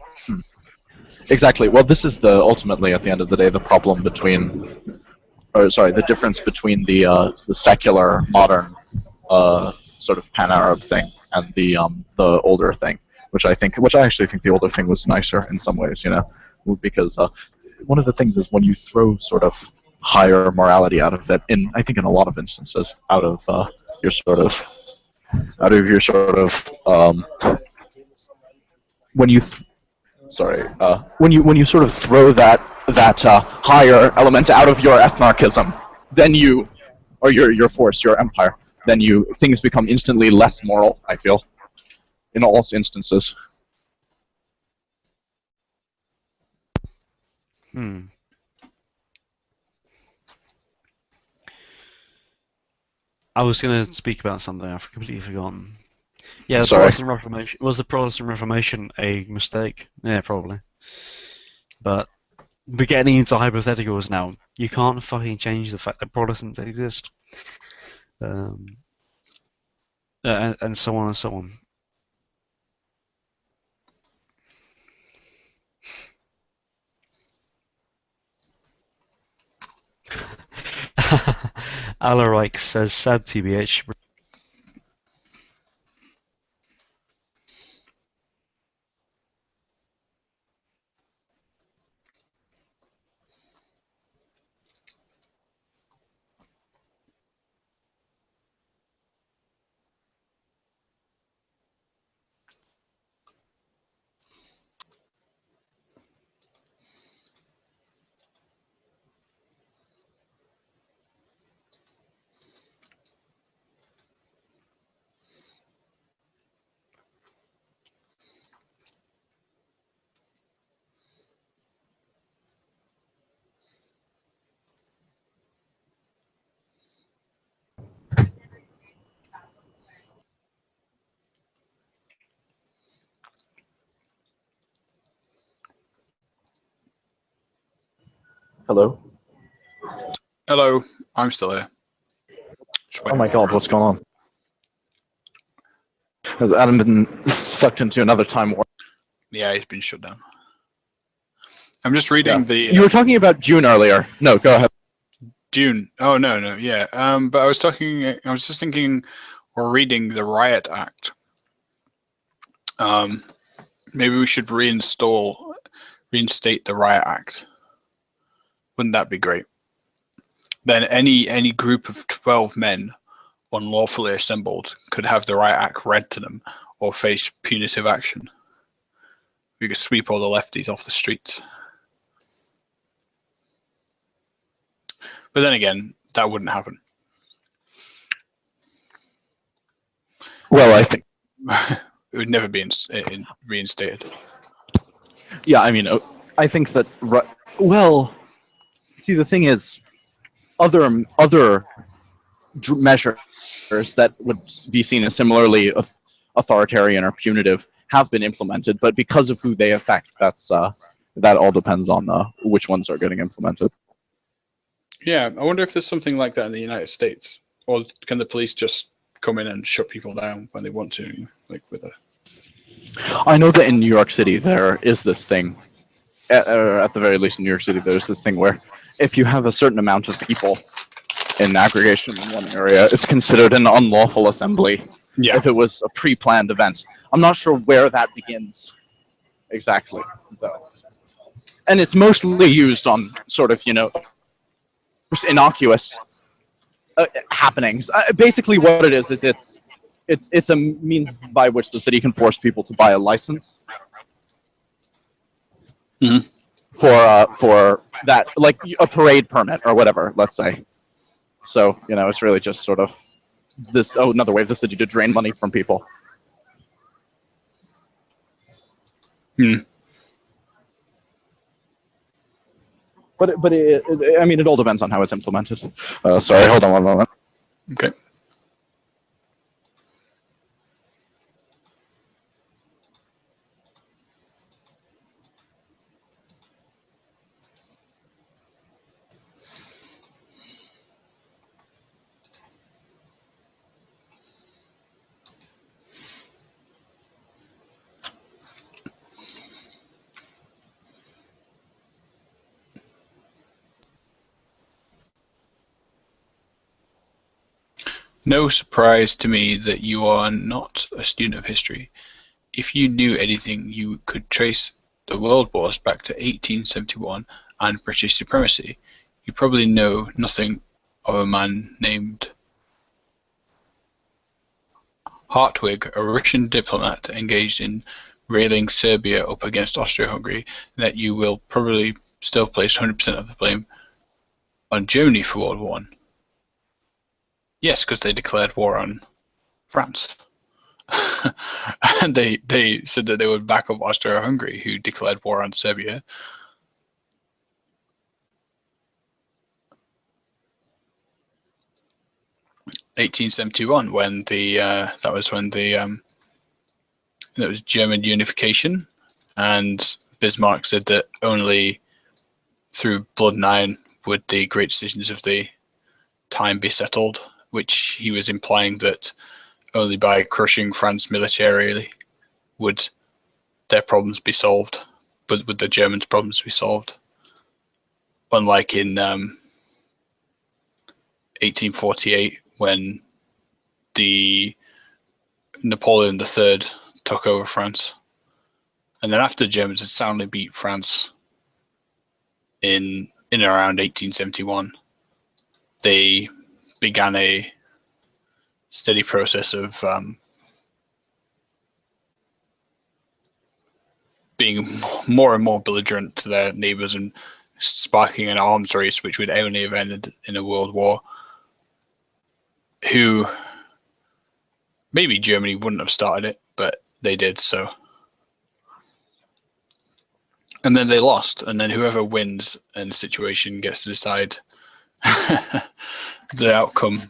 exactly. Well, this is ultimately at the end of the day the problem the difference between the secular modern sort of pan-Arab thing and the older thing, which I actually think the older thing was nicer in some ways, because one of the things is when you throw sort of higher morality out of it, I think in a lot of instances, out of your sort of when you sort of throw that higher element out of your ethnarchism, then or your force, your empire, then things become instantly less moral, I feel, in all instances. Hmm. I was going to speak about something I've completely forgotten. Yeah, the Sorry. Protestant Reformation was the Protestant Reformation a mistake? Yeah, probably. But we're getting into hypotheticals now. You can't fucking change the fact that Protestants exist, um, and so on and so on. Alaric says, "Sad TBH." Hello. Hello, I'm still here. Oh my god, what's going on? Has Adam been sucked into another time warp? Yeah, he's been shut down. I'm just reading the. You were talking about June earlier. No, go ahead. June. Oh no, yeah. But I was just thinking, or reading the Riot Act. Maybe we should reinstate the Riot Act. Wouldn't that be great? Then any group of 12 men unlawfully assembled could have the Riot Act read to them or face punitive action. We could sweep all the lefties off the streets. But then again, that wouldn't happen. Well, I think it would never be reinstated. Yeah, I mean, I think that. Well, see, the thing is, other measures that would be seen as similarly authoritarian or punitive have been implemented, but because of who they affect, that all depends on which ones are getting implemented. Yeah, I wonder if there's something like that in the United States, or can the police just come in and shut people down when they want to, like with a. I know that in New York City there is this thing, at the very least in New York City, there's this thing where if you have a certain amount of people in aggregation in one area, it's considered an unlawful assembly. Yeah. If it was a pre-planned event. I'm not sure where that begins exactly, though. And it's mostly used on sort of, most innocuous happenings. Basically what it is it's a means by which the city can force people to buy a license. Mm-hmm. For that, like a parade permit or whatever, let's say. So, it's really just sort of another way of the city to drain money from people. But it all depends on how it's implemented. Sorry, hold on one moment. Okay. No surprise to me that you are not a student of history. If you knew anything, you could trace the world wars back to 1871 and British supremacy. You probably know nothing of a man named Hartwig, a Russian diplomat engaged in railing Serbia up against Austria-Hungary, and that you will probably still place 100% of the blame on Germany for World War I. Yes, because they declared war on France. And they said that they would back up Austria-Hungary, who declared war on Serbia. 1871 when that was when it was German unification, and Bismarck said that only through blood and iron would the great decisions of the time be settled, which he was implying that only by crushing France militarily would their problems be solved, but would the Germans' problems be solved. Unlike in 1848 when the Napoleon III took over France. And then after the Germans had soundly beat France in and around 1871, they began a steady process of being more and more belligerent to their neighbours and sparking an arms race which would only have ended in a world war. Who maybe Germany wouldn't have started it, but they did so. And then they lost, and then whoever wins in the situation gets to decide the outcome,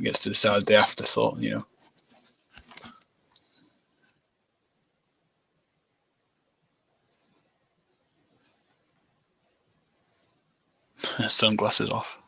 gets to decide the afterthought, you know. Sunglasses off.